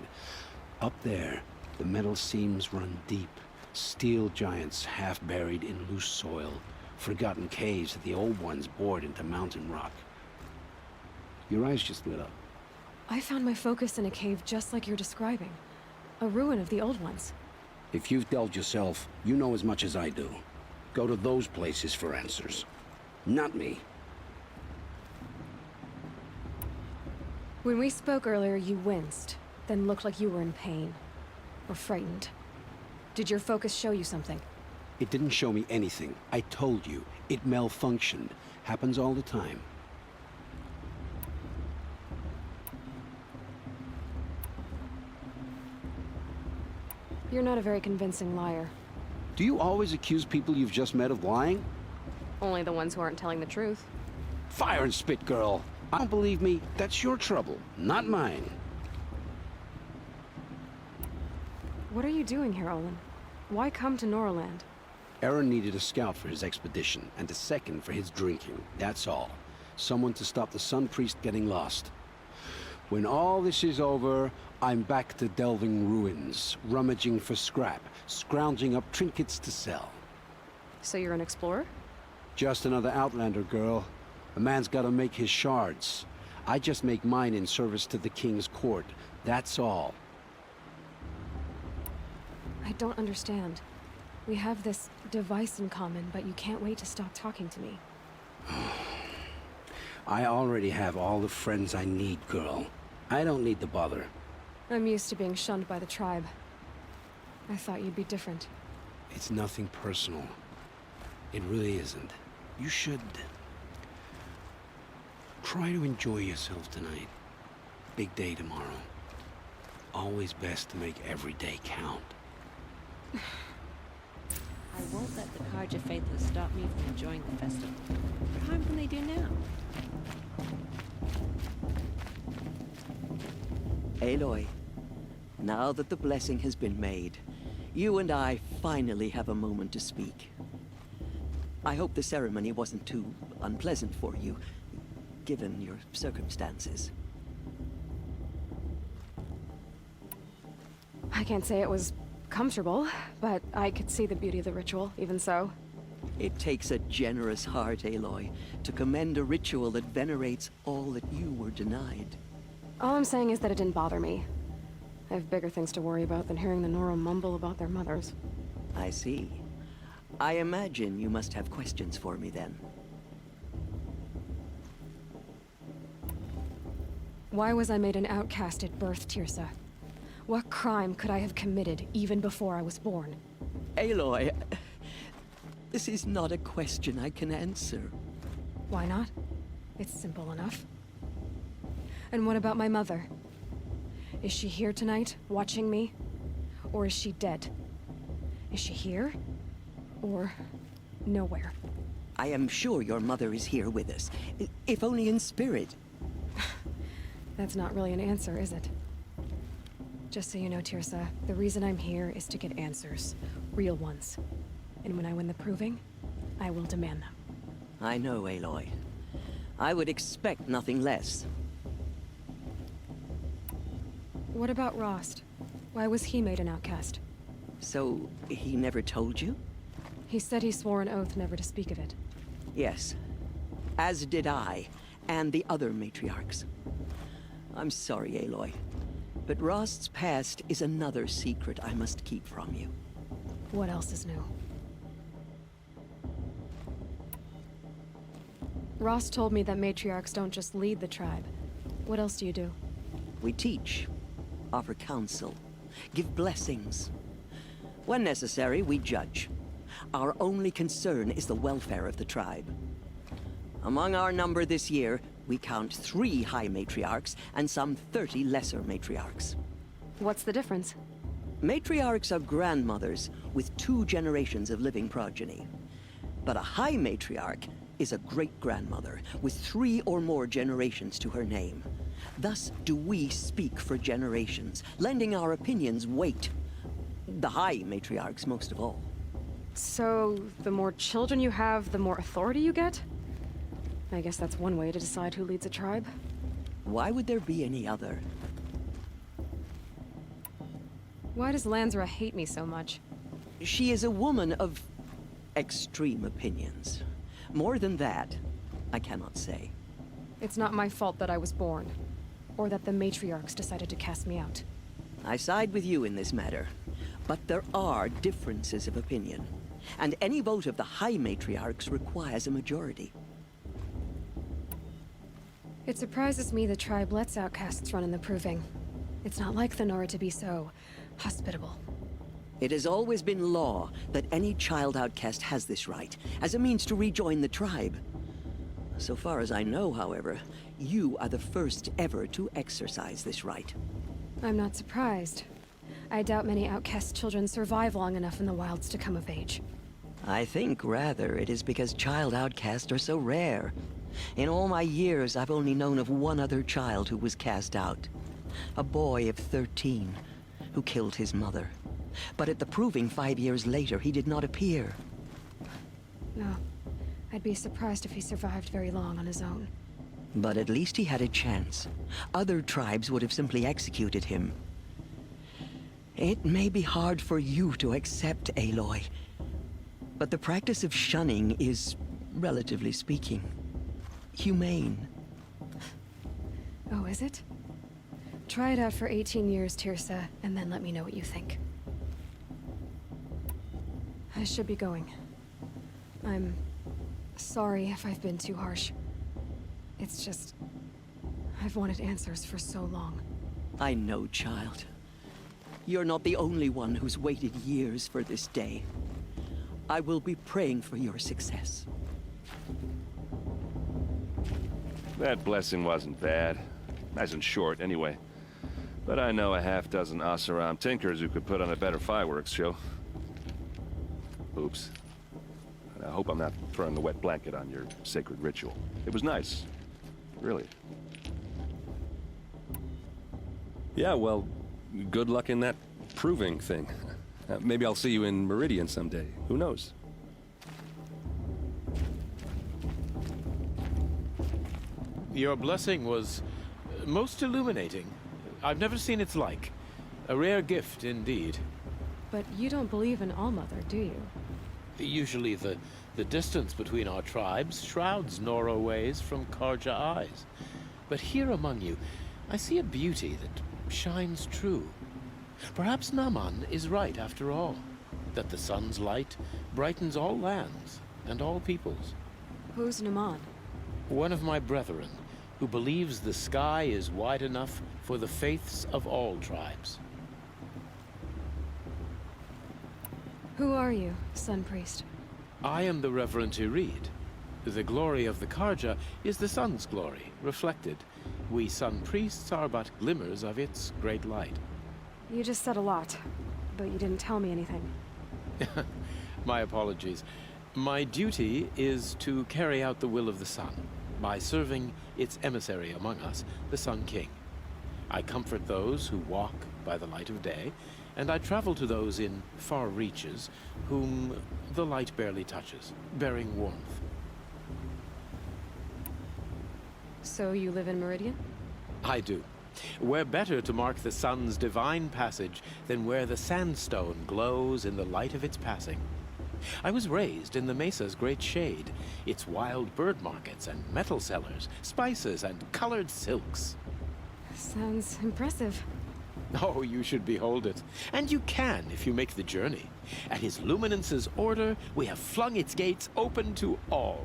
Up there, the metal seams run deep. Steel giants half buried in loose soil. Forgotten caves that the old ones bored into mountain rock. Your eyes just lit up. I found my focus in a cave just like you're describing. A ruin of the old ones. If you've delved yourself, you know as much as I do. Go to those places for answers. Not me. When we spoke earlier, you winced, then looked like you were in pain. Or frightened. Did your focus show you something? It didn't show me anything. I told you. It malfunctioned. Happens all the time. You're not a very convincing liar. Do you always accuse people you've just met of lying? Only the ones who aren't telling the truth. Fire and spit, girl. I don't believe me. That's your trouble, not mine. What are you doing here, Olin? Why come to Noraland? Aaron needed a scout for his expedition, and a second for his drinking. That's all. Someone to stop the Sun Priest getting lost. When all this is over, I'm back to delving ruins, rummaging for scrap, scrounging up trinkets to sell. So you're an explorer? Just another Outlander, girl. A man's gotta make his shards. I just make mine in service to the King's court. That's all. I don't understand. We have this device in common, but you can't wait to stop talking to me. I already have all the friends I need, girl. I don't need the bother. I'm used to being shunned by the tribe. I thought you'd be different. It's nothing personal. It really isn't. You should... try to enjoy yourself tonight. Big day tomorrow. Always best to make every day count. I won't let the Karja Faithless stop me from enjoying the festival. What harm can they do now? Aloy, now that the blessing has been made, you and I finally have a moment to speak. I hope the ceremony wasn't too unpleasant for you, given your circumstances. I can't say it was comfortable, but I could see the beauty of the ritual, even so. It takes a generous heart, Aloy, to commend a ritual that venerates all that you were denied. All I'm saying is that it didn't bother me. I have bigger things to worry about than hearing the Nora mumble about their mothers. I see. I imagine you must have questions for me then. Why was I made an outcast at birth, Tirsa? What crime could I have committed even before I was born? Aloy, this is not a question I can answer. Why not? It's simple enough. And what about my mother? Is she here tonight, watching me? Or is she dead? Is she here? Or nowhere? I am sure your mother is here with us, if only in spirit. That's not really an answer, is it? Just so you know, Tirsa, the reason I'm here is to get answers. Real ones. And when I win the proving, I will demand them. I know, Aloy. I would expect nothing less. What about Rost? Why was he made an outcast? So, he never told you? He said he swore an oath never to speak of it. Yes. As did I, and the other matriarchs. I'm sorry, Aloy. But Rost's past is another secret I must keep from you. What else is new? Rost told me that matriarchs don't just lead the tribe. What else do you do? We teach, offer counsel, give blessings. When necessary, we judge. Our only concern is the welfare of the tribe. Among our number this year, we count 3 high matriarchs and some 30 lesser matriarchs. What's the difference? Matriarchs are grandmothers with 2 generations of living progeny. But a high matriarch is a great-grandmother with 3 or more generations to her name. Thus do we speak for generations, lending our opinions weight. The high matriarchs most of all. So, the more children you have, the more authority you get? I guess that's one way to decide who leads a tribe. Why would there be any other? Why does Lansra hate me so much? She is a woman of extreme opinions. More than that, I cannot say. It's not my fault that I was born, or that the matriarchs decided to cast me out. I side with you in this matter, but there are differences of opinion, and any vote of the high matriarchs requires a majority. It surprises me the tribe lets outcasts run in the Proving. It's not like the Nora to be so hospitable. It has always been law that any child outcast has this right, as a means to rejoin the tribe. So far as I know, however, you are the first ever to exercise this right. I'm not surprised. I doubt many outcast children survive long enough in the wilds to come of age. I think, rather, it is because child outcasts are so rare. In all my years, I've only known of one other child who was cast out. A boy of 13, who killed his mother. But at the Proving 5 years later, he did not appear. No. I'd be surprised if he survived very long on his own. But at least he had a chance. Other tribes would have simply executed him. It may be hard for you to accept, Aloy, but the practice of shunning is, relatively speaking, humane. Oh, is it? Try it out for 18 years, Tirsa, and then let me know what you think. I should be going. I'm sorry if I've been too harsh. It's just, I've wanted answers for so long. I know, child. You're not the only one who's waited years for this day. I will be praying for your success. That blessing wasn't bad. Nice and short, anyway. But I know a half-dozen Oseram tinkers who could put on a better fireworks show. Oops. I hope I'm not throwing a wet blanket on your sacred ritual. It was nice. Really. Yeah, well, good luck in that proving thing. Maybe I'll see you in Meridian someday. Who knows? Your blessing was most illuminating. I've never seen its like. A rare gift indeed. But you don't believe in Allmother, do you? Usually the distance between our tribes shrouds Nora ways from Karja eyes. But here among you, I see a beauty that shines true. Perhaps Naman is right after all, that the sun's light brightens all lands and all peoples. Who's Naman? One of my brethren, who believes the sky is wide enough for the faiths of all tribes. Who are you, Sun Priest? I am the Reverend Irid. The glory of the Karja is the sun's glory, reflected. We Sun Priests are but glimmers of its great light. You just said a lot, but you didn't tell me anything. My apologies. My duty is to carry out the will of the sun, by serving its emissary among us, the Sun King. I comfort those who walk by the light of day, and I travel to those in far reaches whom the light barely touches, bearing warmth. So you live in Meridian? I do. Where better to mark the sun's divine passage than where the sandstone glows in the light of its passing. I was raised in the mesa's great shade, its wild bird markets and metal cellars, spices and colored silks. Sounds impressive. Oh, you should behold it. And you can if you make the journey. At his luminance's order, we have flung its gates open to all.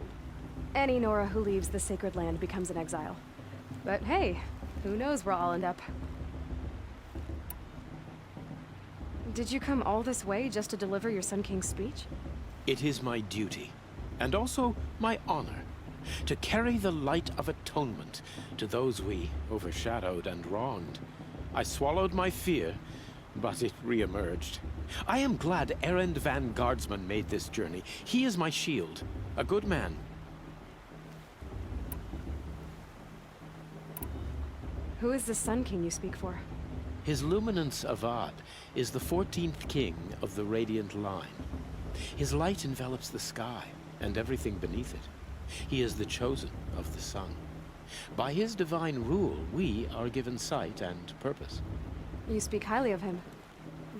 Any Nora who leaves the sacred land becomes an exile. But hey, who knows where I'll end up. Did you come all this way just to deliver your Sun King's speech? It is my duty, and also my honor, to carry the light of atonement to those we overshadowed and wronged. I swallowed my fear, but it re-emerged. I am glad Erend van Guardsman made this journey. He is my shield. A good man. Who is the Sun King you speak for? His Luminance Avad is the 14th king of the Radiant Line. His light envelops the sky and everything beneath it. He is the chosen of the sun. By his divine rule, we are given sight and purpose. You speak highly of him.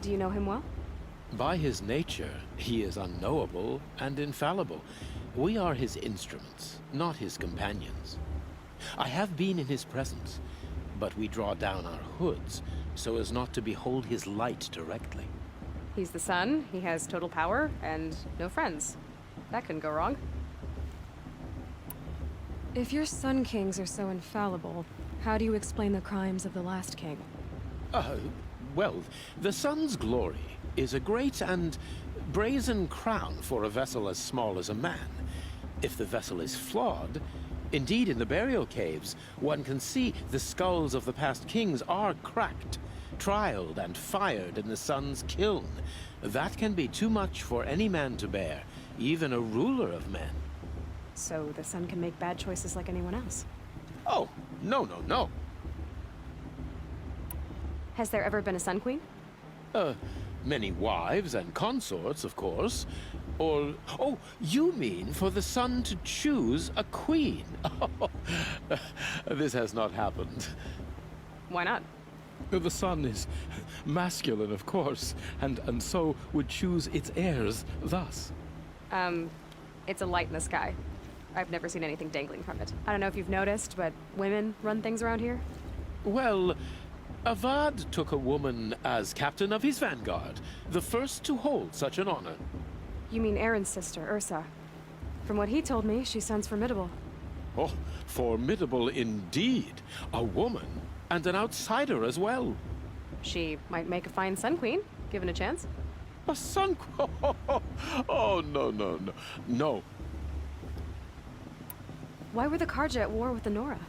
Do you know him well? By his nature, he is unknowable and infallible. We are his instruments, not his companions. I have been in his presence, but we draw down our hoods so as not to behold his light directly. He's the sun, he has total power, and no friends. That couldn't go wrong. If your Sun Kings are so infallible, how do you explain the crimes of the last king? Well, the sun's glory is a great and brazen crown for a vessel as small as a man. If the vessel is flawed, indeed in the burial caves, one can see the skulls of the past kings are cracked, trialed and fired in the sun's kiln. That can be too much for any man to bear, even a ruler of men. So the sun can make bad choices like anyone else? Oh, no. Has there ever been a Sun Queen? Many wives and consorts, of course. Or, oh, you mean for the sun to choose a queen? This has not happened. Why not? The sun is masculine, of course, and so would choose its heirs thus. It's a light in the sky. I've never seen anything dangling from it. I don't know if you've noticed, but women run things around here. Well, Avad took a woman as captain of his vanguard, the first to hold such an honor. You mean Aaron's sister, Ursa. From what he told me, she sounds formidable. Oh, formidable indeed. A woman, and an outsider as well. She might make a fine Sun Queen, given a chance. A Sun Queen? Oh, no. Why were the Karja at war with the Nora?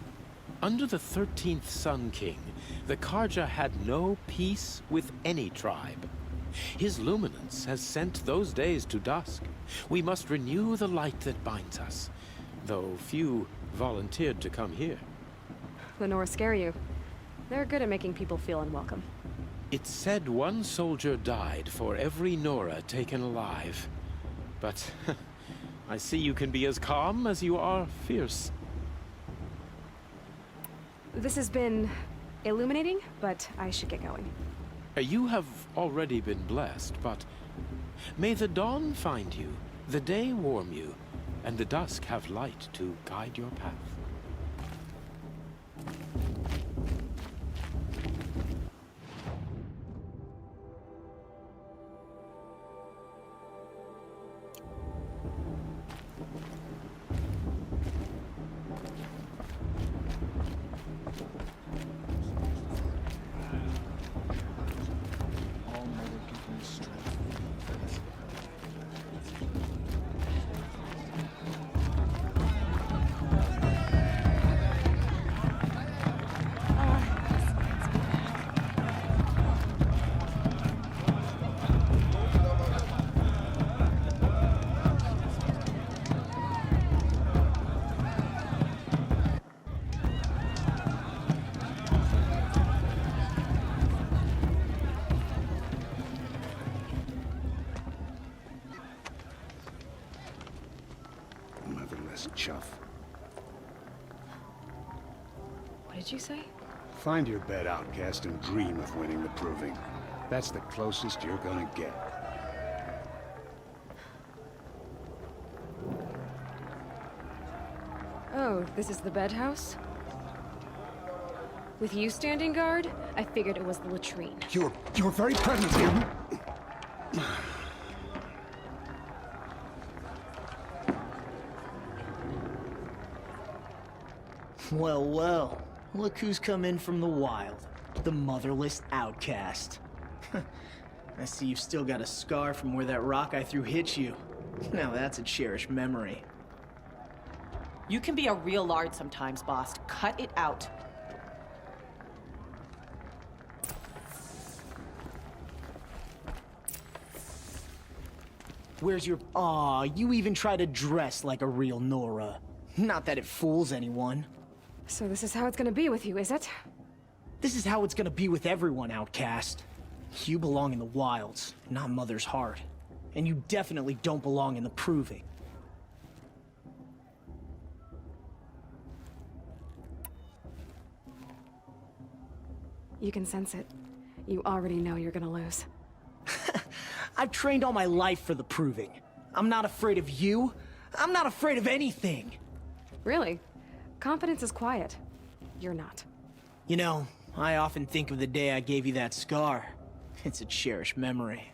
Under the 13th Sun King, the Karja had no peace with any tribe. His luminance has sent those days to dusk. We must renew the light that binds us, though few volunteered to come here. The Nora scare you. They're good at making people feel unwelcome. It's said one soldier died for every Nora taken alive. But I see you can be as calm as you are fierce. This has been illuminating, but I should get going. You have already been blessed, but may the dawn find you, the day warm you, and the dusk have light to guide your path. Chuff. What did you say? Find your bed, outcast, and dream of winning the proving. That's the closest you're gonna get. Oh, this is the bed house? With you standing guard, I figured it was the latrine. Your very presence here. Well, look who's come in from the wild. The motherless outcast. I see you've still got a scar from where that rock I threw hit you. Now that's a cherished memory. You can be a real lard sometimes, boss. Cut it out. Where's your... Aw, you even try to dress like a real Nora. Not that it fools anyone. So this is how it's gonna be with you, is it? This is how it's gonna be with everyone, outcast. You belong in the wilds, not Mother's heart. And you definitely don't belong in the proving. You can sense it. You already know you're gonna lose. I've trained all my life for the proving. I'm not afraid of you. I'm not afraid of anything. Really? Confidence is quiet. You're not. You know, I often think of the day I gave you that scar. It's a cherished memory.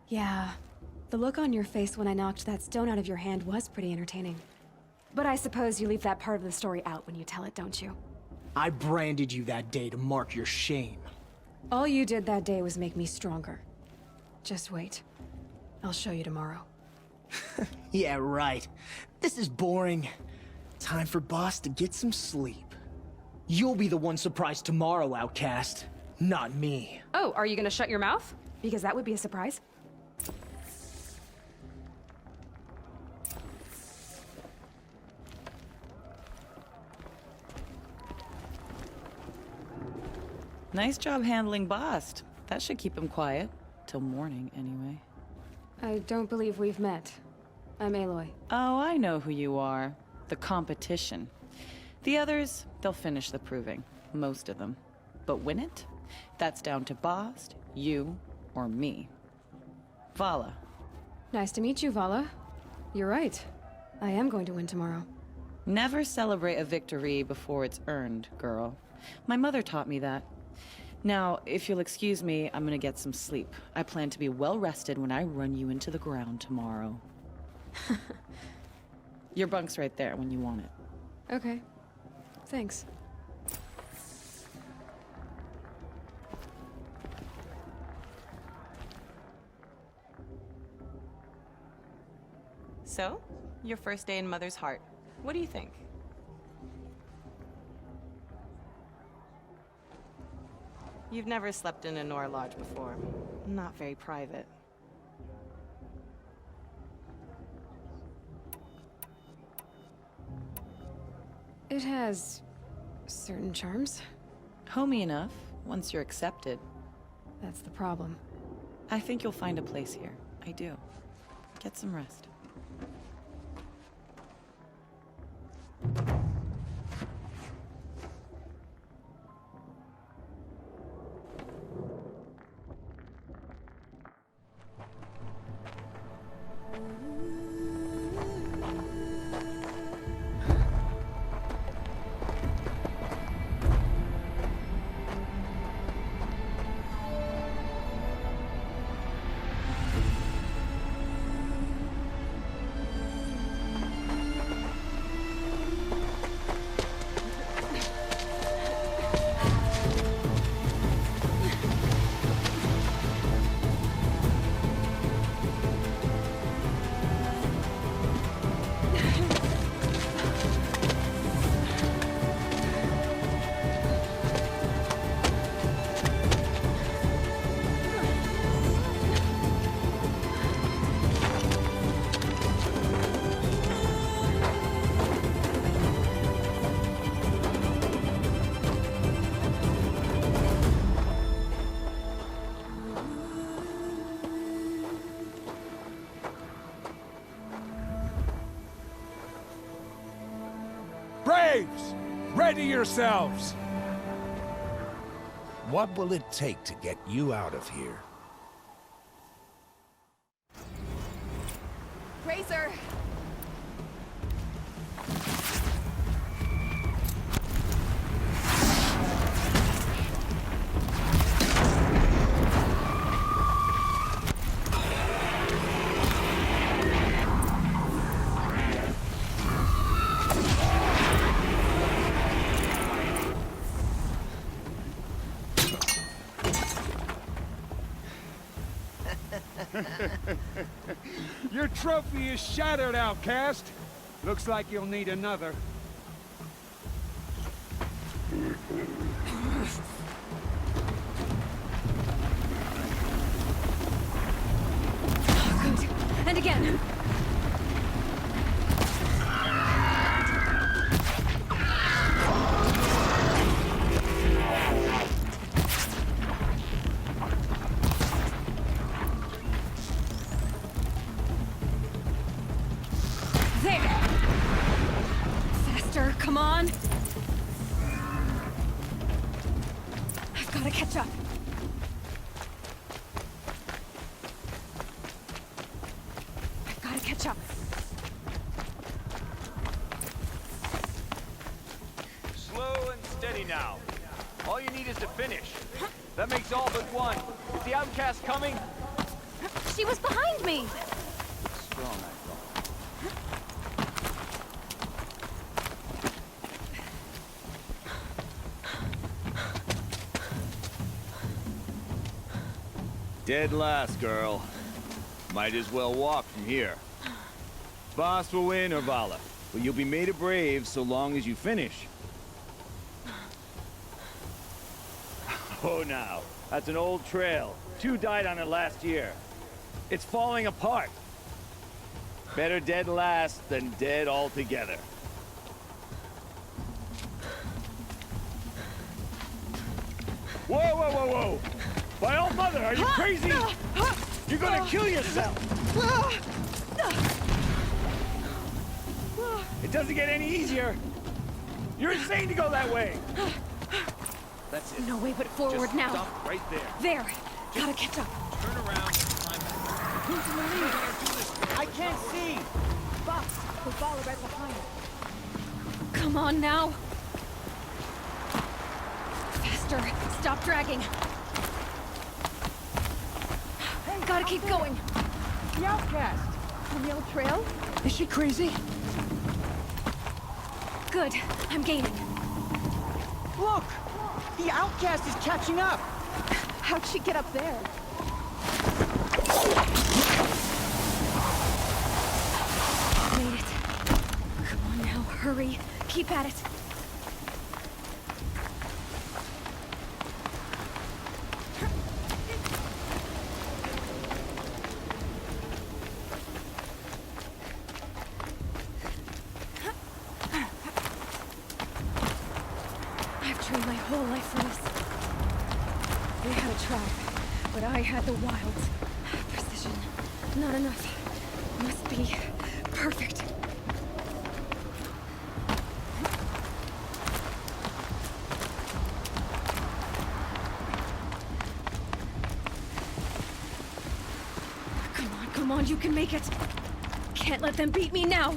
Yeah. The look on your face when I knocked that stone out of your hand was pretty entertaining. But I suppose you leave that part of the story out when you tell it, don't you? I branded you that day to mark your shame. All you did that day was make me stronger. Just wait. I'll show you tomorrow. Yeah, right. This is boring. Time for Boss to get some sleep. You'll be the one surprised tomorrow, outcast. Not me. Oh, are you gonna shut your mouth? Because that would be a surprise. Nice job handling Bast. That should keep him quiet. Till morning, anyway. I don't believe we've met. I'm Aloy. Oh, I know who you are. The competition. The others, they'll finish the proving. Most of them. But win it? That's down to Bast, you, or me. Vala. Nice to meet you, Vala. You're right. I am going to win tomorrow. Never celebrate a victory before it's earned, girl. My mother taught me that. Now, if you'll excuse me, I'm gonna get some sleep. I plan to be well rested when I run you into the ground tomorrow. Your bunk's right there when you want it. Okay. Thanks. So, your first day in Mother's heart. What do you think? You've never slept in a Nora lodge before. Not very private. It has certain charms. Homey enough, once you're accepted. That's the problem. I think you'll find a place here. I do. Get some rest. Braves! Ready yourselves! What will it take to get you out of here? Razor! Your trophy is shattered, outcast. Looks like you'll need another. Good. And again. There! Faster, come on! I've gotta catch up. I've gotta catch up. Slow and steady now. All you need is to finish. That makes all but one. Is the outcast coming? She was behind me! Strong, I thought. Dead last, girl. Might as well walk from here. Boss will win or Vala, but you'll be made a brave so long as you finish. Oh, now. That's an old trail. 2 died on it last year. It's falling apart. Better dead last than dead altogether. Whoa, whoa, whoa, whoa! By all mother, are you crazy? You're gonna kill yourself! It doesn't get any easier. You're insane to go that way. That's it. No way but forward Just now. stop right there. There! Gotta catch up. Turn around and climb back. Who's in the lead? I can't see! Boss, the ball right behind. Come on now. Faster. Stop dragging. Hey, gotta keep going. The outcast. On the old trail? Is she crazy? Good. I'm gaining. Look! The outcast is catching up! How'd she get up there? Made it. Come on now, hurry. Keep at it. I've trained my whole life for this. They had a trap, but I had the wilds. Precision. Not enough. Must be perfect. Come on, you can make it. Can't let them beat me now.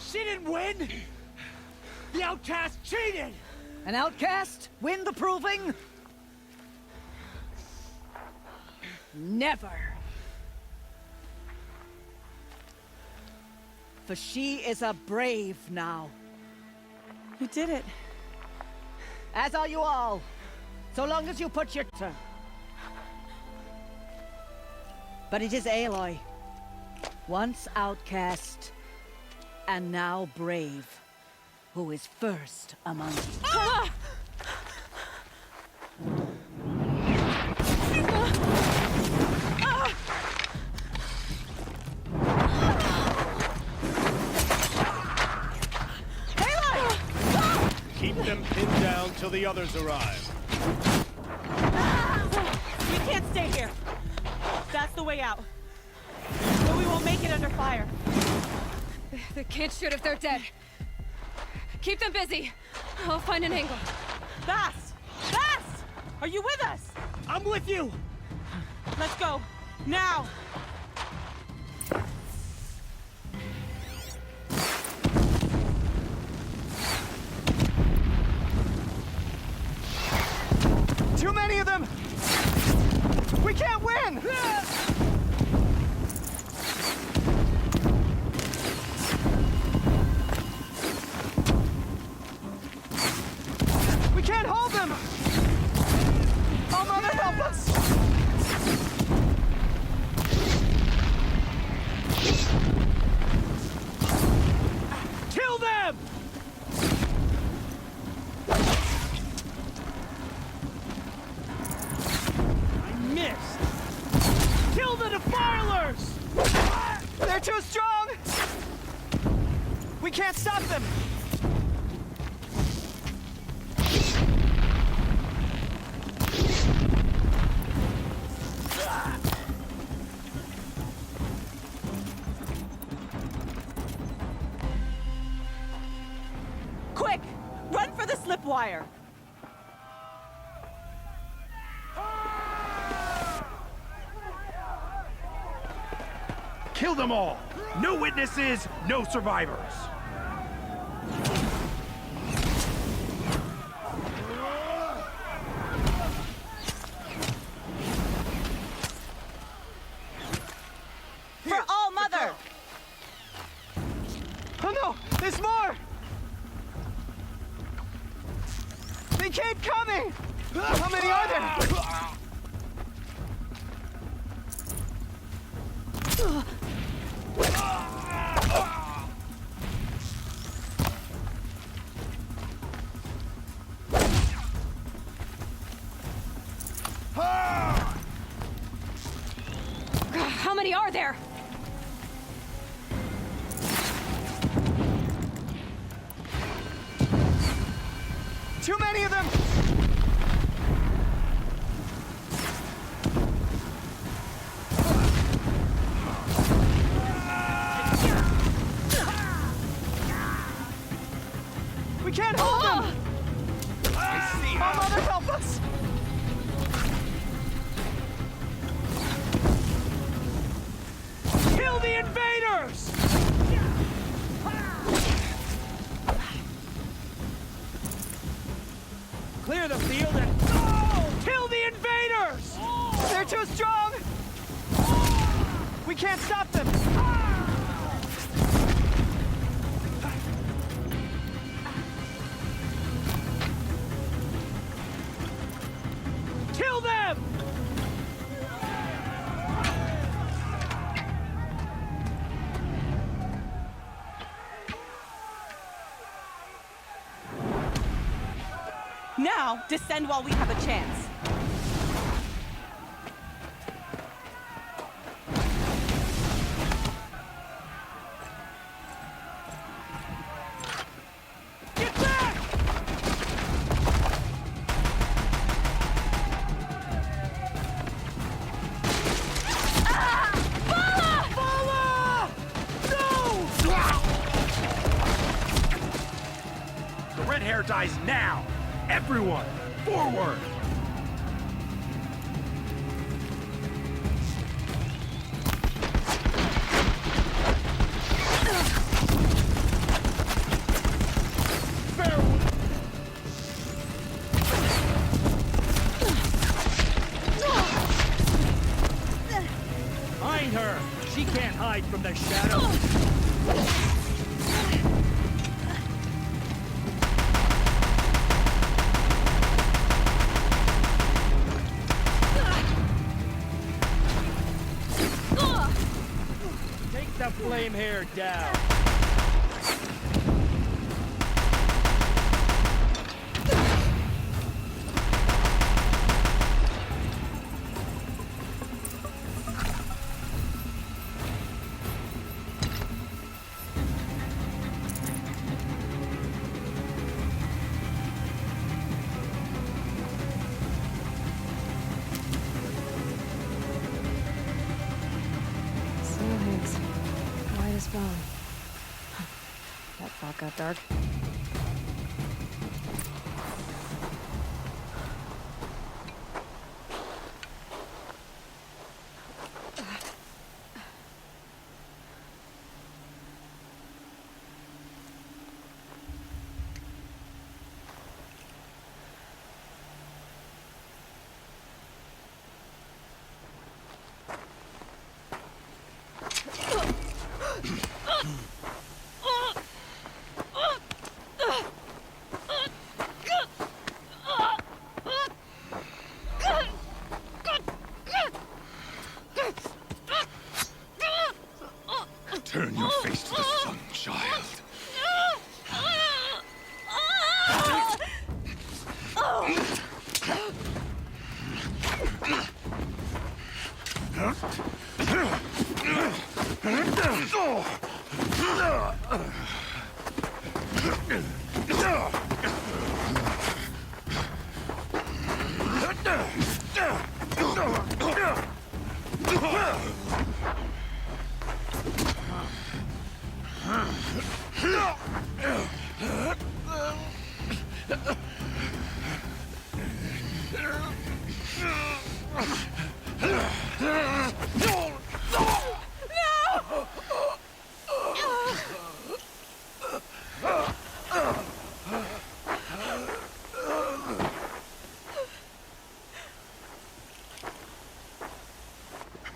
She didn't win! The outcast cheated! An outcast? Win the proving? Never. For she is a brave now. You did it. As are you all. So long as you put your turn. But it is Aloy. Once outcast, and now brave, who is first among you. Ah! Keep them pinned down till the others arrive. We can't stay here. That's the way out. But we won't make it under fire. They can't shoot if they're dead. Keep them busy. I'll find an angle. Fast! Fast! Are you with us? I'm with you! Let's go. Now! Too many of them! We can't win! We can't hold them! Oh, Mother, help us! Stop them! Quick! Run for the slip wire! Kill them all! No witnesses, no survivors! For all mother! Oh no! There's more! They keep coming! How many are there? How many are there? Too many of them! We can't hold them! I see. Oh, Mother, help us! Kill the invaders! Clear the field and kill the invaders! They're too strong! We can't stop them! Kill them! Now, descend while we have a chance. Get back! Bala! No! The red hair dies now! Everyone, forward! Find her! She can't hide from the shadows! Take the flame hair down! Still hangs. White as bone. That fog got dark.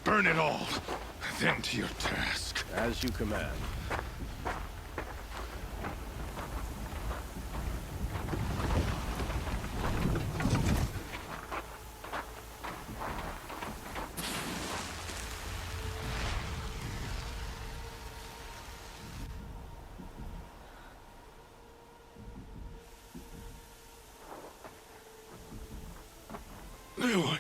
Burn it all, then to your task. As you command. Aloy.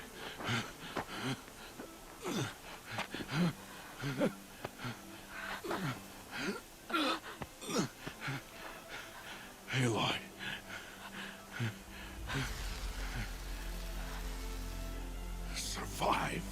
Aloy. Survive.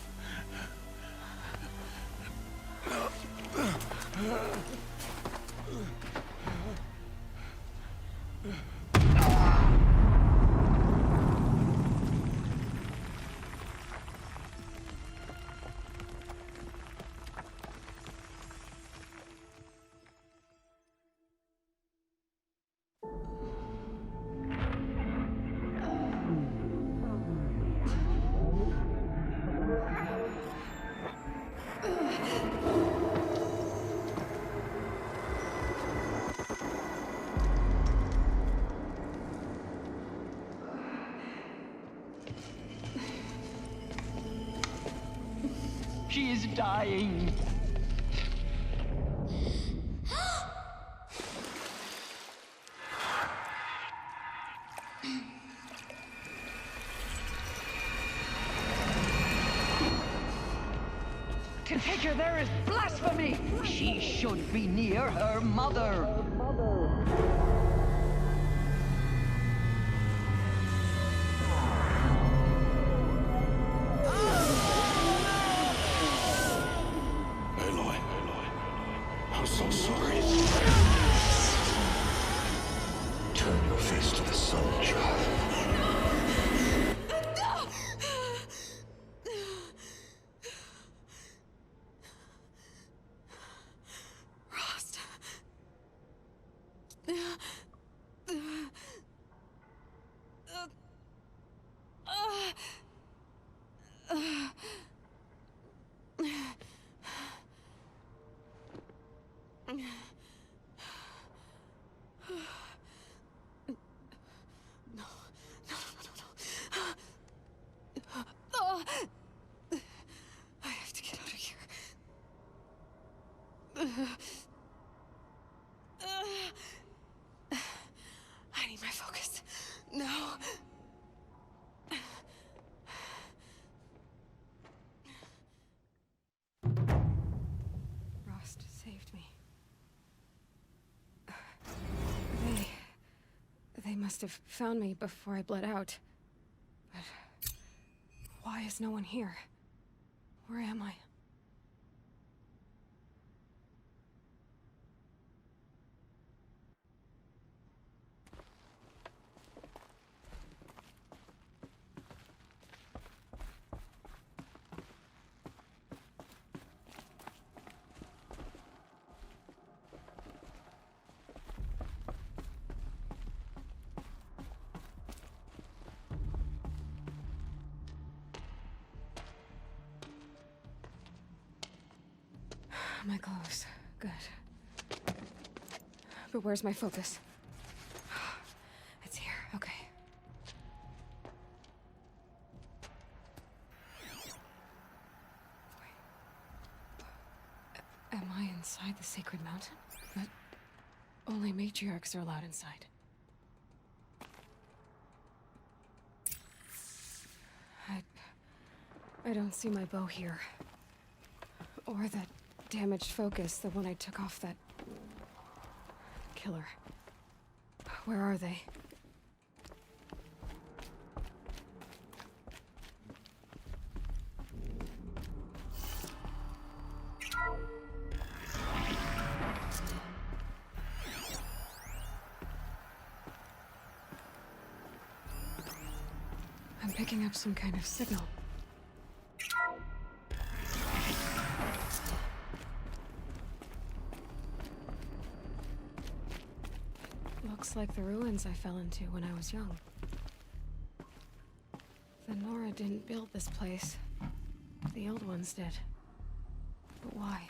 She is dying. To take her there is blasphemy! She should be near her mother. Aloy, I'm so sorry. Turn your face to the sun, child. I have to get out of here. I need my focus. No. Rost saved me. They must have found me before I bled out. But why is no one here? Where am I? My clothes. Good. But where's my focus? It's here. Okay. Wait. Am I inside the sacred mountain? But only matriarchs are allowed inside. I don't see my bow here. Or that damaged focus, the one I took off that killer. Where are they? I'm picking up some kind of signal. Looks like the ruins I fell into when I was young. The Nora didn't build this place. The old ones did. But why?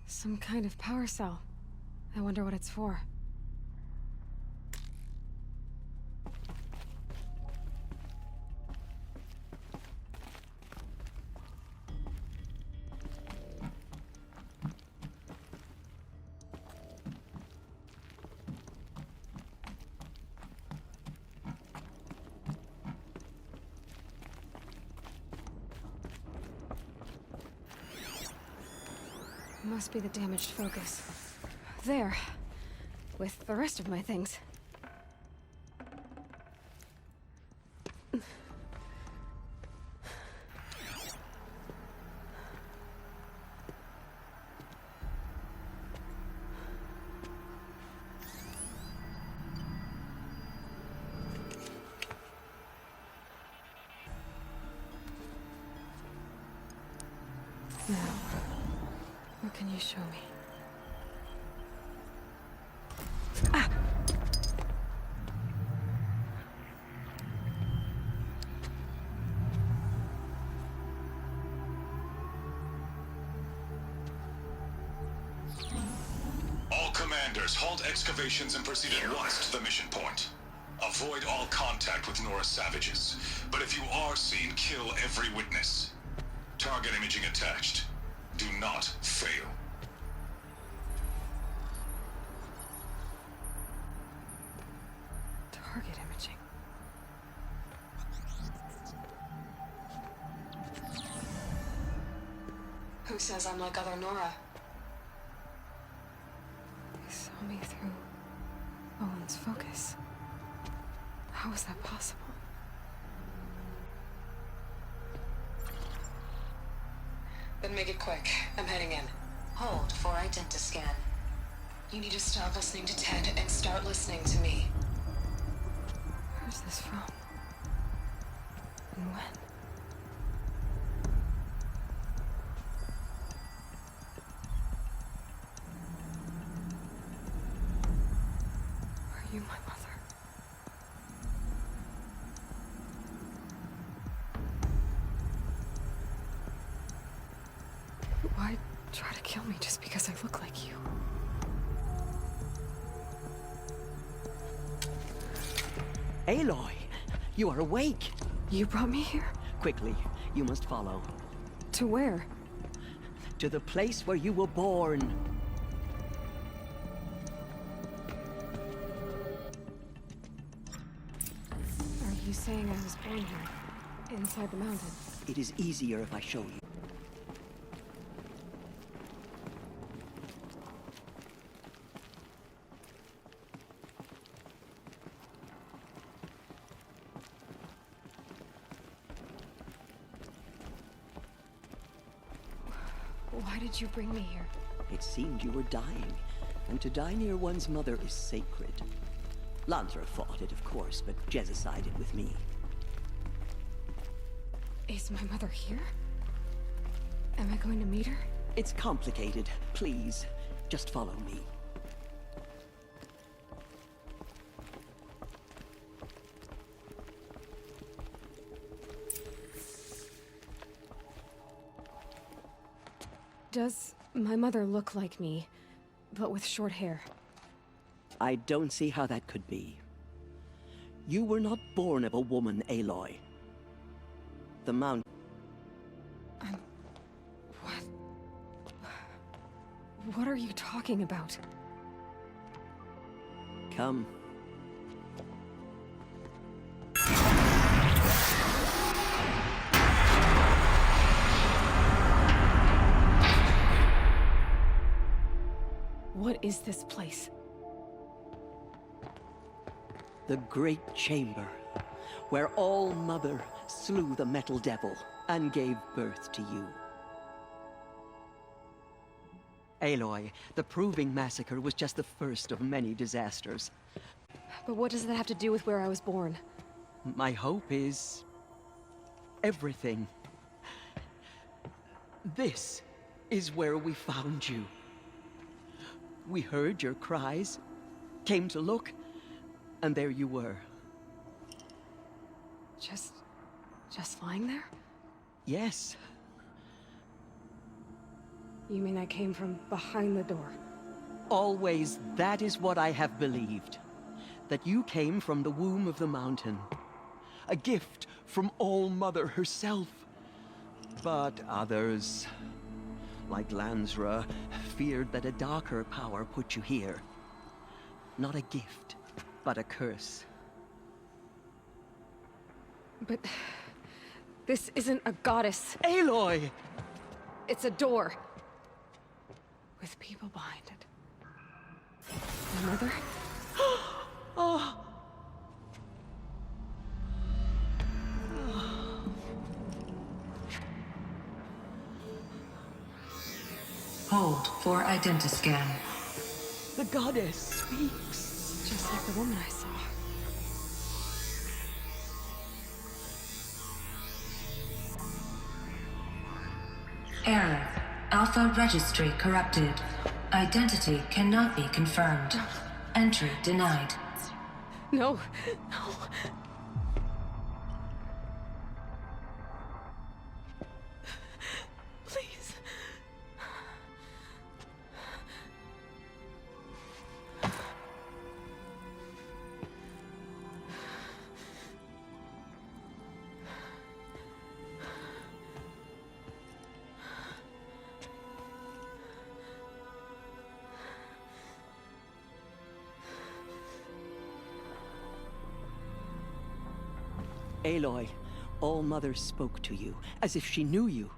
Some kind of power cell. I wonder what it's for. Must be the damaged focus. There. With the rest of my things. Now, what can you show me? Ah! All commanders, halt excavations and proceed at once to the mission point. Avoid all contact with Nora savages. But if you are seen, kill every witness. Target imaging attached. Do not fail. Target imaging. Who says I'm like other Nora? They saw me through Owen's focus. How is that possible? Then make it quick. I'm heading in. Hold for identiscan. You need to stop listening to Ted and start listening to me. Where's this from? And when? Are you my mother? Why try to kill me just because I look like you? Aloy, you are awake. You brought me here? Quickly, you must follow. To where? To the place where you were born. Are you saying I was born here? Inside the mountain? It is easier if I show you. Why did you bring me here? It seemed you were dying, and to die near one's mother is sacred. Lansra fought it, of course, but Jezza sided with me. Is my mother here? Am I going to meet her? It's complicated. Please, just follow me. Does my mother look like me, but with short hair? I don't see how that could be. You were not born of a woman, Aloy. The Mount... What? What are you talking about? Come. What is this place? The Great Chamber. where All-Mother slew the metal devil and gave birth to you. Aloy, the Proving Massacre was just the first of many disasters. But what does that have to do with where I was born? My hope is... everything. This is where we found you. We heard your cries, came to look, and there you were. Just lying there? Yes. You mean I came from behind the door? Always, that is what I have believed. That you came from the womb of the mountain. A gift from All-Mother herself. But others, like Lansra, feared that a darker power put you here. Not a gift, but a curse. But... this isn't a goddess. Aloy! It's a door. With people behind it. My mother? Oh! Hold for identiscan. The goddess speaks. Just like the woman I saw. Error. Alpha registry corrupted. Identity cannot be confirmed. Entry denied. No. Please. Aloy, All-Mother spoke to you, as if she knew you.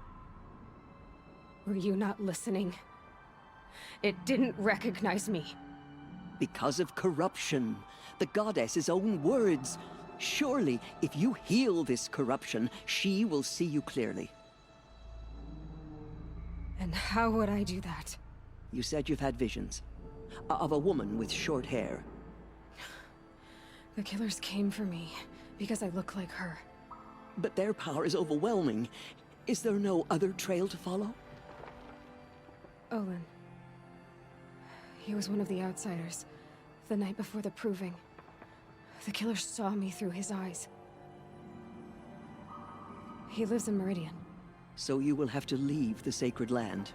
Were you not listening? It didn't recognize me. Because of corruption. The goddess's own words. Surely, if you heal this corruption, she will see you clearly. And how would I do that? You said you've had visions. Of a woman with short hair. The killers came for me. Because I look like her. But their power is overwhelming. Is there no other trail to follow? Olin. He was one of the outsiders. The night before the Proving. The killer saw me through his eyes. He lives in Meridian. So you will have to leave the sacred land.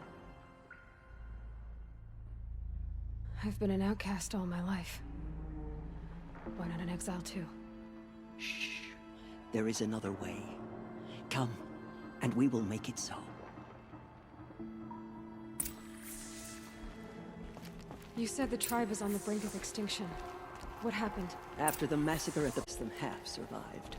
I've been an outcast all my life. Why not an exile too? Shh. There is another way. Come, and we will make it so. You said the tribe is on the brink of extinction. What happened? After the massacre at the less than half survived.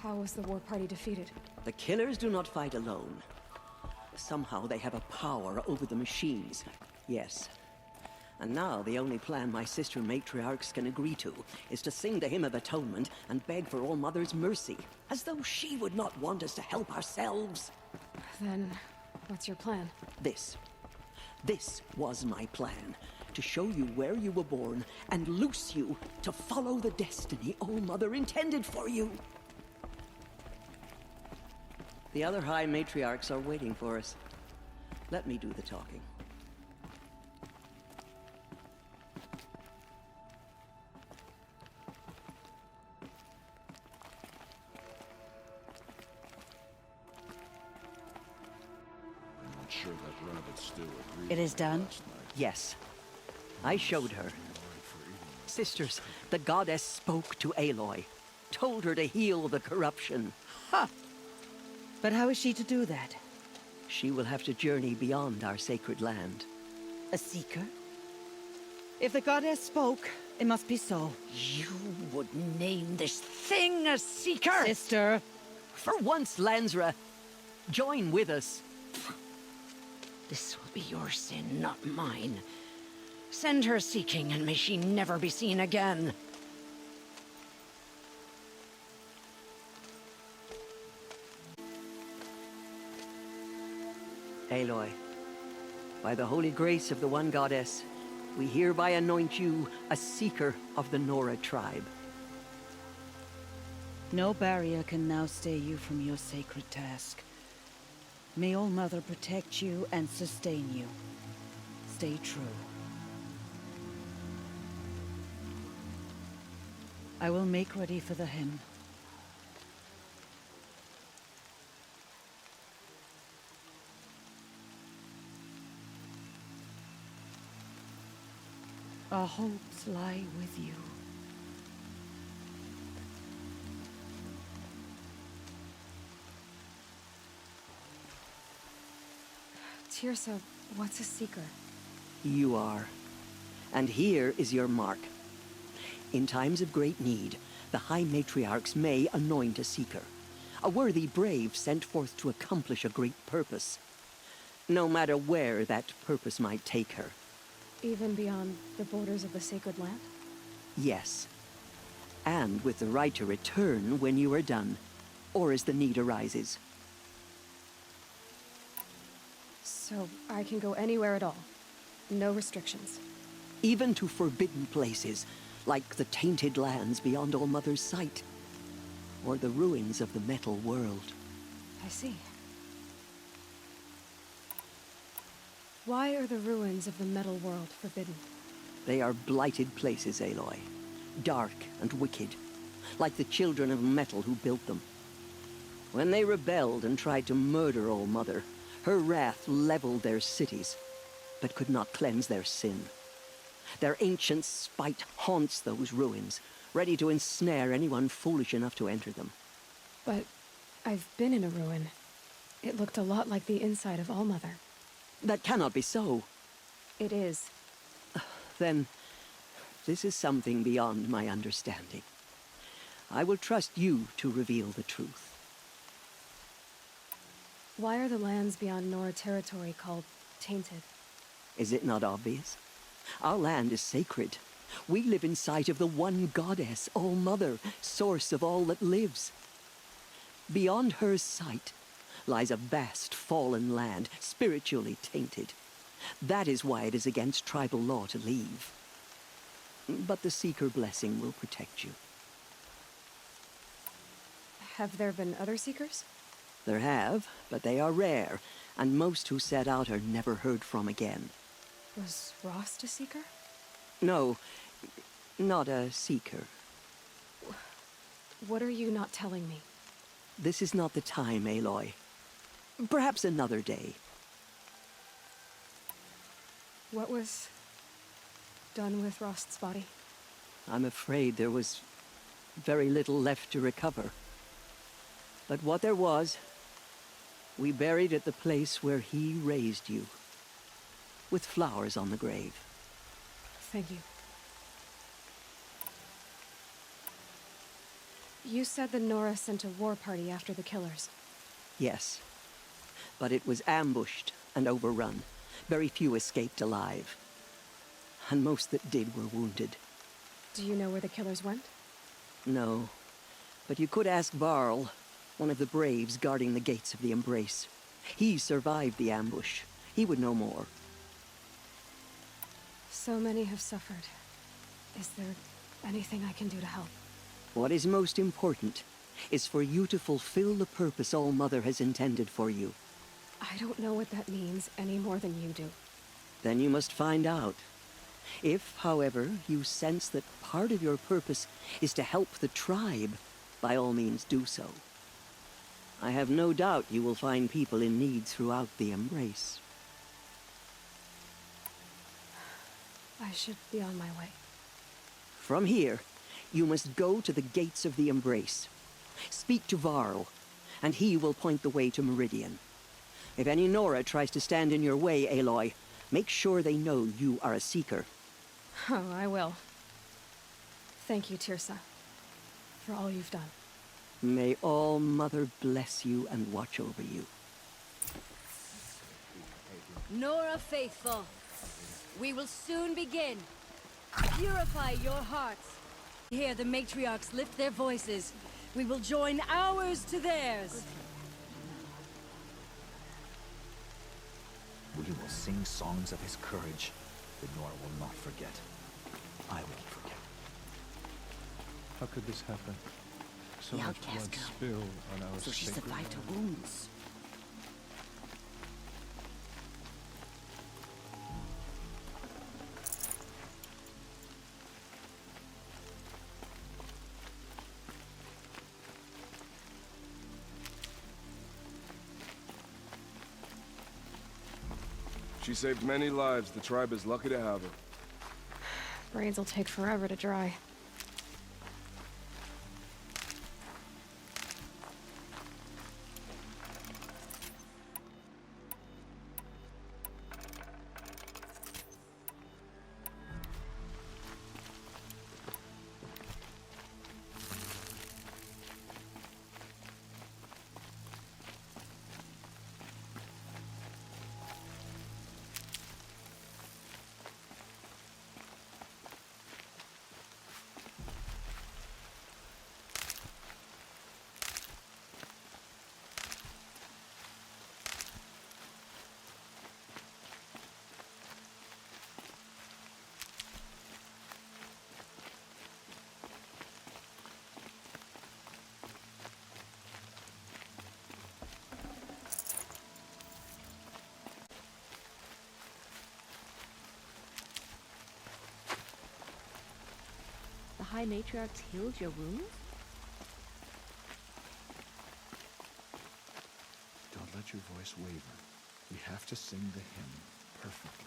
How was the war party defeated? The killers do not fight alone. Somehow they have a power over the machines. Yes. And now the only plan my sister matriarchs can agree to is to sing the Hymn of Atonement and beg for All-Mother's mercy. As though she would not want us to help ourselves. Then, what's your plan? This was my plan. To show you where you were born and loose you to follow the destiny All-Mother intended for you. The other High Matriarchs are waiting for us. Let me do the talking. Sure that rabbit still agreed. It is done? Yes. I showed her. Sisters, the goddess spoke to Aloy. Told her to heal the corruption. Ha! But how is she to do that? She will have to journey beyond our sacred land. A seeker? If the goddess spoke, it must be so. You would name this thing a seeker? Sister! For once, Lansra, join with us. This will be your sin, not mine. Send her seeking, and may she never be seen again. Aloy, by the holy grace of the One Goddess, we hereby anoint you a seeker of the Nora tribe. No barrier can now stay you from your sacred task. May All Mother protect you and sustain you. Stay true. I will make ready for the hymn. Our hopes lie with you. Tirsa, what's a seeker? You are. And here is your mark. In times of great need, the High Matriarchs may anoint a seeker. A worthy brave sent forth to accomplish a great purpose. No matter where that purpose might take her. Even beyond the borders of the sacred land? Yes. And with the right to return when you are done, or as the need arises. So I can go anywhere at all? No restrictions? Even to forbidden places, like the tainted lands beyond All Mother's sight. Or the ruins of the metal world. I see. Why are the ruins of the metal world forbidden? They are blighted places, Aloy. Dark and wicked. Like the children of metal who built them. When they rebelled and tried to murder All Mother, her wrath leveled their cities, but could not cleanse their sin. Their ancient spite haunts those ruins, ready to ensnare anyone foolish enough to enter them. But I've been in a ruin. It looked a lot like the inside of All Mother. That cannot be so. It is. Then, this is something beyond my understanding. I will trust you to reveal the truth. Why are the lands beyond Nora territory called tainted? Is it not obvious? Our land is sacred. We live in sight of the one goddess, All Mother, source of all that lives. Beyond her sight lies a vast fallen land, spiritually tainted. That is why it is against tribal law to leave. But the Seeker blessing will protect you. Have there been other Seekers? There have, but they are rare, and most who set out are never heard from again. Was Rost a Seeker? No, not a Seeker. What are you not telling me? This is not the time, Aloy. Perhaps another day. What was done with Rost's body? I'm afraid there was very little left to recover. But what there was, we buried at the place where he raised you, with flowers on the grave. Thank you. You said the Nora sent a war party after the killers. Yes, but it was ambushed and overrun. Very few escaped alive. And most that did were wounded. Do you know where the killers went? No, but you could ask Varl, one of the braves guarding the gates of the Embrace. He survived the ambush. He would know more. So many have suffered. Is there anything I can do to help? What is most important is for you to fulfill the purpose All Mother has intended for you. I don't know what that means any more than you do. Then you must find out. If, however, you sense that part of your purpose is to help the tribe, by all means do so. I have no doubt you will find people in need throughout the Embrace. I should be on my way. From here, you must go to the gates of the Embrace. Speak to Varl, and he will point the way to Meridian. If any Nora tries to stand in your way, Aloy, make sure they know you are a Seeker. Oh, I will. Thank you, Tirsa, for all you've done. May All Mother bless you and watch over you. Nora faithful, We will soon begin. Purify your hearts. Hear the matriarchs lift their voices. We will join ours to theirs. We will sing songs of his courage. The Nora will not forget. I won't forget. How could this happen? So The much outcast blood girl. spilled on our So she sacred survived her land. wounds. She saved many lives. The tribe is lucky to have her. Braids will take forever to dry. The High Matriarchs healed your wounds? Don't let your voice waver. We have to sing the hymn perfectly.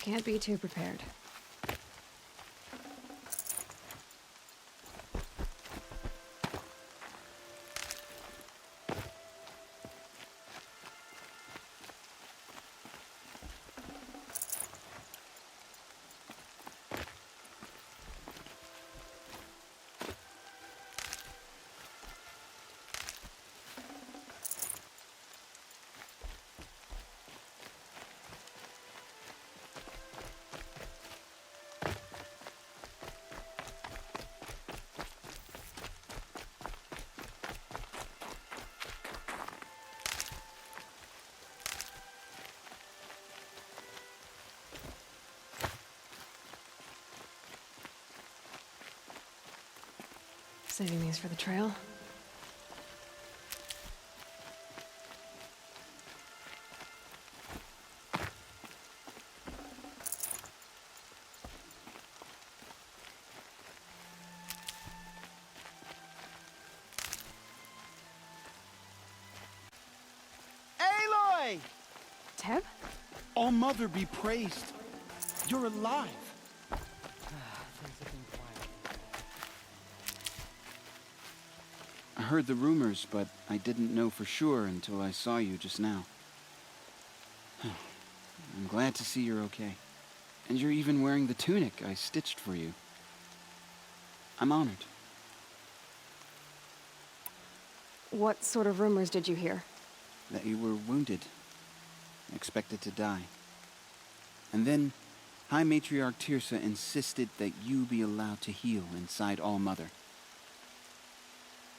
Can't be too prepared. Saving these for the trail. Aloy! Teb? All Mother be praised. You're alive. I heard the rumors, but I didn't know for sure until I saw you just now. I'm glad to see you're okay. And you're even wearing the tunic I stitched for you. I'm honored. What sort of rumors did you hear? That you were wounded. Expected to die. And then, High Matriarch Tirsa insisted that you be allowed to heal inside All Mother.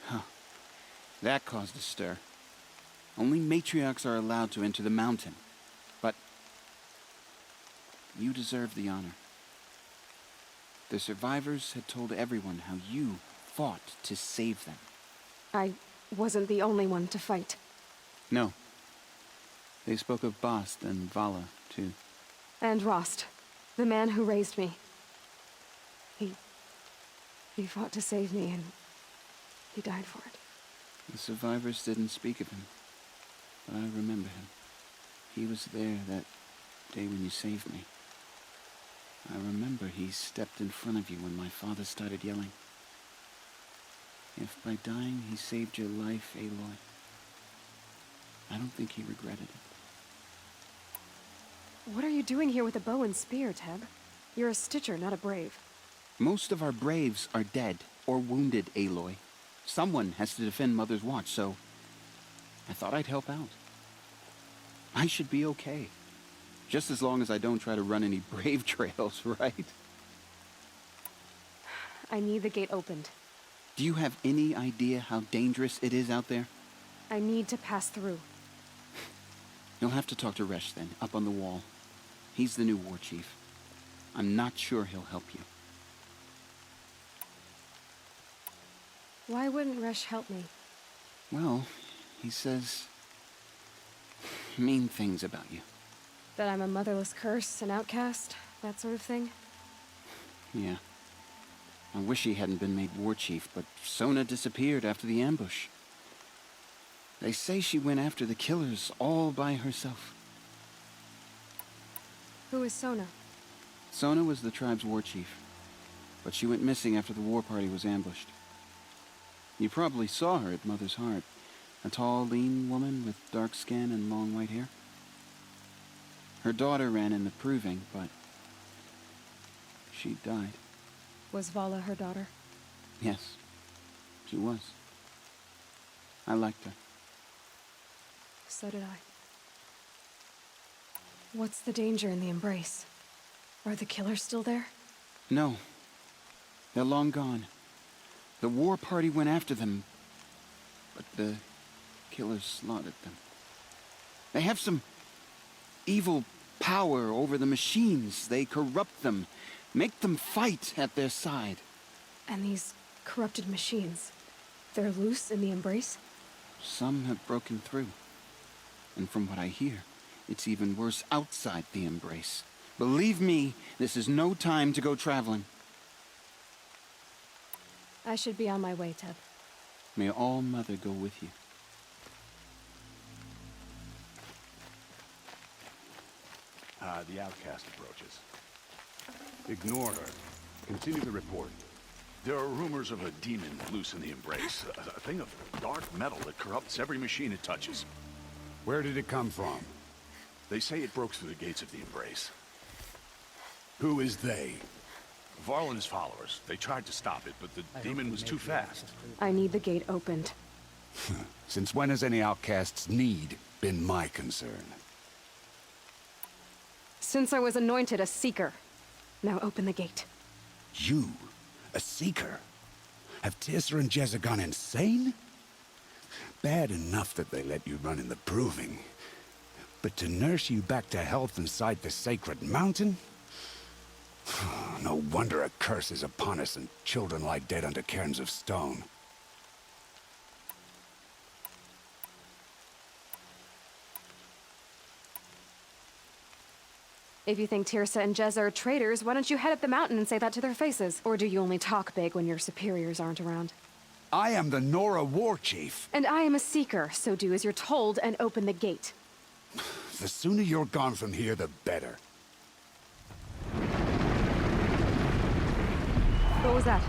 Huh. That caused a stir. Only matriarchs are allowed to enter the mountain. But you deserve the honor. The survivors had told everyone how you fought to save them. I wasn't the only one to fight. No. They spoke of Bast and Vala, too. And Rost, the man who raised me. He fought to save me, and he died for it. The survivors didn't speak of him, but I remember him. He was there that day when you saved me. I remember he stepped in front of you when my father started yelling. If by dying he saved your life, Aloy, I don't think he regretted it. What are you doing here with a bow and spear, Teb? You're a Stitcher, not a Brave. Most of our braves are dead or wounded, Aloy. Someone has to defend Mother's Watch, so I thought I'd help out. I should be okay. Just as long as I don't try to run any brave trails, right? I need the gate opened. Do you have any idea how dangerous it is out there? I need to pass through. You'll have to talk to Resh then, up on the wall. He's the new war chief. I'm not sure he'll help you. Why wouldn't Resh help me? Well, he says mean things about you. That I'm a motherless curse, an outcast, that sort of thing? Yeah. I wish he hadn't been made war chief, but Sona disappeared after the ambush. They say she went after the killers all by herself. Who is Sona? Sona was the tribe's war chief, but she went missing after the war party was ambushed. You probably saw her at Mother's Heart. A tall, lean woman with dark skin and long white hair. Her daughter ran in the proving, but she died. Was Vala her daughter? Yes, she was. I liked her. So did I. What's the danger in the embrace? Are the killers still there? No. They're long gone. The war party went after them, but the killers slaughtered them. They have some evil power over the machines. They corrupt them, make them fight at their side. And these corrupted machines, they're loose in the embrace? Some have broken through. And from what I hear, it's even worse outside the embrace. Believe me, this is no time to go traveling. I should be on my way, Teb. May All Mother go with you. The outcast approaches. Ignore her. Continue the report. There are rumors of a demon loose in the Embrace. A thing of dark metal that corrupts every machine it touches. Where did it come from? They say it broke through the gates of the Embrace. Who is they? Varl and his followers. They tried to stop it, but the demon was too fast. I need the gate opened. Since when has any outcast's need been my concern? Since I was anointed a seeker. Now open the gate. You? A seeker? Have Tissa and Jezza gone insane? Bad enough that they let you run in the proving. But to nurse you back to health inside the sacred mountain? No wonder a curse is upon us and children lie dead under cairns of stone. If you think Tirsa and Jezza are traitors, why don't you head up the mountain and say that to their faces? Or do you only talk big when your superiors aren't around? I am the Nora war chief. And I am a seeker, so do as you're told and open the gate. The sooner you're gone from here, the better. What was that?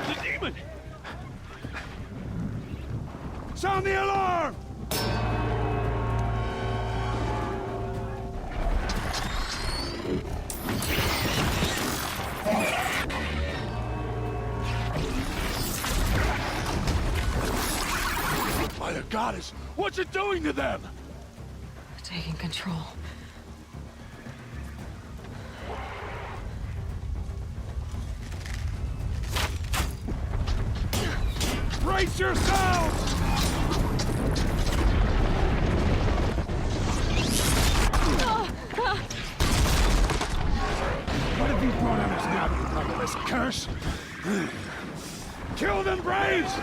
The demon! Sound the alarm! By the goddess, what's it doing to them? Taking control. Brace yourselves! What have you brought on us now, you motherless curse? Kill them, Braves!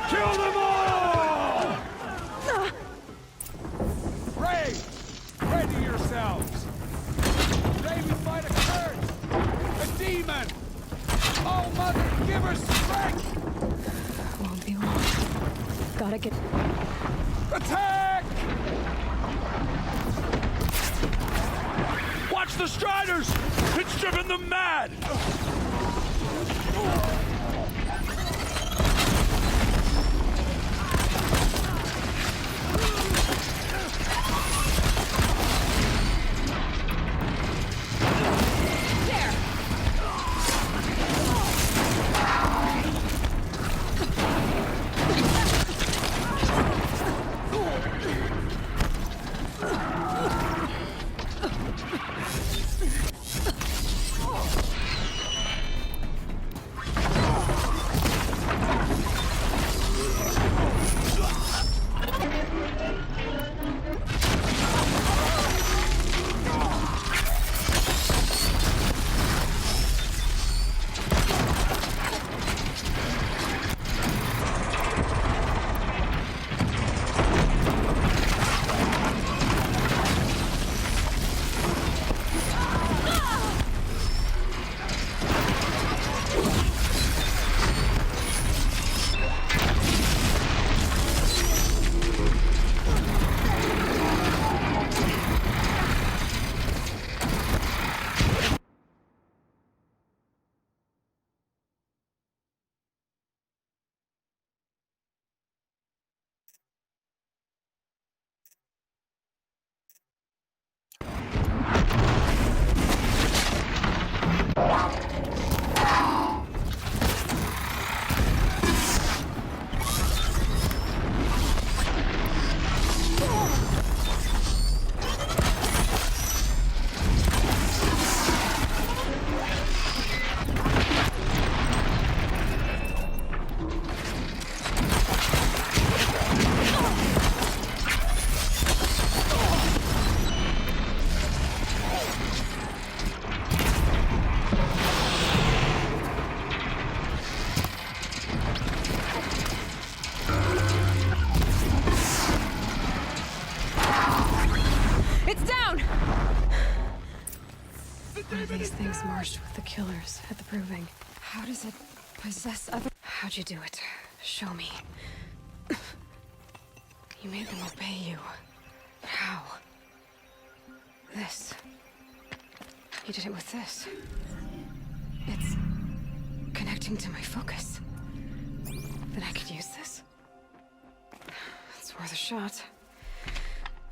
Kill them all! Braves! Ready yourselves! Today we fight a curse! A demon! Oh, Mother, give her strength! Won't be long. Gotta get... Attack! Watch the Striders! It's driven them mad! These things marched with the killers at the Proving. How does it possess other... How'd you do it? Show me. You made them obey you. But how? This. You did it with this. It's connecting to my focus. Then I could use this. It's worth a shot.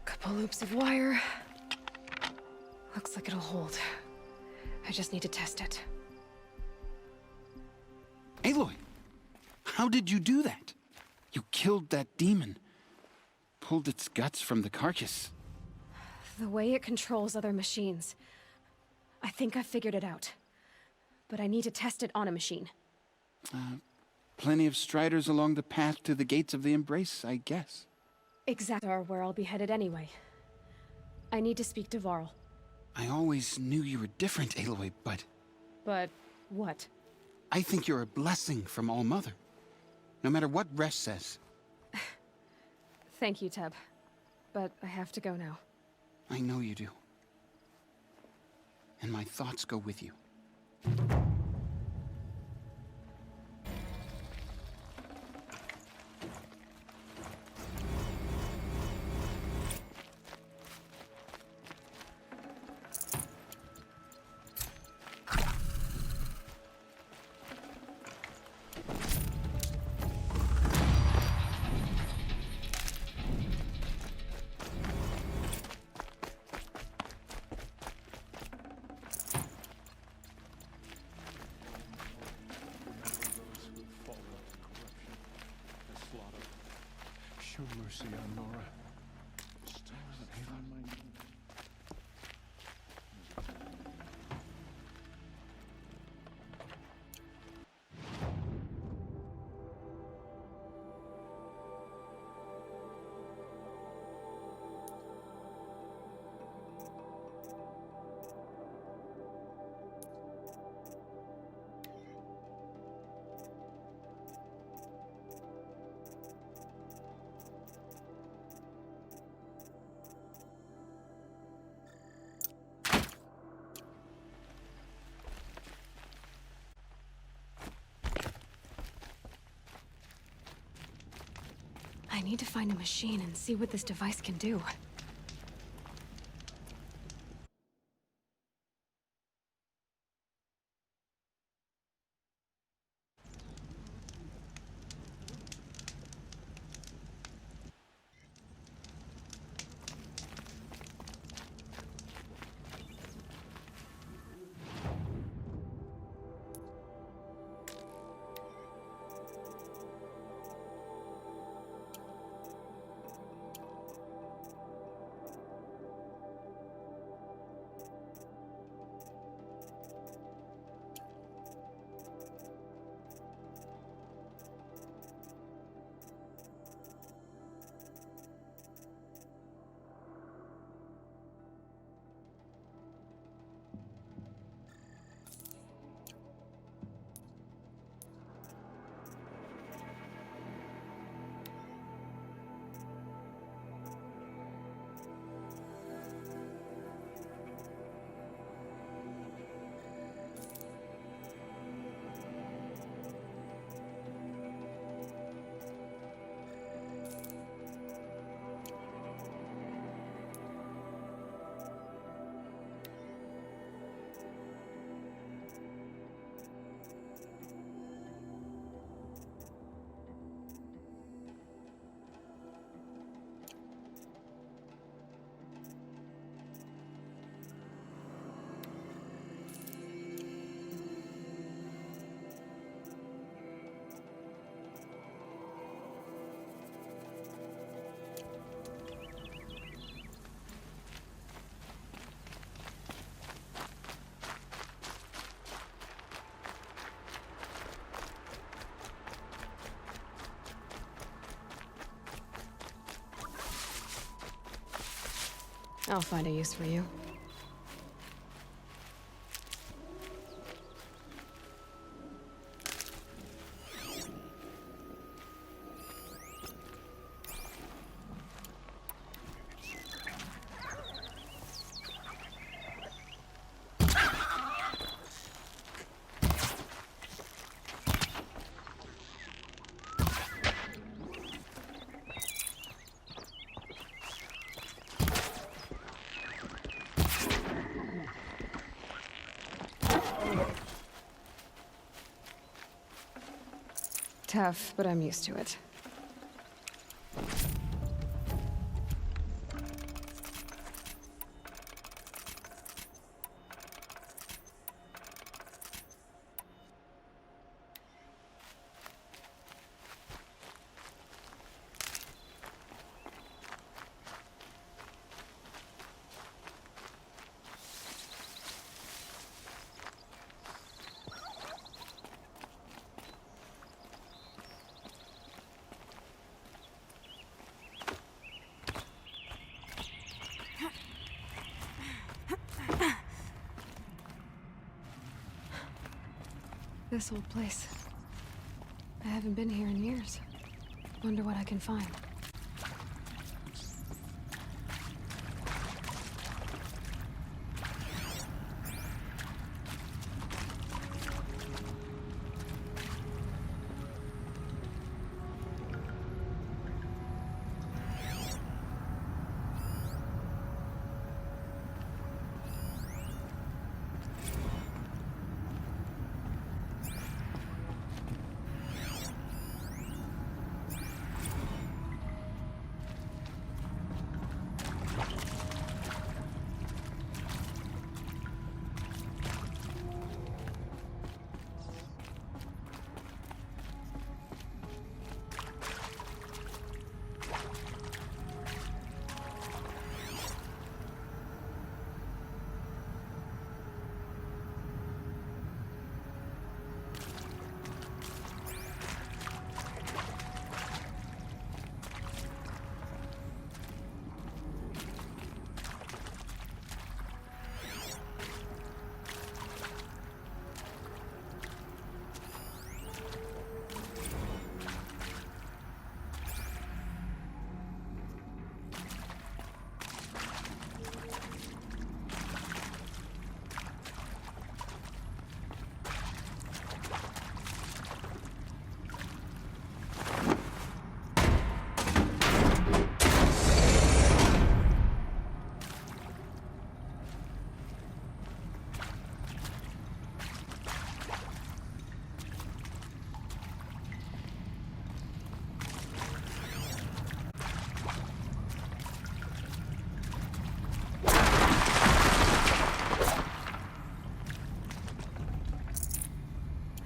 Couple loops of wire. Looks like it'll hold. I just need to test it. Aloy, how did you do that? You killed that demon. Pulled its guts from the carcass. The way it controls other machines. I think I figured it out. But I need to test it on a machine. Plenty of Striders along the path to the gates of the Embrace, I guess. Exactly where I'll be headed anyway. I need to speak to Varl. I always knew you were different, Aloy, but... But what? I think you're a blessing from All-Mother. No matter what Resh says. Thank you, Teb. But I have to go now. I know you do. And my thoughts go with you. Show mercy on Nora. Stars on my knee. I need to find a machine and see what this device can do. I'll find a use for you. Tough, but I'm used to it. This old place. I haven't been here in years. Wonder what I can find.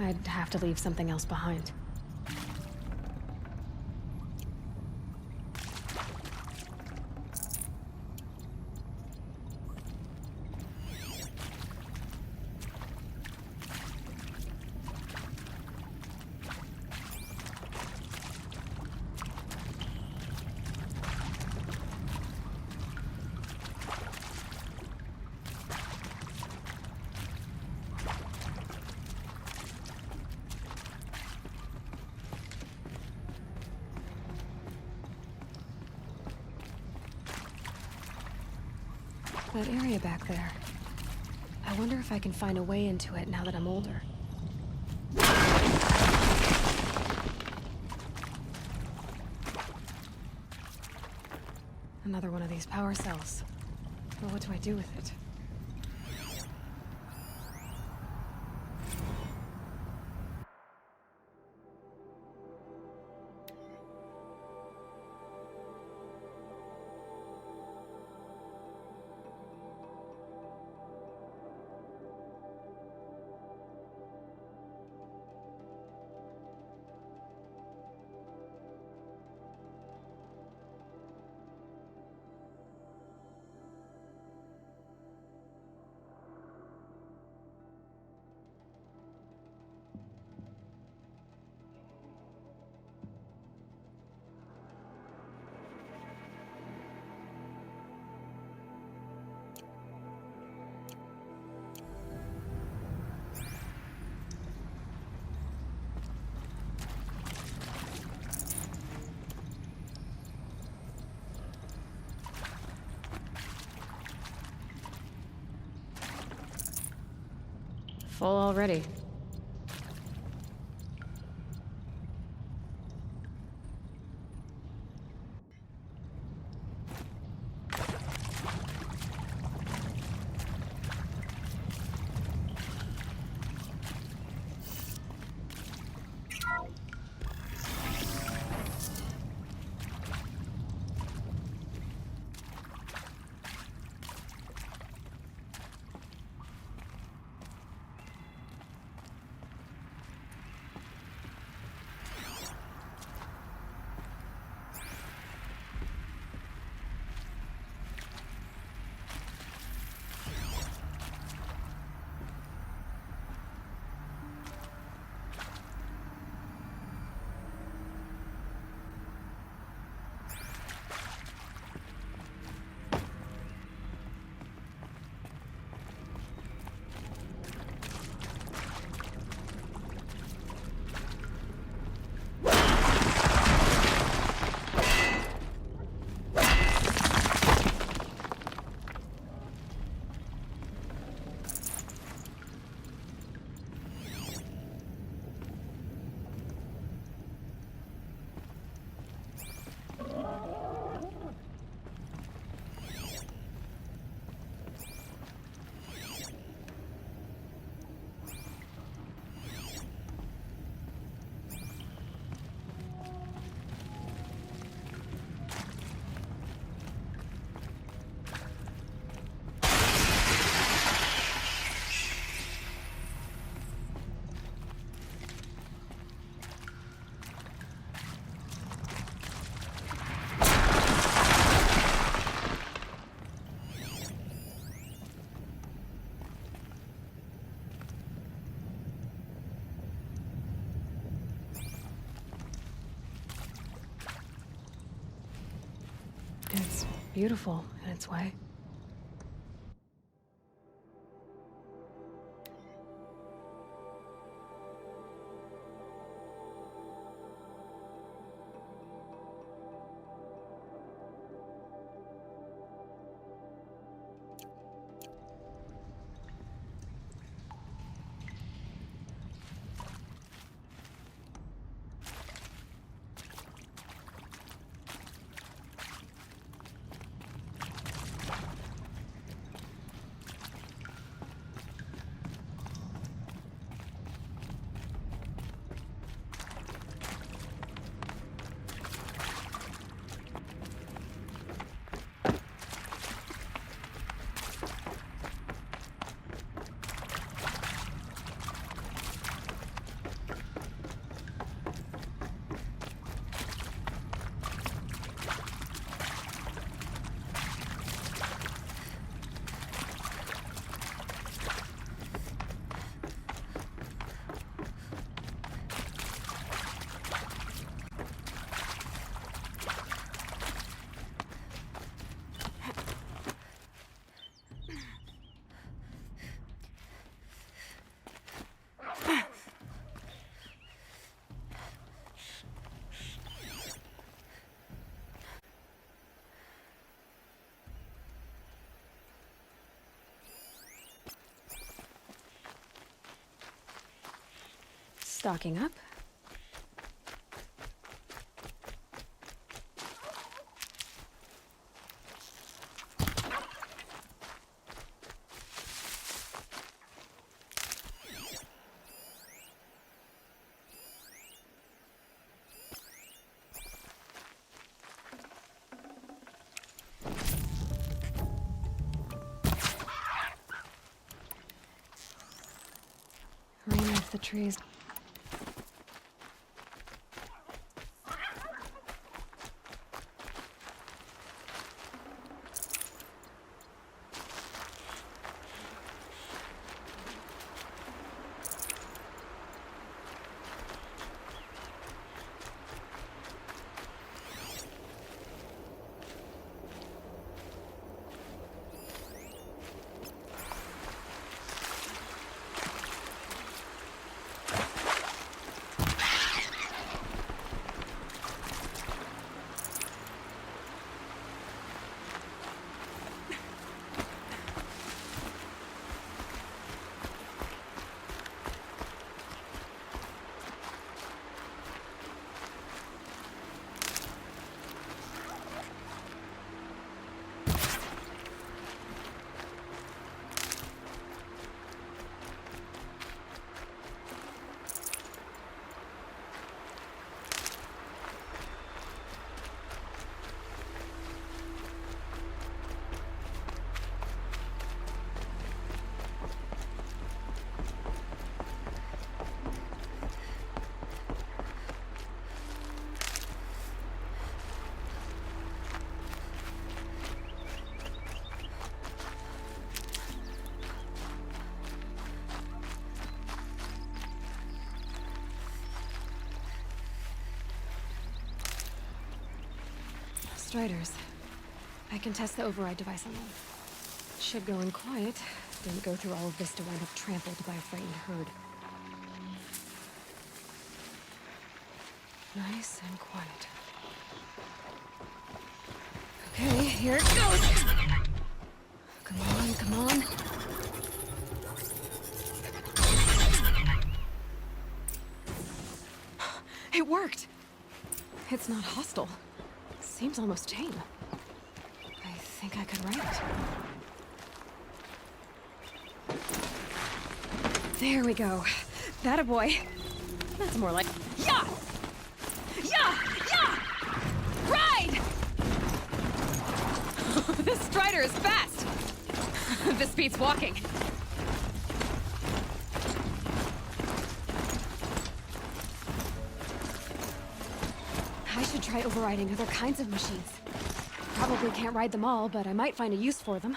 I'd have to leave something else behind. That area back there. I wonder if I can find a way into it now that I'm older. Another one of these power cells. But what do I do with it? Full already. It's beautiful in its way. Stocking up. Rain off the trees. Striders. I can test the override device on them. Should go in quiet. Didn't go through all of this to wind up trampled by a frightened herd. Nice and quiet. Okay, here it goes! Come on, come on. It worked! It's not hostile. Seems almost tame. I think I could write it. There we go. That-a boy. That's more like... Yeah! Yeah! Yeah! Ride! This Strider is fast! This beats walking. I should try overriding other kinds of machines. Probably can't ride them all, but I might find a use for them.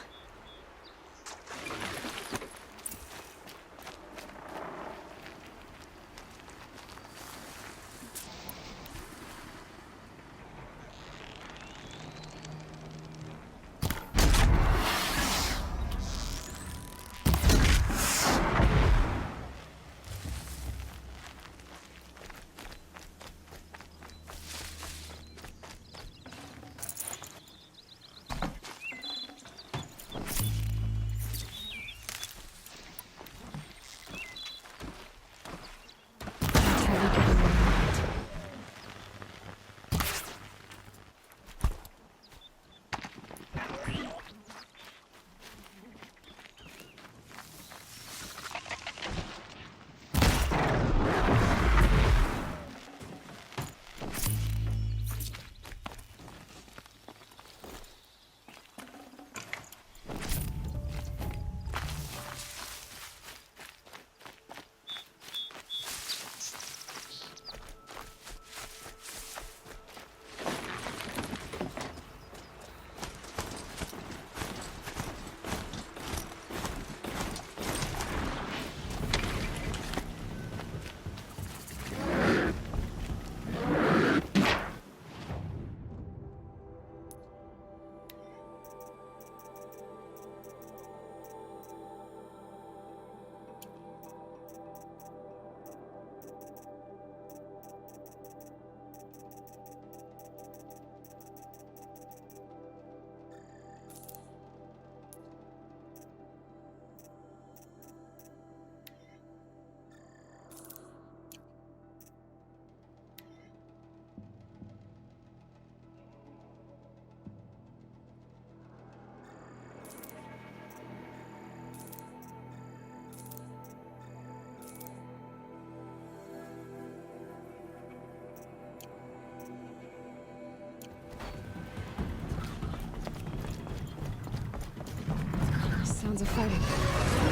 Sounds of fighting.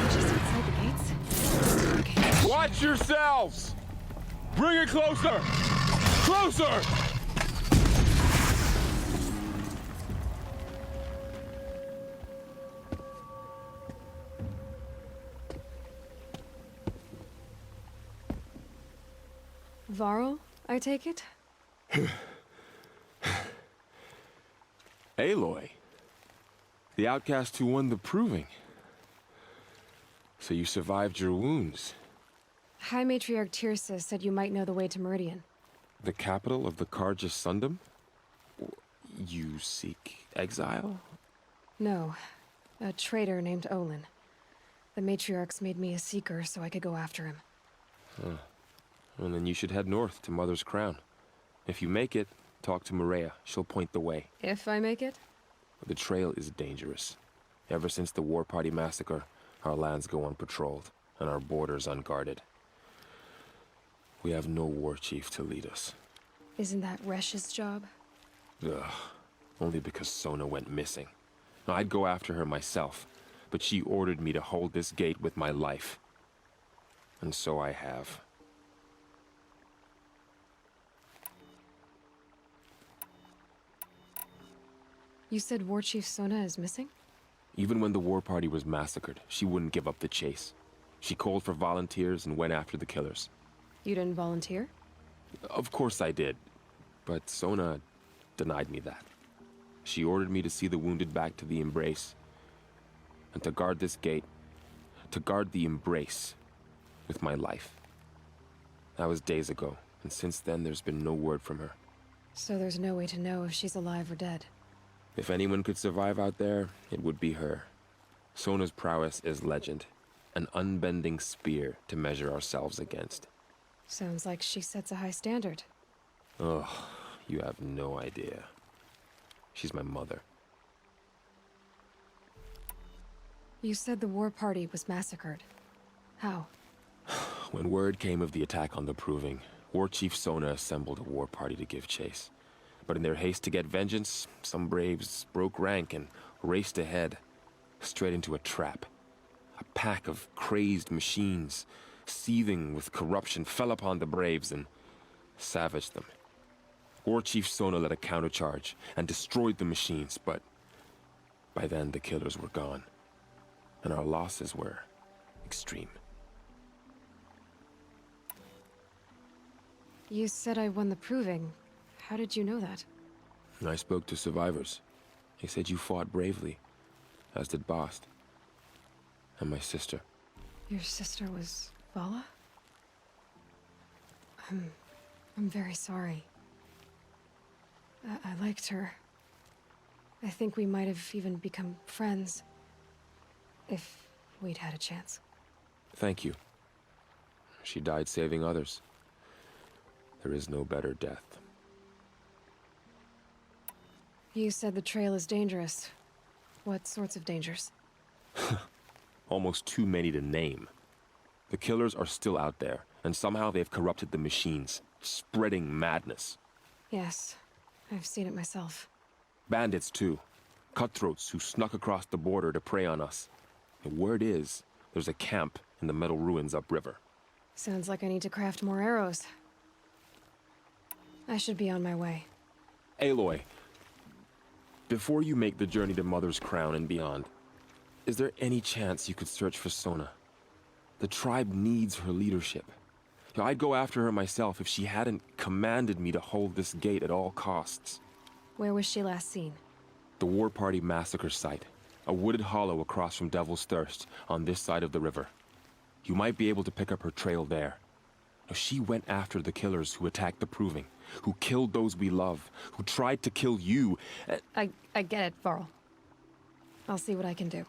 Just outside the gates. Okay. Watch yourselves! Bring it closer! Closer! Varl, I take it? Aloy. The outcast who won the proving. So you survived your wounds. High Matriarch Tirsa said you might know the way to Meridian. The capital of the Carja Sundom? You seek exile? No. A traitor named Olin. The Matriarchs made me a seeker so I could go after him. Huh. Well, then you should head north to Mother's Crown. If you make it, talk to Maria. She'll point the way. If I make it? The trail is dangerous. Ever since the War Party massacre, our lands go unpatrolled, and our borders unguarded. We have no war chief to lead us. Isn't that Resh's job? Ugh. Only because Sona went missing. Now, I'd go after her myself, but she ordered me to hold this gate with my life. And so I have. You said War Chief Sona is missing? Even when the War Party was massacred, she wouldn't give up the chase. She called for volunteers and went after the killers. You didn't volunteer? Of course I did, but Sona denied me that. She ordered me to see the wounded back to the embrace, and to guard this gate, to guard the embrace with my life. That was days ago, and since then there's been no word from her. So there's no way to know if she's alive or dead. If anyone could survive out there, it would be her. Sona's prowess is legend, an unbending spear to measure ourselves against. Sounds like she sets a high standard. Ugh, you have no idea. She's my mother. You said the war party was massacred. How? When word came of the attack on the Proving, War Chief Sona assembled a war party to give chase. But in their haste to get vengeance, some braves broke rank and raced ahead, straight into a trap. A pack of crazed machines, seething with corruption, fell upon the braves and savaged them. War Chief Sona led a countercharge and destroyed the machines, but by then the killers were gone, and our losses were extreme. You said I won the Proving. How did you know that? I spoke to survivors. They said you fought bravely, as did Bast. And my sister. Your sister was Vala? I'm very sorry. I liked her. I think we might have even become friends. If we'd had a chance. Thank you. She died saving others. There is no better death. You said the trail is dangerous. What sorts of dangers? Almost too many to name. The killers are still out there, and somehow they've corrupted the machines, spreading madness. Yes, I've seen it myself. Bandits, too. Cutthroats who snuck across the border to prey on us. The word is, there's a camp in the metal ruins upriver. Sounds like I need to craft more arrows. I should be on my way. Aloy, before you make the journey to Mother's Crown and beyond, is there any chance you could search for Sona? The tribe needs her leadership. I'd go after her myself if she hadn't commanded me to hold this gate at all costs. Where was she last seen? The War Party massacre site. A wooded hollow across from Devil's Thirst, on this side of the river. You might be able to pick up her trail there. She went after the killers who attacked the Proving, who killed those we love, who tried to kill you. I get it, Varl. I'll see what I can do.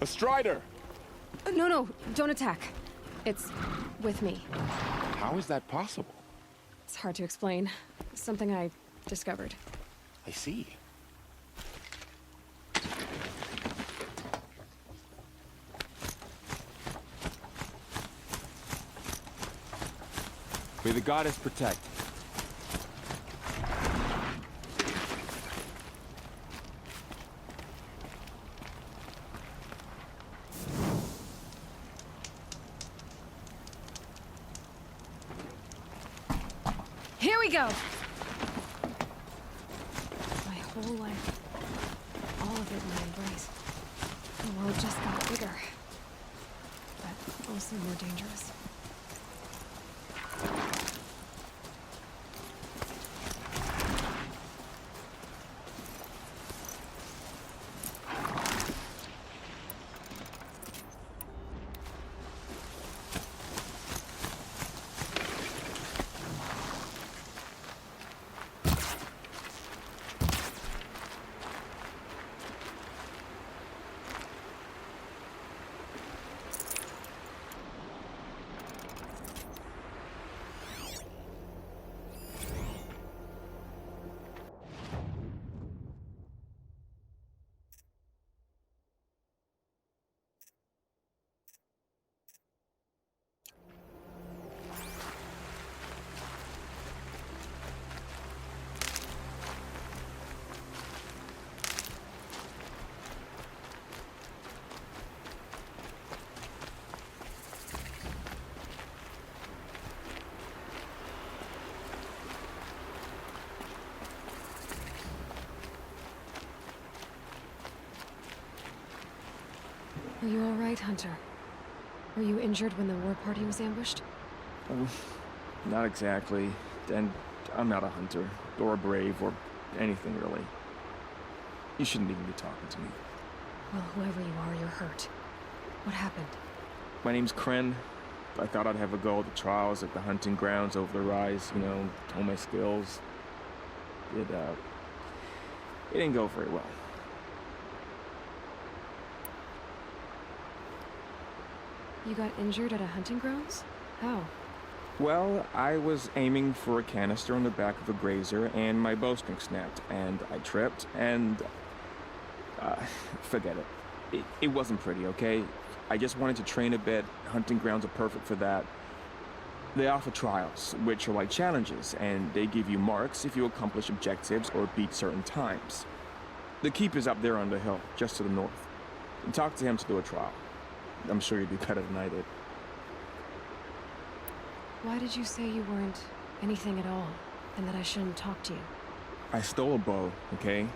A strider! No, don't attack. It's with me. How is that possible? It's hard to explain. Something I discovered. I see. May the goddess protect. Here we go! My whole life. All of it in my embrace. The world just got bigger. But also more dangerous. Are you all right, Hunter? Were you injured when the war party was ambushed? Not exactly. And I'm not a hunter, or a brave, or anything really. You shouldn't even be talking to me. Well, whoever you are, you're hurt. What happened? My name's Kren. I thought I'd have a go at the trials at the hunting grounds over the rise, you know, hone my skills. It didn't go very well. You got injured at a hunting grounds? How? Well, I was aiming for a canister on the back of a grazer, and my bowstring snapped, and I tripped, and... forget it. It wasn't pretty, okay? I just wanted to train a bit. Hunting grounds are perfect for that. They offer trials, which are like challenges, and they give you marks if you accomplish objectives or beat certain times. The keeper's up there on the hill, just to the north. And talk to him to do a trial. I'm sure you'd be better than I did. Why did you say you weren't anything at all, and that I shouldn't talk to you? I stole a bow, okay?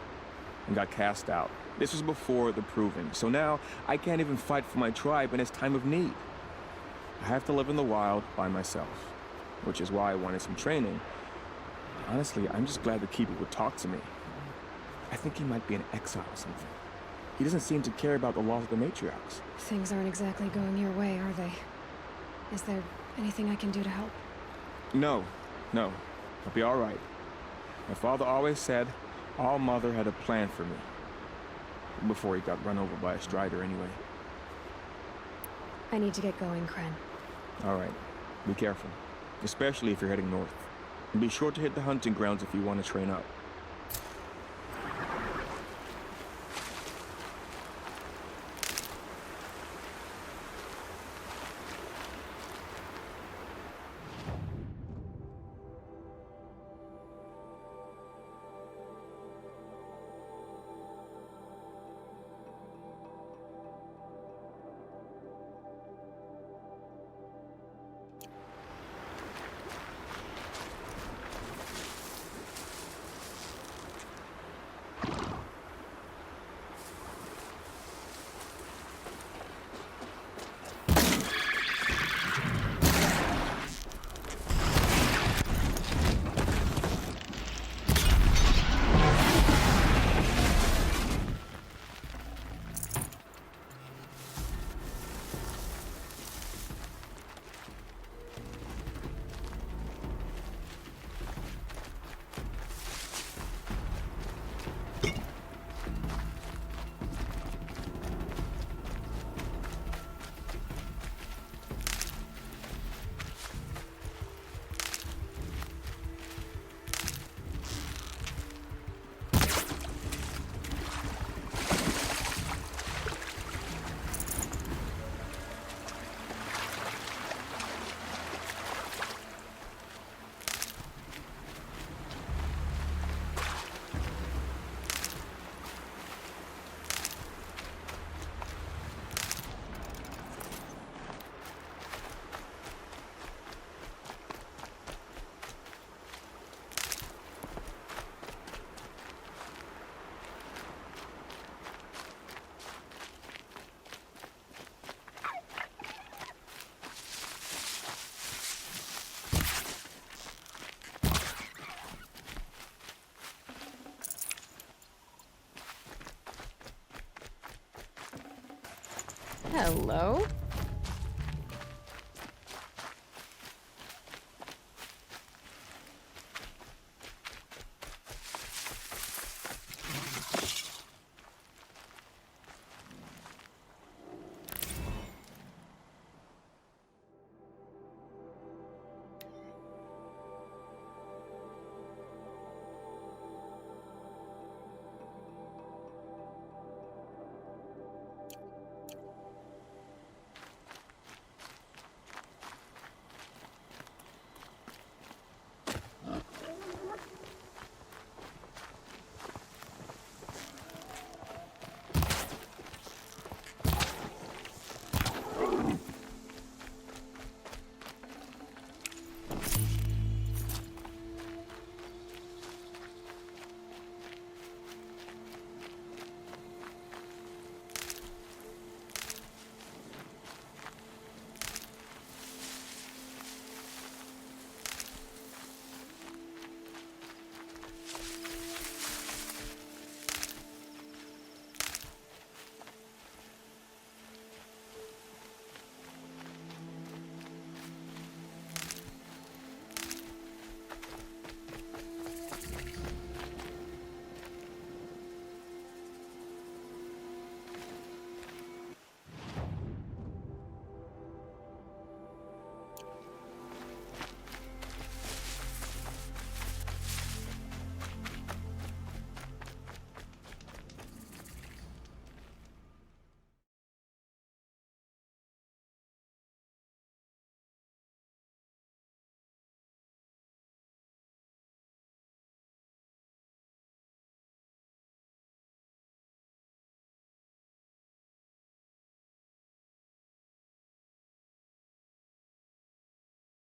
And got cast out. This was before the proving, so now I can't even fight for my tribe in its time of need. I have to live in the wild by myself, which is why I wanted some training. Honestly, I'm just glad the keeper would talk to me. I think he might be in exile or something. He doesn't seem to care about the laws of the matriarchs. Things aren't exactly going your way, are they? Is there anything I can do to help? No. I'll be all right. My father always said All Mother had a plan for me. Before he got run over by a strider, anyway. I need to get going, Kren. All right. Be careful. Especially if you're heading north. And be sure to hit the hunting grounds if you want to train up. Hello?